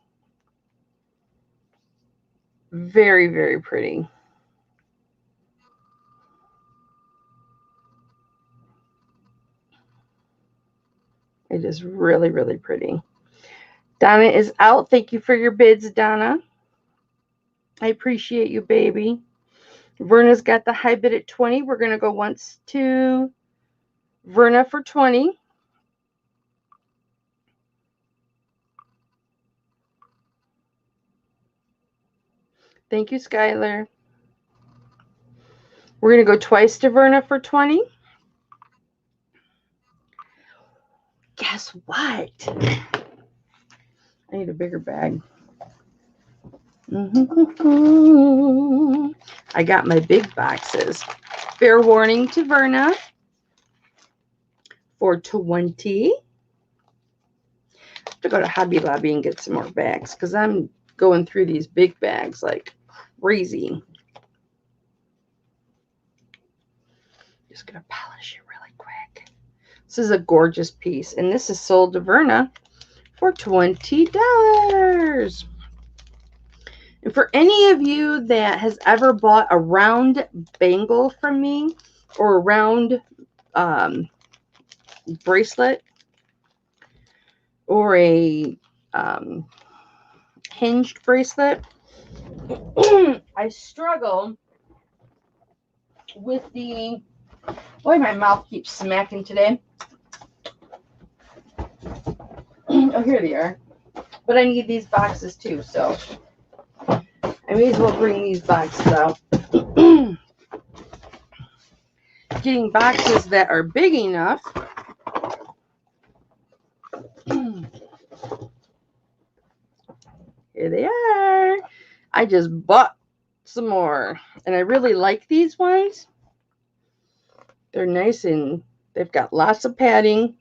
Very, very pretty. It is really, really pretty. Donna is out. Thank you for your bids, Donna. I appreciate you, baby. Verna's got the high bid at 20. We're going to go once to Verna for 20. Thank you, Skylar. We're going to go twice to Verna for 20. Guess what? I need a bigger bag. I got my big boxes. Fair warning to Verna for 20. I have to go to Hobby Lobby and get some more bags because I'm going through these big bags like crazy. Just going to polish it really quick. This is a gorgeous piece, and this is sold to Verna for $20. And for any of you that has ever bought a round bangle from me or a round bracelet or a hinged bracelet, I struggle with the... Boy, my mouth keeps smacking today. Oh, here they are. But I need these boxes too, so I may as well bring these boxes out. Getting boxes that are big enough. Here they are. I just bought some more, and I really like these ones. They're nice and they've got lots of padding,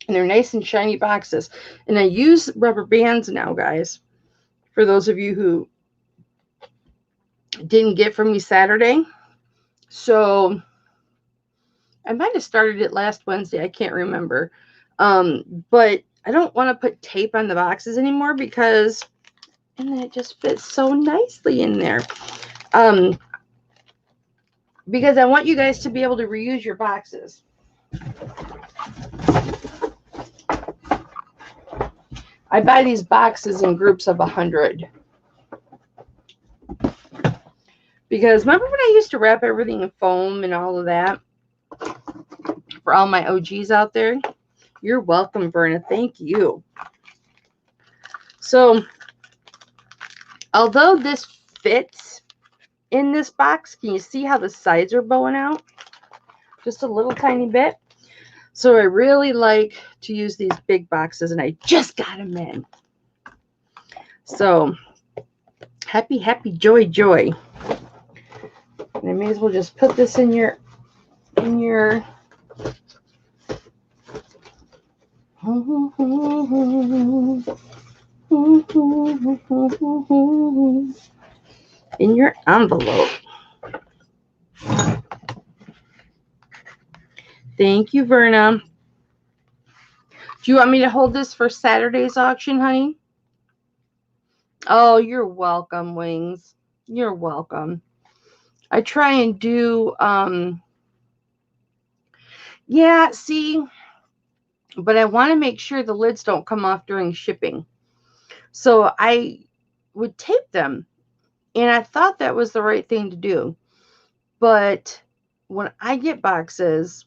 and they're nice and shiny boxes. And I use rubber bands now, guys. For those of you who didn't get from me Saturday. So I might have started it last Wednesday. I can't remember. But I don't want to put tape on the boxes anymore because, and it just fits so nicely in there. Because I want you guys to be able to reuse your boxes. I buy these boxes in groups of 100. Because remember when I used to wrap everything in foam and all of that? For all my OGs out there? You're welcome, Verna. Thank you. So, although this fits in this box, can you see how the sides are bowing out? Just a little tiny bit. So I really like to use these big boxes, and I just got them in. So, happy, happy, joy, joy. And I may as well just put this in your in your envelope. Thank you, Verna. Do you want me to hold this for Saturday's auction, honey? Oh, you're welcome, Wings. You're welcome. I try and do, yeah, see, but I want to make sure the lids don't come off during shipping. So I would tape them, and I thought that was the right thing to do. But when I get boxes,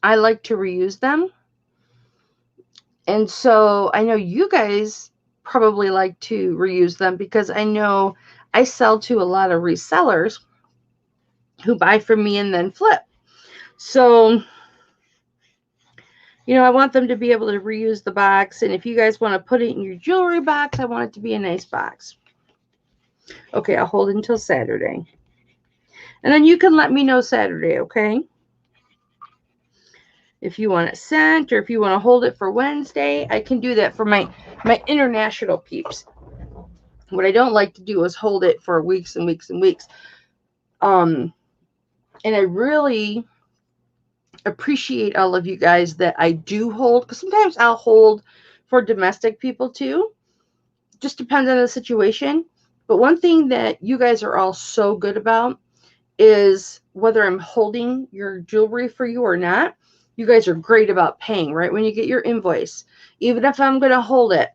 I like to reuse them. And so I know you guys probably like to reuse them because I know I sell to a lot of resellers who buy from me and then flip. So, you know, I want them to be able to reuse the box. And if you guys want to put it in your jewelry box, I want it to be a nice box. Okay, I'll hold it until Saturday. And then you can let me know Saturday, okay? If you want it sent or if you want to hold it for Wednesday, I can do that for my international peeps. What I don't like to do is hold it for weeks and weeks and weeks. And I really appreciate all of you guys that I do hold, because sometimes I'll hold for domestic people too. Just depends on the situation. But one thing that you guys are all so good about is whether I'm holding your jewelry for you or not, You guys are great about paying right when you get your invoice, even if I'm going to hold it.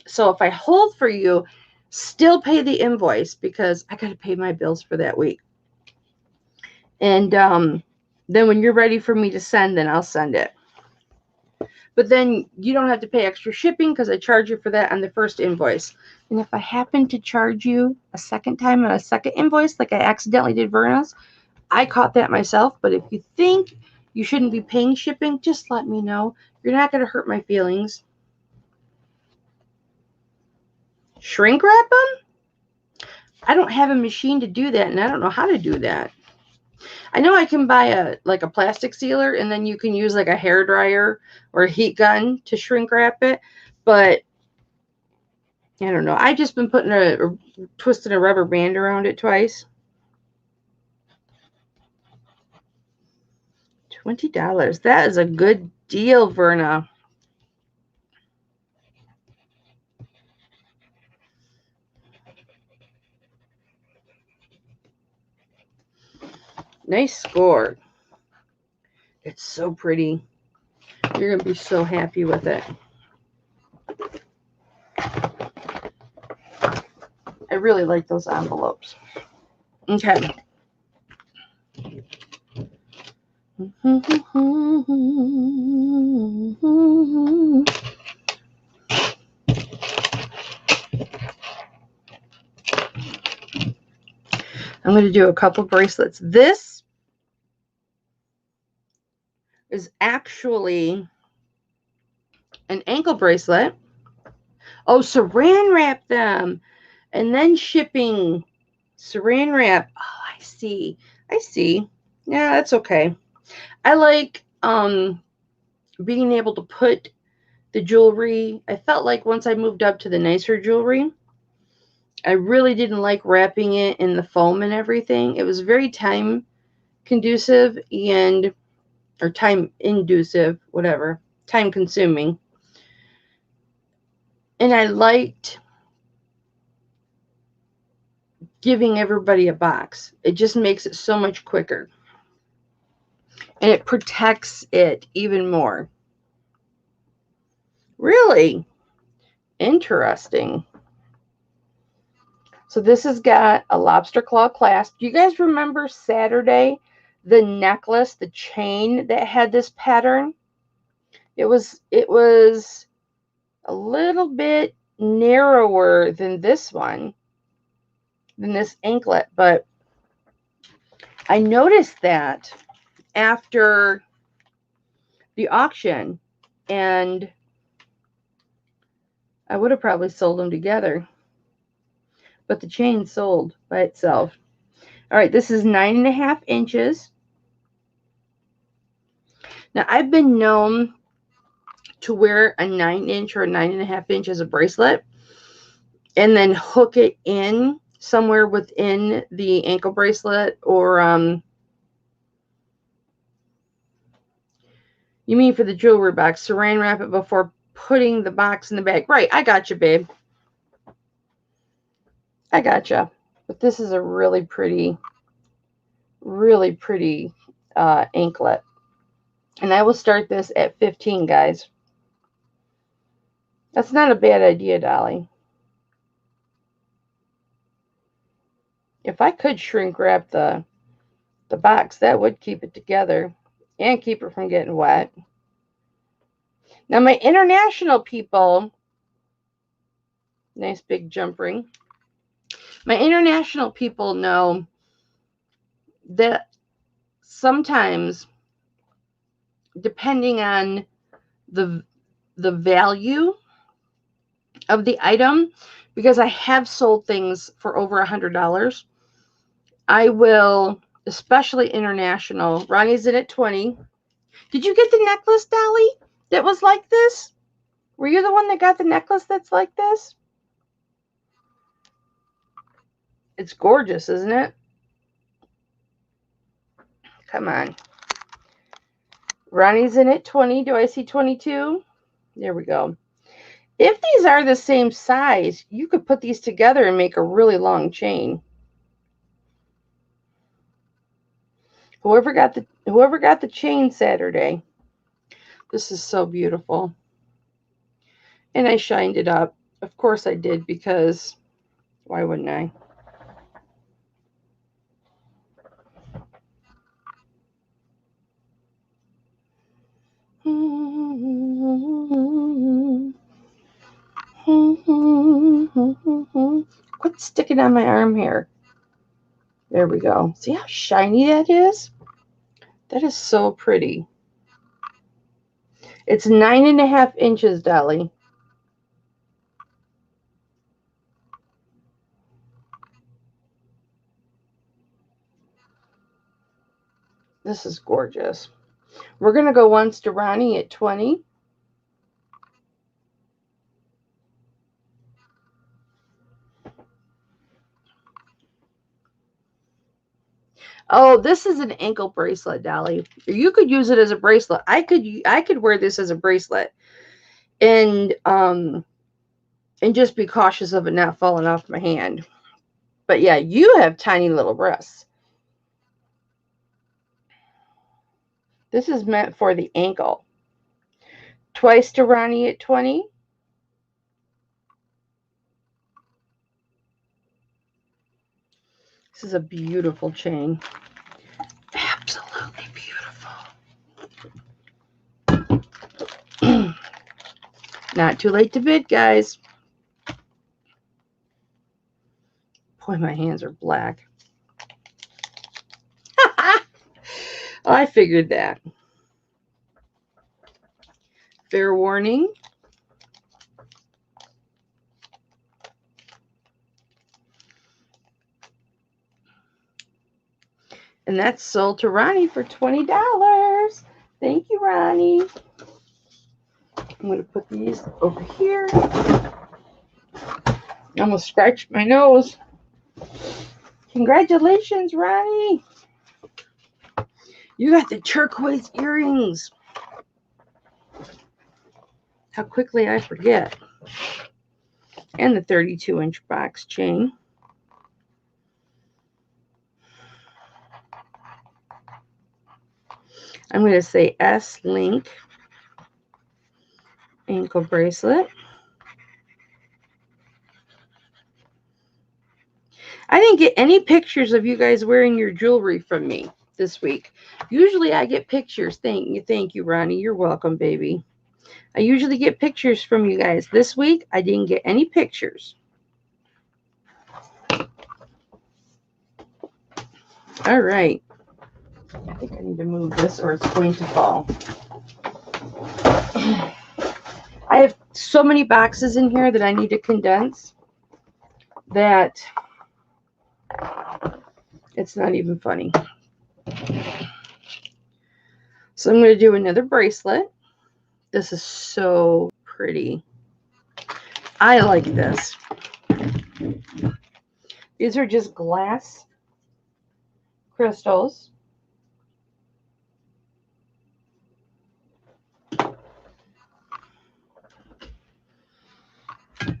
So if I hold for you, still pay the invoice because I got to pay my bills for that week. And then when you're ready for me to send, then I'll send it. But then you don't have to pay extra shipping because I charge you for that on the first invoice. And if I happen to charge you a second time on a second invoice, like I accidentally did Verna's, I caught that myself. But if you think you shouldn't be paying shipping, just let me know. You're not going to hurt my feelings. Shrink wrap them? I don't have a machine to do that, and I don't know how to do that. I know I can buy a plastic sealer, and then you can use like a hair dryer or a heat gun to shrink wrap it. But I don't know. I've just been twisting a rubber band around it twice. $20. That is a good deal, Verna. Nice score. It's so pretty. You're going to be so happy with it. I really like those envelopes. Okay. I'm going to do a couple bracelets. This is actually an ankle bracelet. Oh, saran wrap them and then shipping. Saran wrap. Oh, I see. Yeah, that's okay. I like being able to put the jewelry. I felt like once I moved up to the nicer jewelry, I really didn't like wrapping it in the foam and everything. It was very time conducive or time inducive, whatever, time consuming. And I liked giving everybody a box. It just makes it so much quicker. And it protects it even more. Really interesting. So this has got a lobster claw clasp. Do you guys remember Saturday, the necklace, the chain that had this pattern? It was a little bit narrower than this one, than this anklet, but I noticed that after the auction, and I would have probably sold them together, but the chain sold by itself. All right, this is 9.5 inches. Now, I've been known to wear a 9-inch or a 9.5 inch as a bracelet and then hook it in somewhere within the ankle bracelet, or you mean for the jewelry box, saran wrap it before putting the box in the bag. Right, I got you, babe. I got you. But this is a really pretty anklet. And I will start this at 15, guys. That's not a bad idea, Dolly. If I could shrink wrap the box, that would keep it together and keep it from getting wet. Now, my international people, nice big jump ring. My international people know that sometimes, depending on the value of the item, because I have sold things for over $100, I will, especially international. Ronnie's in at 20. Did you get the necklace, Dolly, that was like this? Were you the one that got the necklace that's like this? It's gorgeous, isn't it? Come on. Ronnie's in at 20. Do I see 22? There we go. If these are the same size, you could put these together and make a really long chain. Whoever got the chain Saturday. This is so beautiful. And I shined it up. Of course I did, because why wouldn't I? Quit sticking on my arm here. There we go. See how shiny that is? That is so pretty. It's 9.5 inches, Dolly. This is gorgeous. We're going to go once to Ronnie at 20. Oh, this is an ankle bracelet, Dolly. You could use it as a bracelet. I could wear this as a bracelet, and just be cautious of it not falling off my hand. But yeah, you have tiny little breasts. This is meant for the ankle. Twice to Ronnie at 20. This is a beautiful chain. Absolutely beautiful. Not too late to bid, guys. Boy, my hands are black. I figured that. Fair warning. And that's sold to Ronnie for $20. Thank you, Ronnie. I'm going to put these over here. I almost scratched my nose. Congratulations, Ronnie. You got the turquoise earrings. How quickly I forget. And the 32-inch box chain. I'm going to say S-Link ankle bracelet. I didn't get any pictures of you guys wearing your jewelry from me this week. Usually I get pictures. Thank you, Ronnie. You're welcome, baby. I usually get pictures from you guys. This week, I didn't get any pictures. All right. I think I need to move this or it's going to fall. I have so many boxes in here that I need to condense that it's not even funny. So I'm going to do another bracelet. This is so pretty. I like this. These are just glass crystals.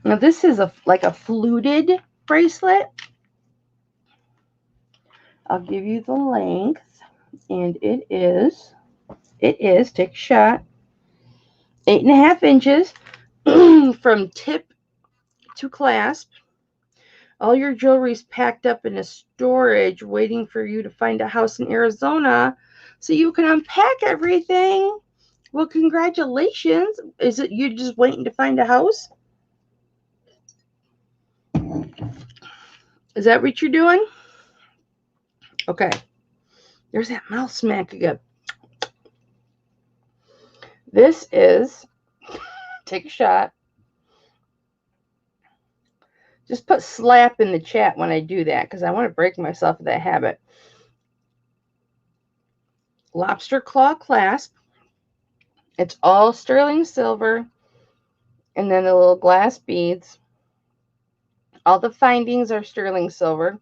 Now this is like a fluted bracelet. I'll give you the length, and it is, take a shot, 8.5 inches from tip to clasp. All your jewelry's packed up in a storage waiting for you to find a house in Arizona so you can unpack everything. Well, congratulations. Is it you just waiting to find a house? Is that what you're doing? Okay. There's that mouth smack again. This is, take a shot. Just put slap in the chat when I do that, because I want to break myself of that habit. Lobster claw clasp. It's all sterling silver. And then the little glass beads. All the findings are sterling silver.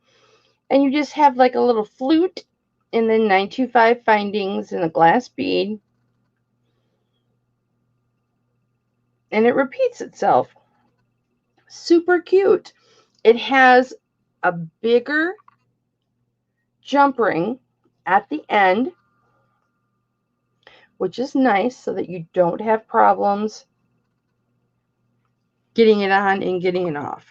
And you just have like a little flute, and then 925 findings and a glass bead. And it repeats itself. Super cute. It has a bigger jump ring at the end, which is nice so that you don't have problems getting it on and getting it off.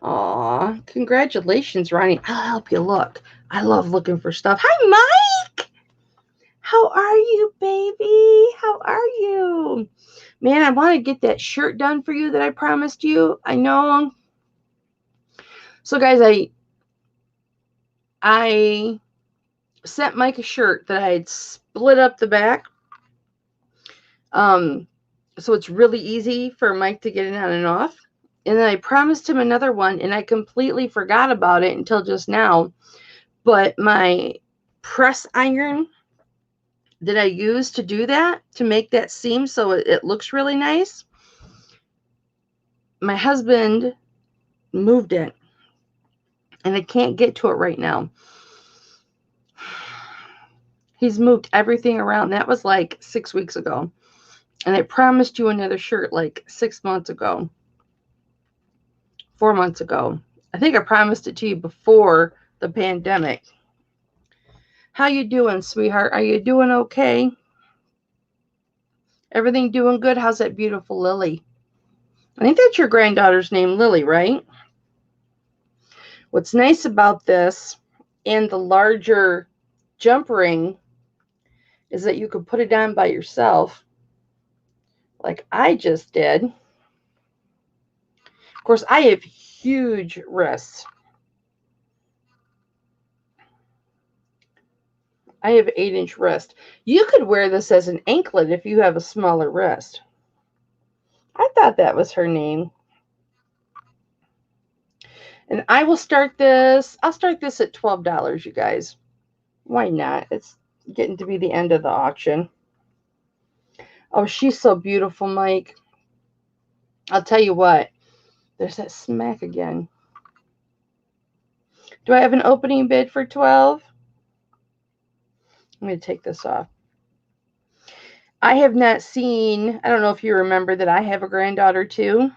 Aw, congratulations, Ronnie. I'll help you look. I love looking for stuff. Hi, Mike. How are you, baby? How are you? Man, I want to get that shirt done for you that I promised you. I know. So, guys, I sent Mike a shirt that I had split up the back. So it's really easy for Mike to get it on and off. And then I promised him another one, and I completely forgot about it until just now. But my press iron that I use to do that, to make that seam so it looks really nice, my husband moved it, and I can't get to it right now. He's moved everything around. That was like 6 weeks ago. And I promised you another shirt like 6 months ago. 4 months ago. I think I promised it to you before the pandemic. How you doing, sweetheart? Are you doing okay? Everything doing good? How's that beautiful Lily? I think that's your granddaughter's name, Lily, right? What's nice about this and the larger jump ring is that you could put it on by yourself, like I just did. Of course, I have huge wrists. I have 8-inch wrist. You could wear this as an anklet if you have a smaller wrist. I thought that was her name. And I will start this. I'll start this at $12, you guys. Why not? It's getting to be the end of the auction. Oh, she's so beautiful, Mike. I'll tell you what. There's that smack again. Do I have an opening bid for 12? I'm going to take this off. I have not seen, I don't know if you remember that I have a granddaughter too.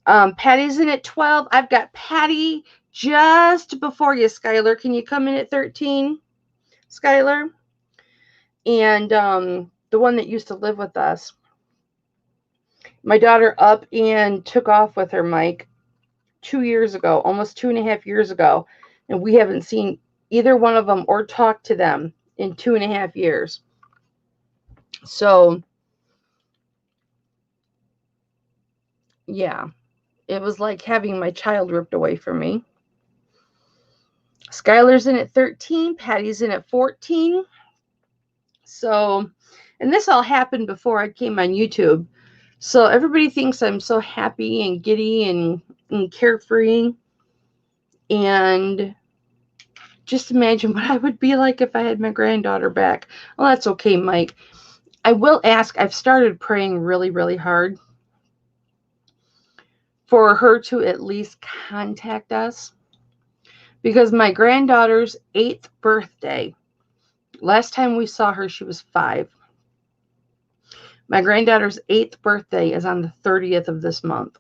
Patty's in at 12. I've got Patty just before you, Skylar. Can you come in at 13, Skylar? And the one that used to live with us. My daughter up and took off with her, Mike, 2 years ago, almost 2.5 years ago. And we haven't seen either one of them or talked to them in 2.5 years. So, yeah, it was like having my child ripped away from me. Skylar's in at 13. Patty's in at 14. So, and this all happened before I came on YouTube. So everybody thinks I'm so happy and giddy and carefree. And just imagine what I would be like if I had my granddaughter back. Well, that's okay, Mike. I will ask, I've started praying really, really hard for her to at least contact us. Because my granddaughter's 8th birthday, last time we saw her, she was 5. My granddaughter's 8th birthday is on the 30th of this month,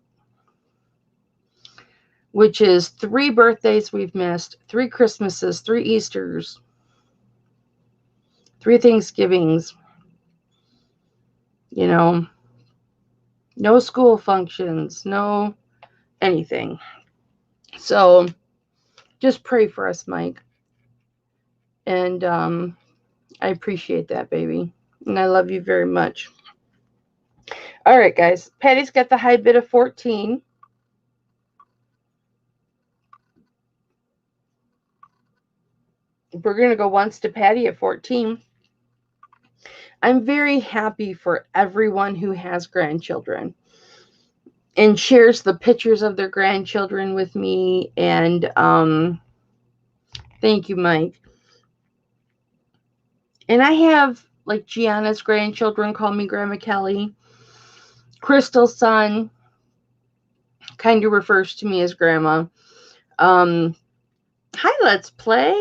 which is 3 birthdays we've missed, 3 Christmases, 3 Easters, 3 Thanksgivings, you know, no school functions, no anything. So just pray for us, Mike. And I appreciate that, baby. And I love you very much. All right, guys. Patty's got the high bid of 14. We're going to go once to Patty at 14. I'm very happy for everyone who has grandchildren and shares the pictures of their grandchildren with me. And thank you, Mike. And I have, like, Gianna's grandchildren call me Grandma Kelly. Crystal's son kind of refers to me as Grandma. Hi, Let's Play.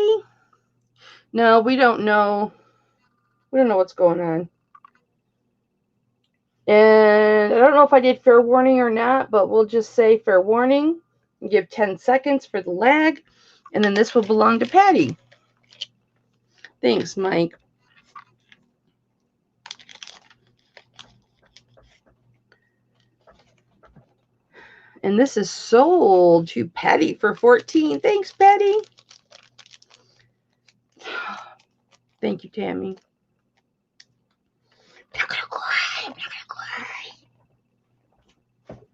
No, we don't know. We don't know what's going on. And I don't know if I did fair warning or not, but we'll just say fair warning. Give 10 seconds for the lag. And then this will belong to Patty. Thanks, Mike. And this is sold to Patty for $14. Thanks, Patty. Thank you, Tammy. I'm not gonna cry. I'm not gonna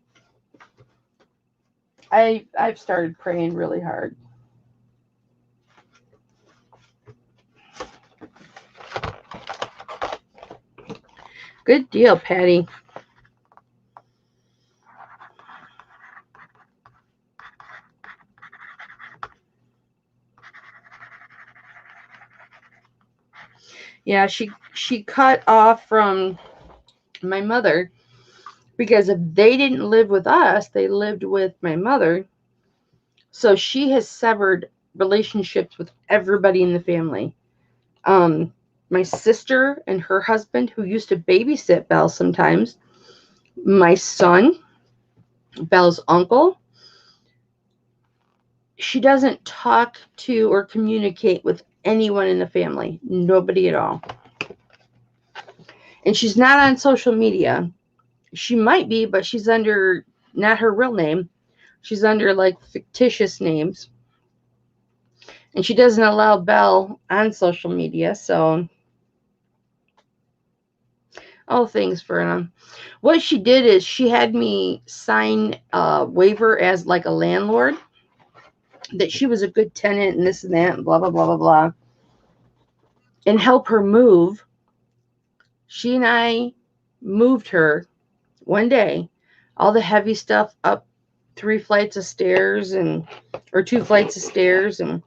cry. I've started praying really hard. Good deal, Patty. Yeah, she cut off from my mother because if they didn't live with us, they lived with my mother. So she has severed relationships with everybody in the family. My sister and her husband, who used to babysit Belle sometimes, my son, Belle's uncle. She doesn't talk to or communicate with anyone in the family, nobody at all. And she's not on social media. She might be, but she's under not her real name. She's under like fictitious names. And she doesn't allow Belle on social media, so all things for what she did is she had me sign a waiver as like a landlord that she was a good tenant and this and that and blah blah blah blah blah, and help her move. She and I moved her one day, all the heavy stuff up 3 flights of stairs or 2 flights of stairs and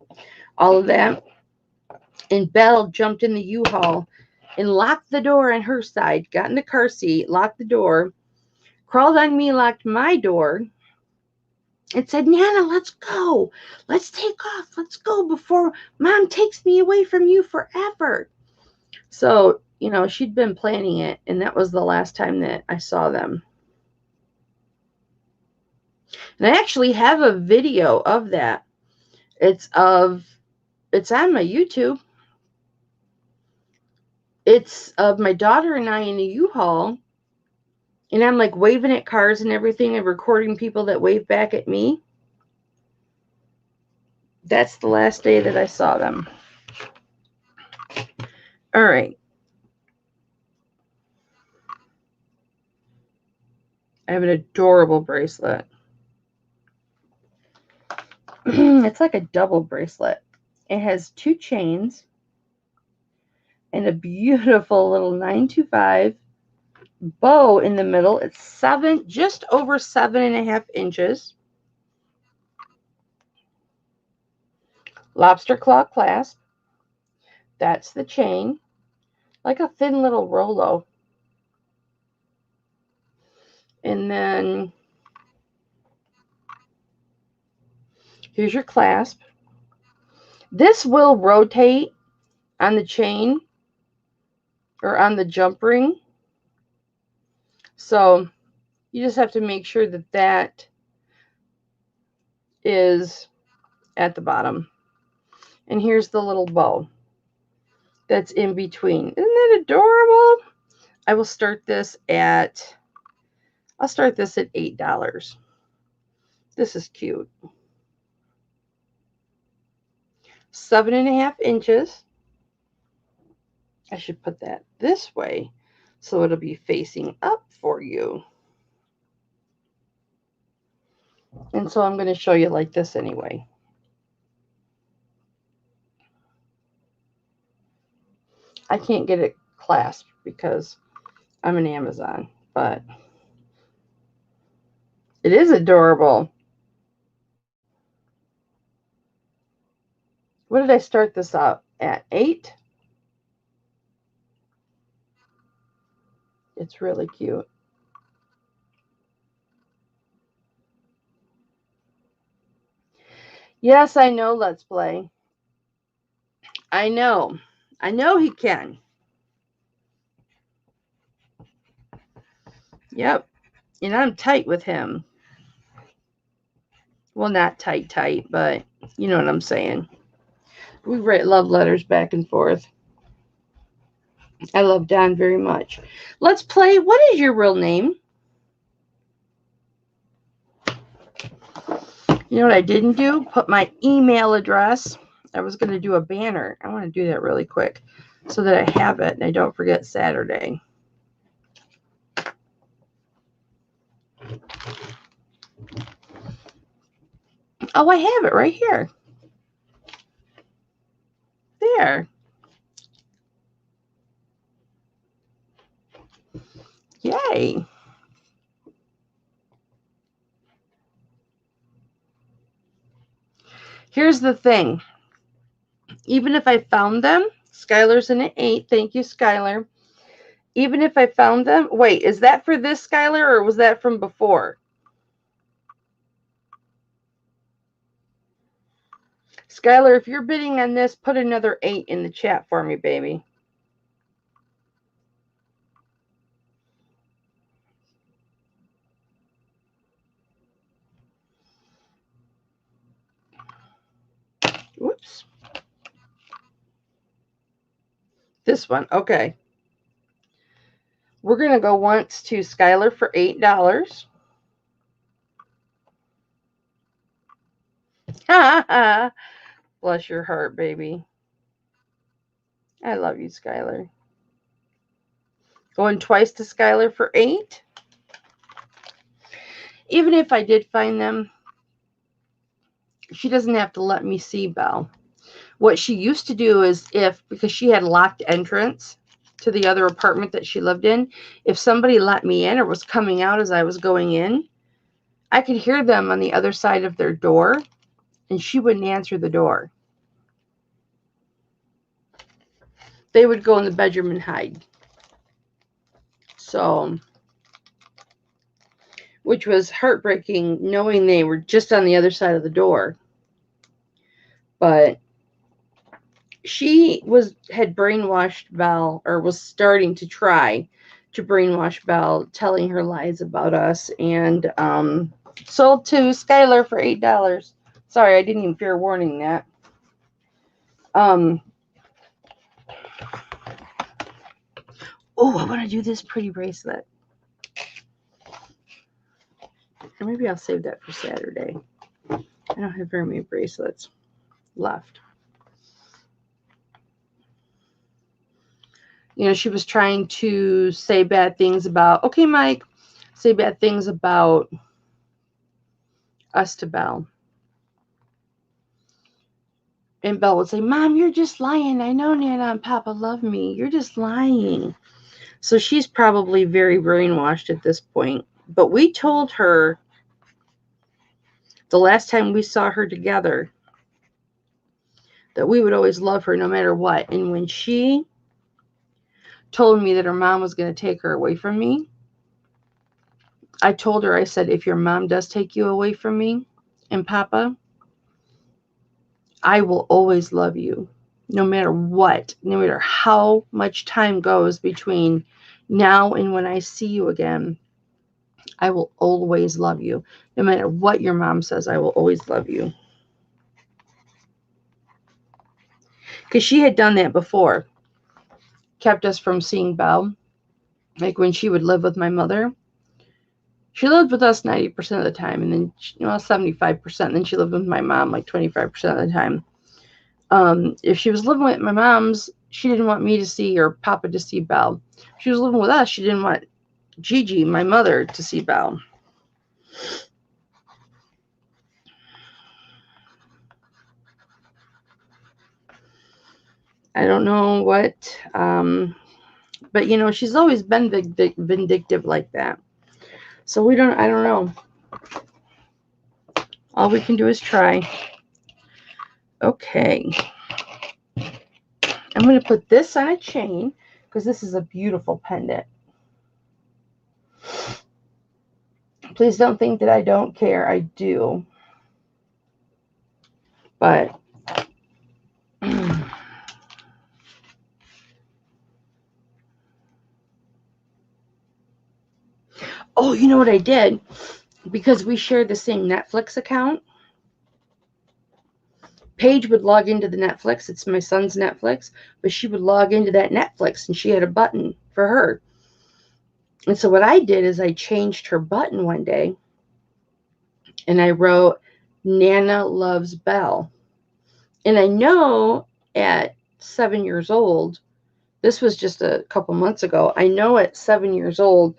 all of that. And Belle jumped in the U-Haul and locked the door on her side, got in the car seat, locked the door, crawled on me, locked my door, and said, Nana, let's go. Let's take off. Let's go before Mom takes me away from you forever. So, she'd been planning it, and that was the last time that I saw them. And I actually have a video of that. It's on my YouTube. It's of my daughter and I in a U-Haul, and I'm like waving at cars and everything and recording people that wave back at me. That's the last day that I saw them. All right. I have an adorable bracelet. It's like a double bracelet. It has 2 chains and a beautiful little 925 bow in the middle. It's just over 7.5 inches. Lobster claw clasp. That's the chain. Like a thin little Rolo. And then here's your clasp. This will rotate on the chain or on the jump ring. So you just have to make sure that that is at the bottom. And here's the little bow that's in between. Isn't that adorable? I will start this at $8. This is cute. 7.5 inches. I should put that this way so it'll be facing up for you. And so I'm going to show you like this anyway. I can't get it clasped because I'm an Amazon, but it is adorable. What did I start this up at? 8? It's really cute. Yes, I know Let's Play. I know he can. Yep. And I'm tight with him. Well, not tight, but You know what I'm saying? We write love letters back and forth. I love Don very much. Let's play. What is your real name? You know what I didn't do? Put my email address. I was going to do a banner. I want to do that really quick so that I have it and I don't forget Saturday. Oh, I have it right here. There. Yay. Here's the thing. Even if I found them, Skylar's in an 8. Thank you, Skylar. Even if I found them, wait, is that for this, Skylar, or was that from before? Skylar, if you're bidding on this, put another 8 in the chat for me, baby. Whoops. This one, okay. We're going to go once to Skylar for $8. Bless your heart, baby. I love you, Skylar. Going twice to Skylar for 8. Even if I did find them, she doesn't have to let me see Belle. What she used to do is because she had locked entrance to the other apartment that she lived in, if somebody let me in or was coming out as I was going in, I could hear them on the other side of their door, and she wouldn't answer the door. They would go in the bedroom and hide. So, which was heartbreaking knowing they were just on the other side of the door. But she had brainwashed Belle, or was starting to try to brainwash Belle, telling her lies about us, and sold to Skylar for $8. Sorry, I didn't even fair warning that. Oh, I want to do this pretty bracelet. Or maybe I'll save that for Saturday. I don't have very many bracelets left. You know, she was trying to say bad things about, okay, Mike, say bad things about us to Belle. And Belle would say, Mom, you're just lying. I know Nana and Papa love me. You're just lying. So she's probably very brainwashed at this point. But we told her the last time we saw her together that we would always love her no matter what. And when she told me that her mom was going to take her away from me, I told her, I said, if your mom does take you away from me and Papa, I will always love you no matter what, no matter how much time goes between now and when I see you again. I will always love you. No matter what your mom says, I will always love you. Because she had done that before. Kept us from seeing Belle. Like when she would live with my mother. She lived with us 90% of the time. And then, 75%. And then she lived with my mom like 25% of the time. If she was living with my mom's, she didn't want me to see or Papa to see Belle. If she was living with us, she didn't want Gigi, my mother, to see Belle. I don't know what, but she's always been vindictive like that. So I don't know. All we can do is try. Okay. I'm going to put this on a chain because this is a beautiful pendant. Please don't think that I don't care. I do. But oh, you know what I did? Because we share the same Netflix account. Paige would log into the Netflix. It's my son's Netflix, but she would log into that Netflix and she had a button for her. And so what I did is I changed her button one day and I wrote, Nana loves Belle. And I know at 7 years old, this was just a couple months ago, I know at 7 years old,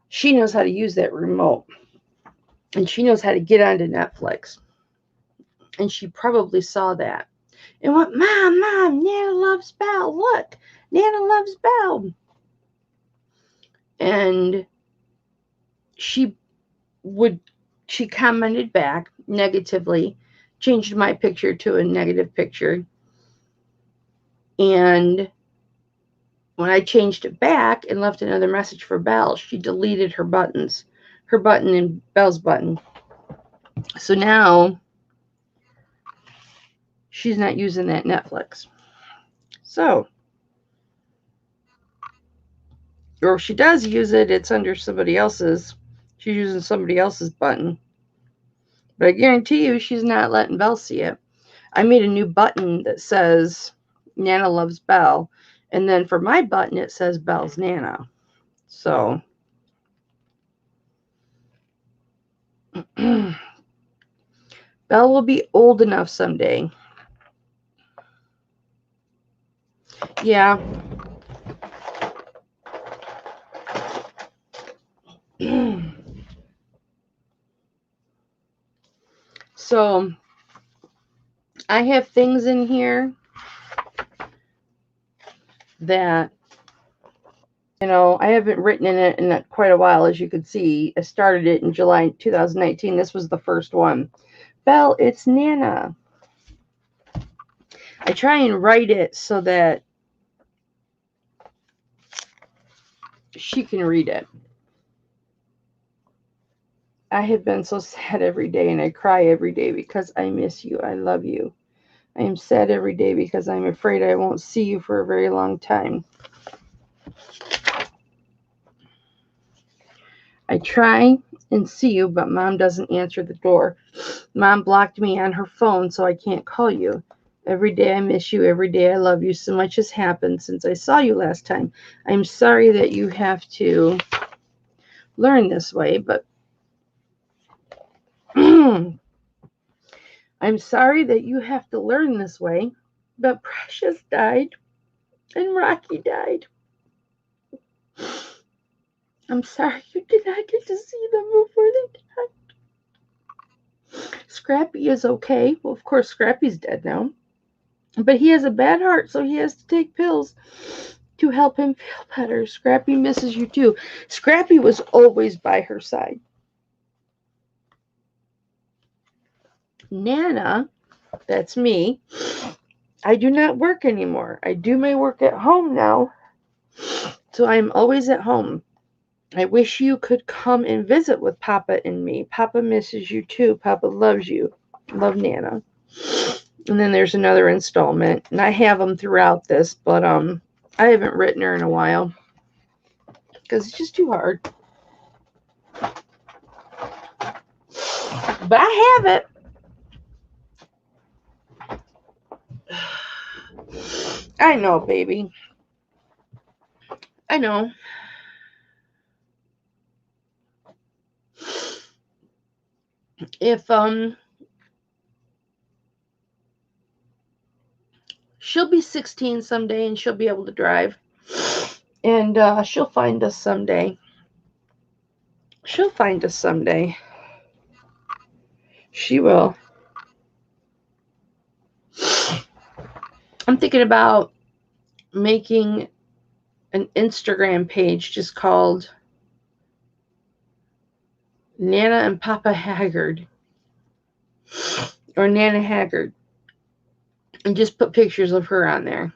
she knows how to use that remote. And she knows how to get onto Netflix. And she probably saw that and went, Mom, Nana loves Belle. Look, Nana loves Belle. And she commented back negatively, changed my picture to a negative picture. And when I changed it back and left another message for Belle, she deleted her buttons, her button and Belle's button. So now she's not using that Netflix. So, or if she does use it, it's under somebody else's. She's using somebody else's button. But I guarantee you she's not letting Belle see it. I made a new button that says Nana loves Belle. And then for my button, it says Belle's Nana. So, Belle will be old enough someday. Yeah. So, I have things in here that, I haven't written in it in quite a while, as you can see. I started it in July 2019. This was the first one. Belle, it's Nana. I try and write it so that she can read it. I have been so sad every day and I cry every day because I miss you. I love you. I am sad every day because I'm afraid I won't see you for a very long time. I try and see you, but Mom doesn't answer the door. Mom blocked me on her phone, so I can't call you. Every day I miss you. Every day I love you. So much has happened since I saw you last time. I'm sorry that you have to learn this way, but I'm sorry that you have to learn this way, but Precious died and Rocky died. I'm sorry you did not get to see them before they died. Scrappy is okay. Well, of course, Scrappy's dead now. But he has a bad heart, so he has to take pills to help him feel better. Scrappy misses you too. Scrappy was always by her side. Nana, that's me. I do not work anymore. I do my work at home now. So I'm always at home. I wish you could come and visit with Papa and me. Papa misses you too. Papa loves you. Love, Nana. And then there's another installment. And I have them throughout this, but I haven't written her in a while because it's just too hard. But I have it. I know, baby. I know. If she'll be 16 someday and she'll be able to drive. And she'll find us someday. She'll find us someday. She will. I'm thinking about making an Instagram page just called Nana and Papa Haggard. Or Nana Haggard. And just put pictures of her on there.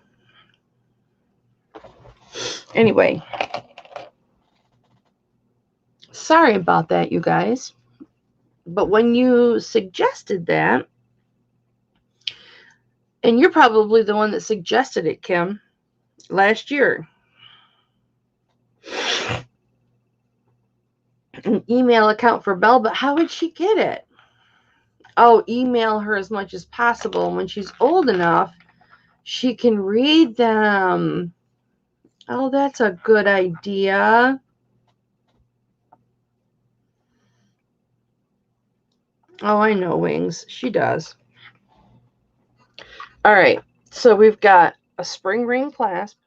Anyway. Sorry about that, you guys. But when you suggested that, and you're probably the one that suggested it, Kim, last year. An email account for Belle, but how would she get it? I'll email her as much as possible. And when she's old enough, she can read them. Oh, that's a good idea. Oh, I know, Wings. She does. All right. So we've got a spring ring clasp,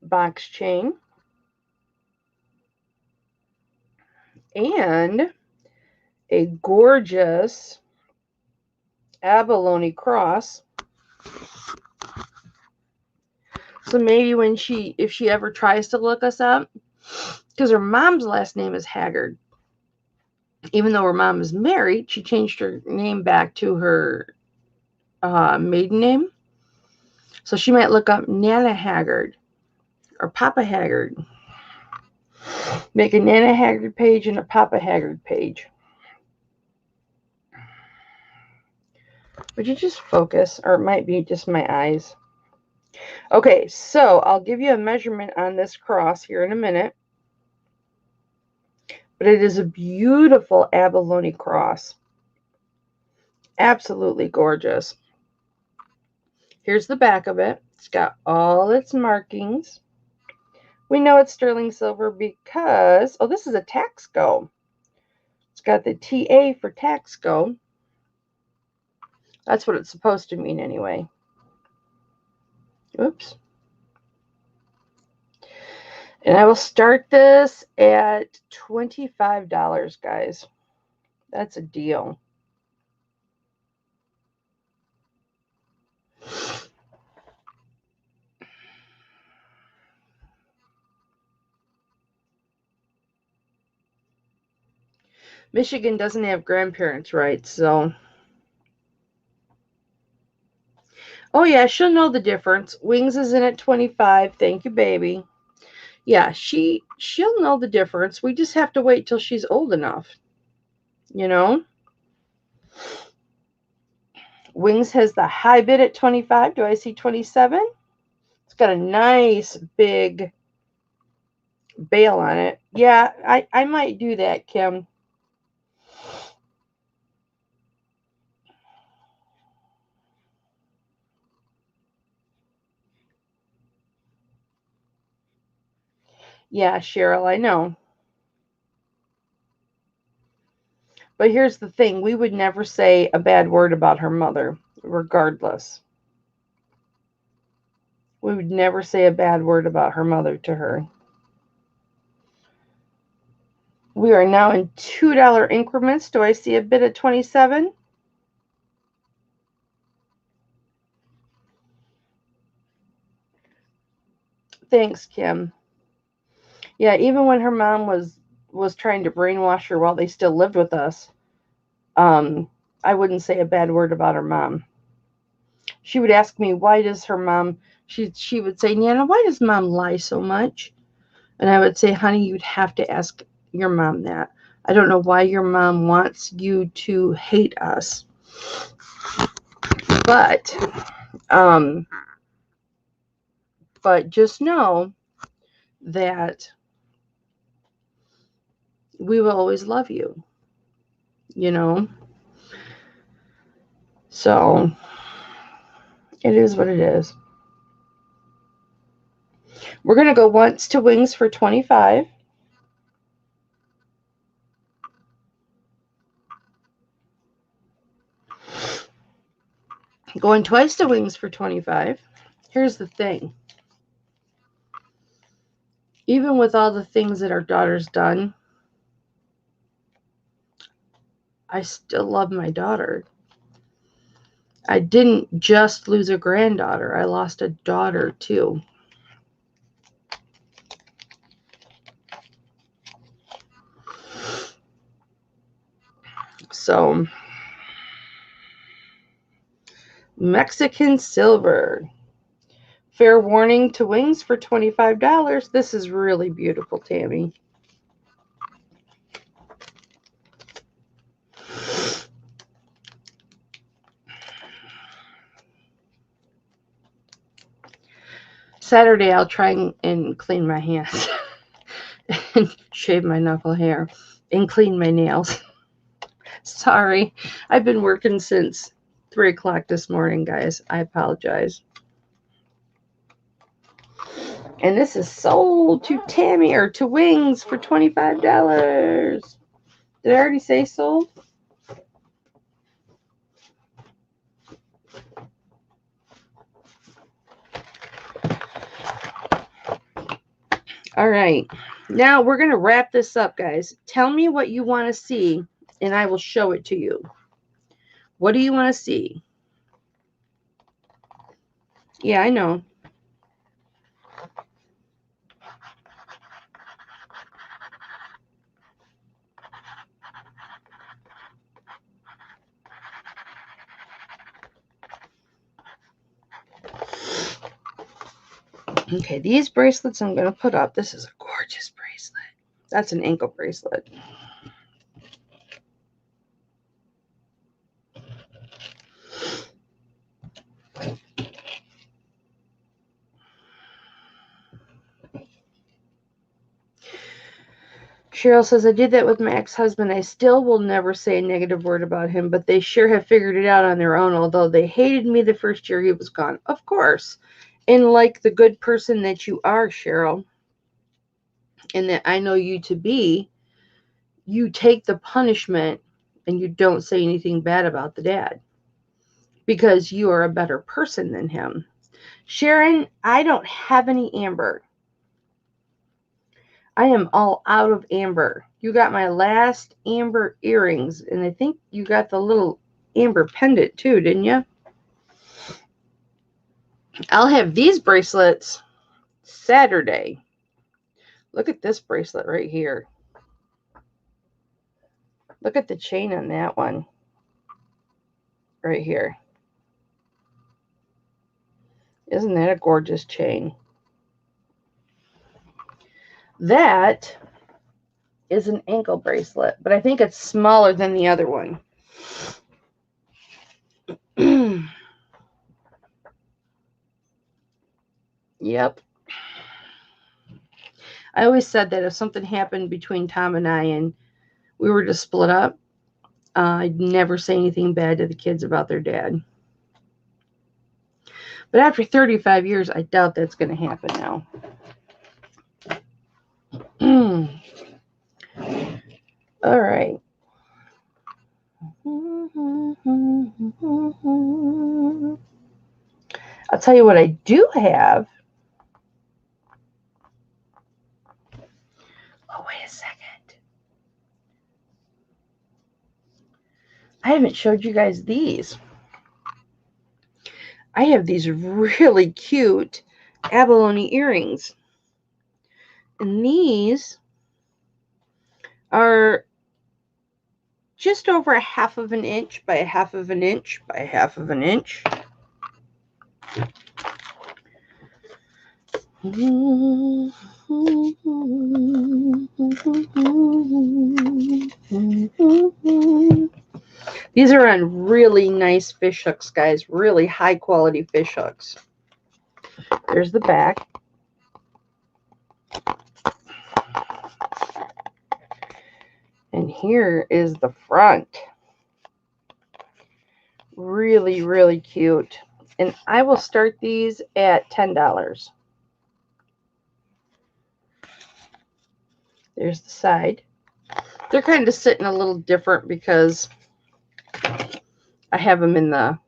box chain, and a gorgeous abalone cross. So maybe when if she ever tries to look us up, because her mom's last name is Haggard. Even though her mom is married, she changed her name back to her maiden name. So she might look up Nana Haggard or Papa Haggard. Make a Nana Haggard page and a Papa Haggard page. Would you just focus? Or it might be just my eyes. Okay, so I'll give you a measurement on this cross here in a minute. But it is a beautiful abalone cross. Absolutely gorgeous. Here's the back of it. It's got all its markings. We know it's sterling silver because, oh, this is a Taxco. It's got the TA for Taxco. That's what it's supposed to mean anyway. Oops. And I will start this at $25, guys. That's a deal. Michigan doesn't have grandparents' rights, so. Oh, yeah, she'll know the difference. Wings is in at 25. Thank you, baby. Yeah, she'll know the difference. We just have to wait till she's old enough. You know? Wings has the high bid at 25. Do I see 27? It's got a nice big bail on it. Yeah, I might do that, Kim. Yeah, Cheryl, I know. But here's the thing. We would never say a bad word about her mother, regardless. We would never say a bad word about her mother to her. We are now in $2 increments. Do I see a bid at 27? Thanks, Kim. Yeah, even when her mom was trying to brainwash her while they still lived with us, I wouldn't say a bad word about her mom. She would ask me, why does her mom, she would say, Nana, why does mom lie so much? And I would say, honey, you'd have to ask your mom that. I don't know why your mom wants you to hate us. But just know that we will always love you, you know? So it is what it is. We're going to go once to Wings for 25. Going twice to Wings for 25. Here's the thing. Even with all the things that our daughter's done, I still love my daughter. I didn't just lose a granddaughter. I lost a daughter too. So, Mexican silver. Fair warning to Wings for $25. This is really beautiful, Tammy. Saturday, I'll try and clean my hands. and shave my knuckle hair and clean my nails. Sorry, I've been working since 3 o'clock this morning, guys. I apologize. And this is sold to Tammy or to Wings for $25. Did I already say sold? All right. Now we're going to wrap this up, guys. Tell me what you want to see, and I will show it to you. What do you want to see? Yeah, I know. Okay, these bracelets I'm going to put up. This is a gorgeous bracelet. That's an ankle bracelet. Cheryl says, I did that with my ex-husband. I still will never say a negative word about him, but they sure have figured it out on their own, although they hated me the first year he was gone. Of course. And like the good person that you are, Cheryl, and that I know you to be, you take the punishment and you don't say anything bad about the dad because you are a better person than him. Sharon, I don't have any amber. I am all out of amber. You got my last amber earrings, and I think you got the little amber pendant too, didn't you? I'll have these bracelets Saturday. Look at this bracelet right here. Look at the chain on that one. Right here. Isn't that a gorgeous chain? That is an ankle bracelet, but I think it's smaller than the other one. Yep. I always said that if something happened between Tom and I and we were to split up, I'd never say anything bad to the kids about their dad. But after 35 years, I doubt that's going to happen now. All right. I'll tell you what I do have. Oh, wait a second. I haven't showed you guys these. I have these really cute abalone earrings. And these are just over 1/2 of an inch by 1/2 of an inch by 1/2 of an inch. These are on really nice fish hooks, guys. Really high quality fish hooks. There's the back. And here is the front. Really, really cute. And I will start these at $10. There's the side. They're kind of sitting a little different because I have them in the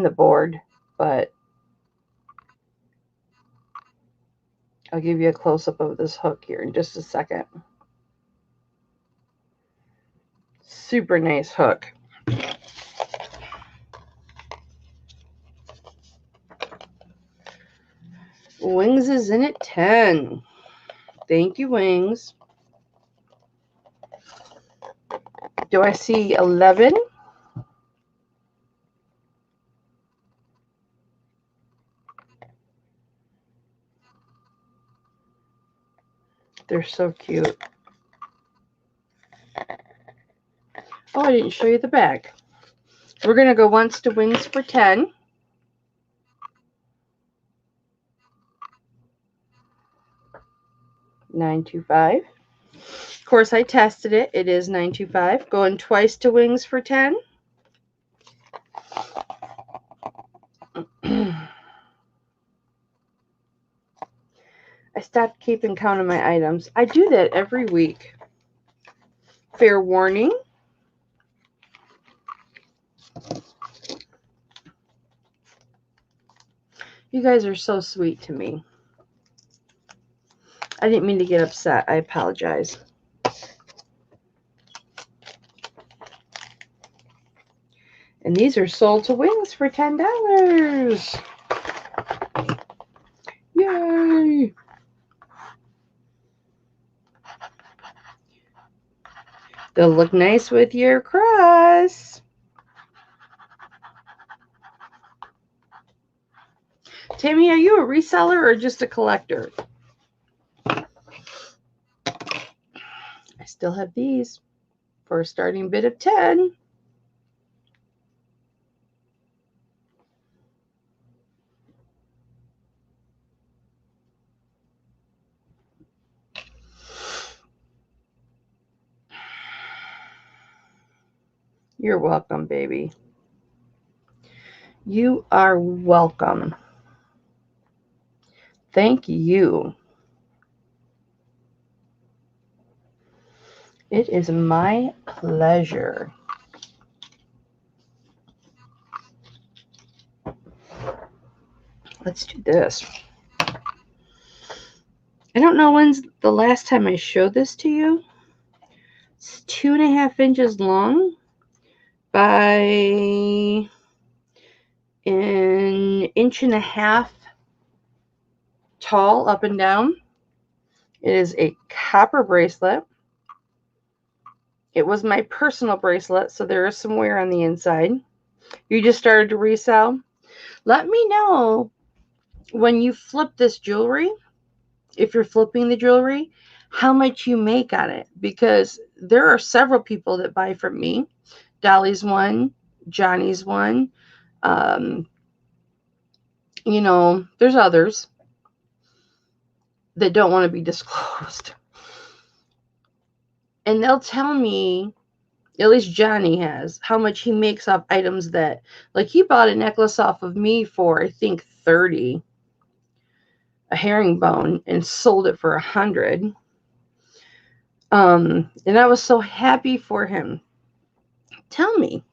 board, but I'll give you a close-up of this hook here in just a second. Super nice hook. Wings is in at 10. Thank you, Wings. Do I see 11? They're so cute. Oh, I didn't show you the back. We're going to go once to Wings for 10. 925. Of course, I tested it. It is 925. Going twice to wings for 10. I stopped keeping count of my items. I do that every week. Fair warning. You guys are so sweet to me. I didn't mean to get upset. I apologize. And these are sold to wings for $10. Yay! They'll look nice with your crust. Tammy, are you a reseller or just a collector? I still have these for a starting bid of 10. You're welcome, baby. You are welcome. Thank you. It is my pleasure. Let's do this. I don't know when's the last time I showed this to you. It's 2.5 inches long by an inch and a half tall up and down. It is a copper bracelet. It was my personal bracelet, so there is some wear on the inside. You just started to resell. Let me know when you flip this jewelry, if you're flipping the jewelry, how much you make on it, because there are several people that buy from me. Dolly's one, Johnny's one. There's others that don't want to be disclosed. And they'll tell me, at least Johnny has, how much he makes off items that, like, he bought a necklace off of me for, I think, 30, a herringbone, and sold it for 100. And I was so happy for him. Tell me.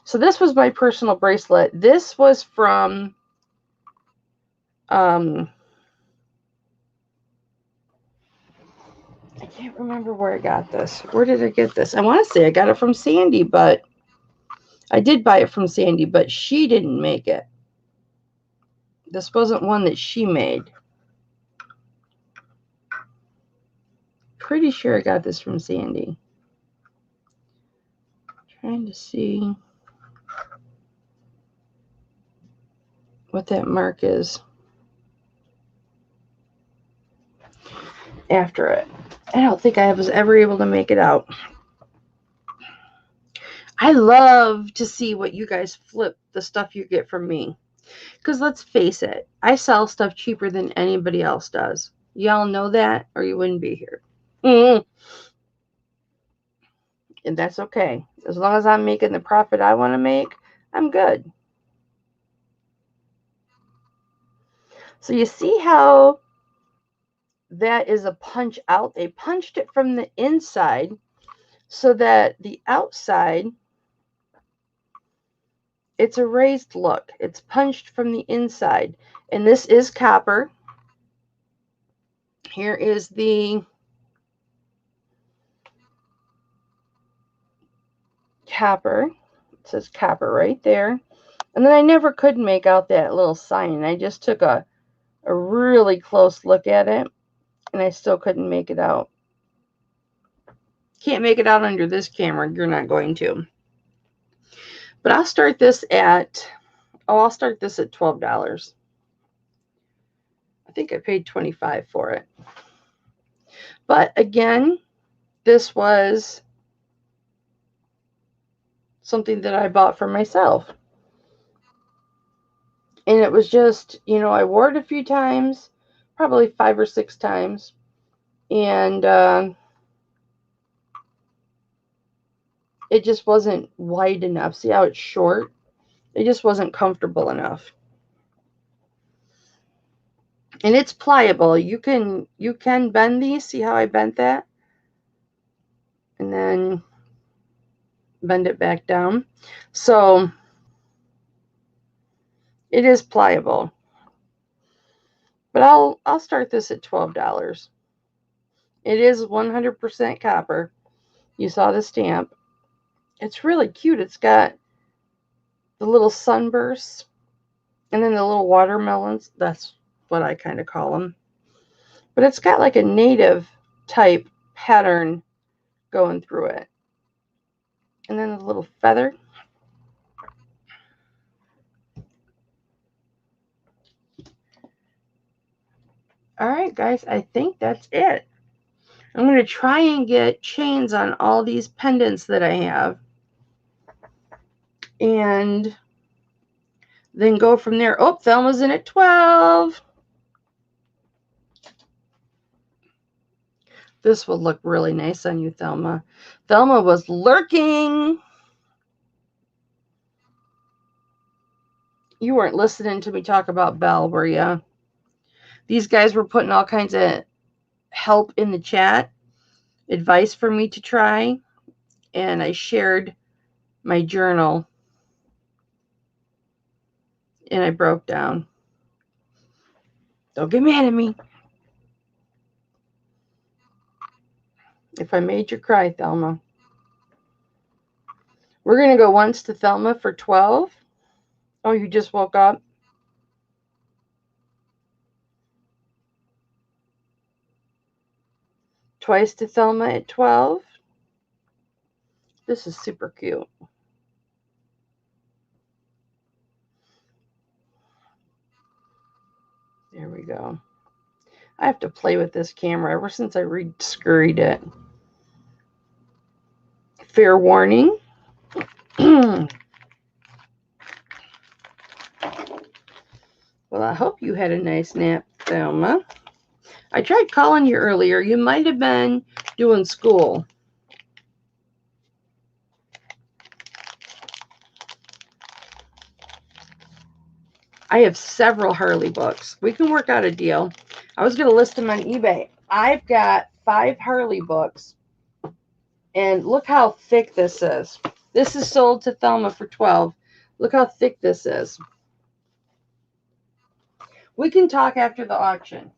So this was my personal bracelet. This was from I can't remember where I got this. Where did I get this? I want to say I got it from Sandy, but I did buy it from Sandy, but she didn't make it. This wasn't one that she made. Pretty sure I got this from Sandy. Trying to see what that mark is after it. I don't think I was ever able to make it out. I love to see what you guys flip, the stuff you get from me. Because let's face it, I sell stuff cheaper than anybody else does. Y'all know that, or you wouldn't be here. And that's okay. As long as I'm making the profit I want to make, I'm good. So you see how that is a punch out? They punched it from the inside so that the outside, it's a raised look. It's punched from the inside. And this is copper. Here is the copper. It says copper right there. And then I never could make out that little sign. I just took a really close look at it, and I still couldn't make it out. Can't make it out under this camera. You're not going to. But I'll start this at, I'll start this at $12. I think I paid $25 for it. But again, this was something that I bought for myself. And it was just, I wore it a few times, probably 5 or 6 times. And it just wasn't wide enough. See how it's short? It just wasn't comfortable enough. And it's pliable. You can bend these. See how I bent that? And then bend it back down. So it is pliable. But I'll start this at $12. It is 100% copper. You saw the stamp. It's really cute. It's got the little sunbursts and then the little watermelons. That's what I kind of call them. But it's got like a native type pattern going through it. And then a little feather. All right, guys, I think that's it. I'm going to try and get chains on all these pendants that I have. And then go from there. Oh, Thelma's in at 12. This will look really nice on you, Thelma. Thelma was lurking. You weren't listening to me talk about Belle, were you? These guys were putting all kinds of help in the chat, advice for me to try, and I shared my journal, and I broke down. Don't get mad at me if I made you cry, Thelma. We're going to go once to Thelma for 12. Oh, you just woke up? Twice to Thelma at 12. This is super cute. There we go. I have to play with this camera ever since I re-scurried it. Fair warning. Well, I hope you had a nice nap, Thelma. I tried calling you earlier. You might have been doing school. I have several Harley books. We can work out a deal. I was going to list them on eBay. I've got 5 Harley books. And look how thick this is. This is sold to Thelma for 12. Look how thick this is. We can talk after the auction.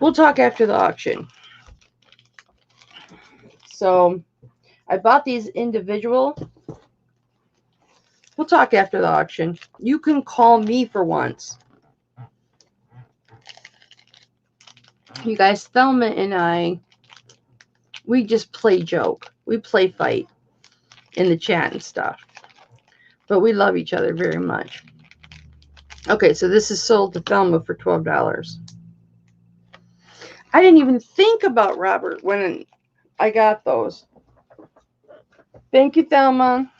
We'll talk after the auction. So I bought these individual. We'll talk after the auction. You can call me for once. You guys, Thelma and I, we just play joke. We play fight in the chat and stuff. But we love each other very much. Okay, so this is sold to Thelma for $12. I didn't even think about Robert when I got those. Thank you, Thelma.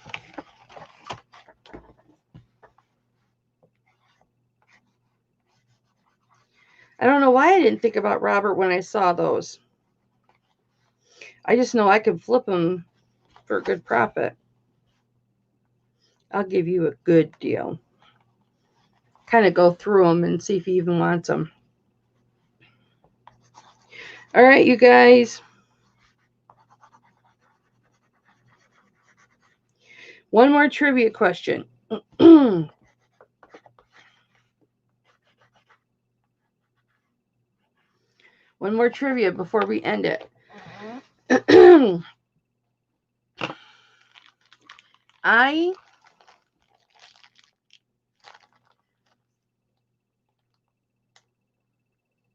I don't know why I didn't think about Robert when I saw those. I just know I could flip them for a good profit. I'll give you a good deal. Kind of go through them and see if he even wants them. All right, you guys. One more trivia question. One more trivia before we end it.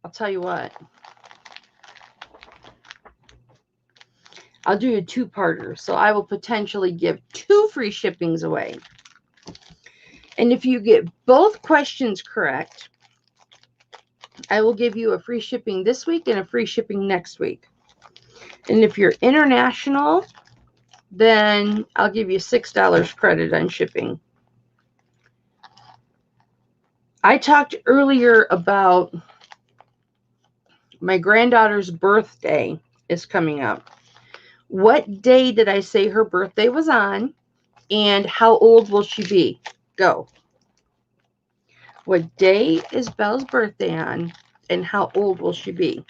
I'll tell you what. I'll do a 2-parter. So I will potentially give 2 free shippings away. And if you get both questions correct, I will give you a free shipping this week and a free shipping next week. And if you're international, then I'll give you $6 credit on shipping. I talked earlier about my granddaughter's birthday is coming up. What day did I say her birthday was on? And how old will she be? Go. What day is Belle's birthday on? And how old will she be?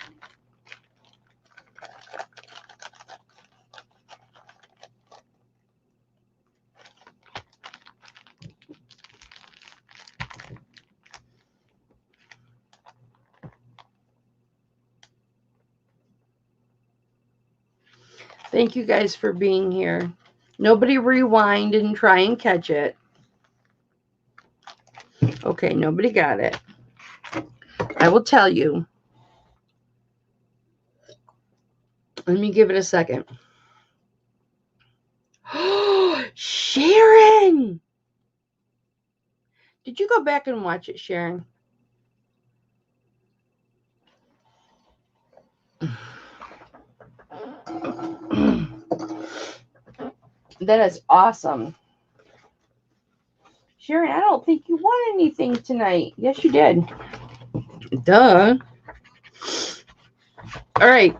Thank you guys for being here. Nobody rewind and try and catch it. Okay, nobody got it. I will tell you. Let me give it a second. Sharon! Did you go back and watch it, Sharon? That is awesome. Sharon, I don't think you won anything tonight. Yes, you did. Duh. All right.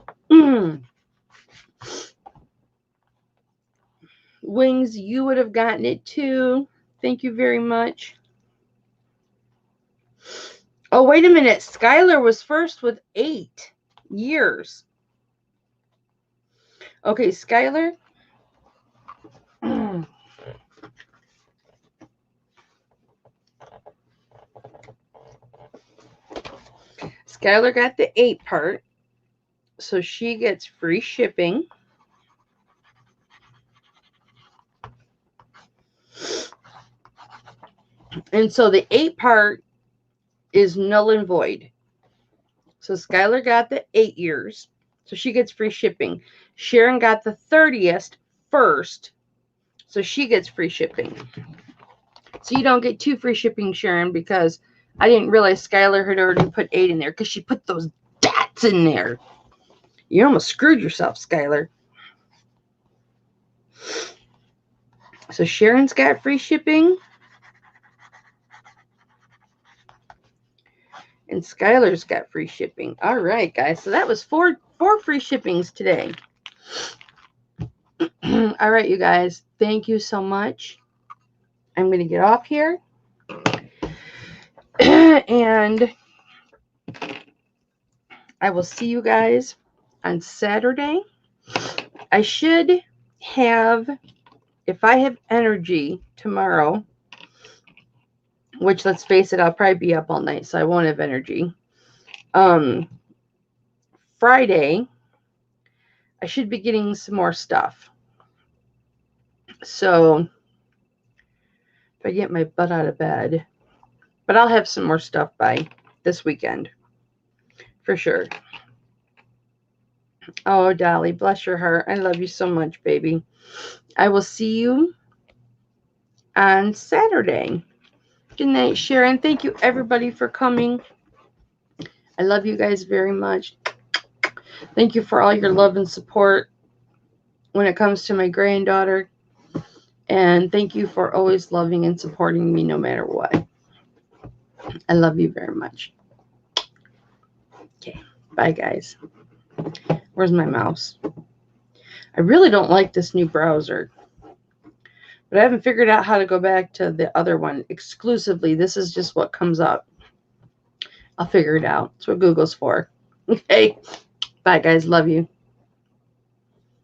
Wings, you would have gotten it too. Thank you very much. Oh, wait a minute. Skylar was first with 8 years. Okay, Skylar. Skylar got the 8 part, so she gets free shipping. And so the 8 part is null and void. So Skylar got the 8 years, so she gets free shipping. Sharon got the 30th first, so she gets free shipping. So you don't get 2 free shipping, Sharon, because I didn't realize Skylar had already put 8 in there because she put those dots in there. You almost screwed yourself, Skylar. So Sharon's got free shipping. And Skylar's got free shipping. All right, guys. So that was four free shippings today. All right, you guys. Thank you so much. I'm going to get off here. And I will see you guys on Saturday. I should have, if I have energy tomorrow, which let's face it, I'll probably be up all night, so I won't have energy. Friday, I should be getting some more stuff. So if I get my butt out of bed, but I'll have some more stuff by this weekend for sure. Oh, Dolly, bless your heart. I love you so much, baby. I will see you on Saturday. Good night, Sharon. Thank you, everybody, for coming. I love you guys very much. Thank you for all your love and support when it comes to my granddaughter. And thank you for always loving and supporting me no matter what. I love you very much. Okay, bye, guys. Where's my mouse? I really don't like this new browser, but I haven't figured out how to go back to the other one exclusively. This is just what comes up. I'll figure it out. That's what Google's for. Okay, bye, guys. Love you.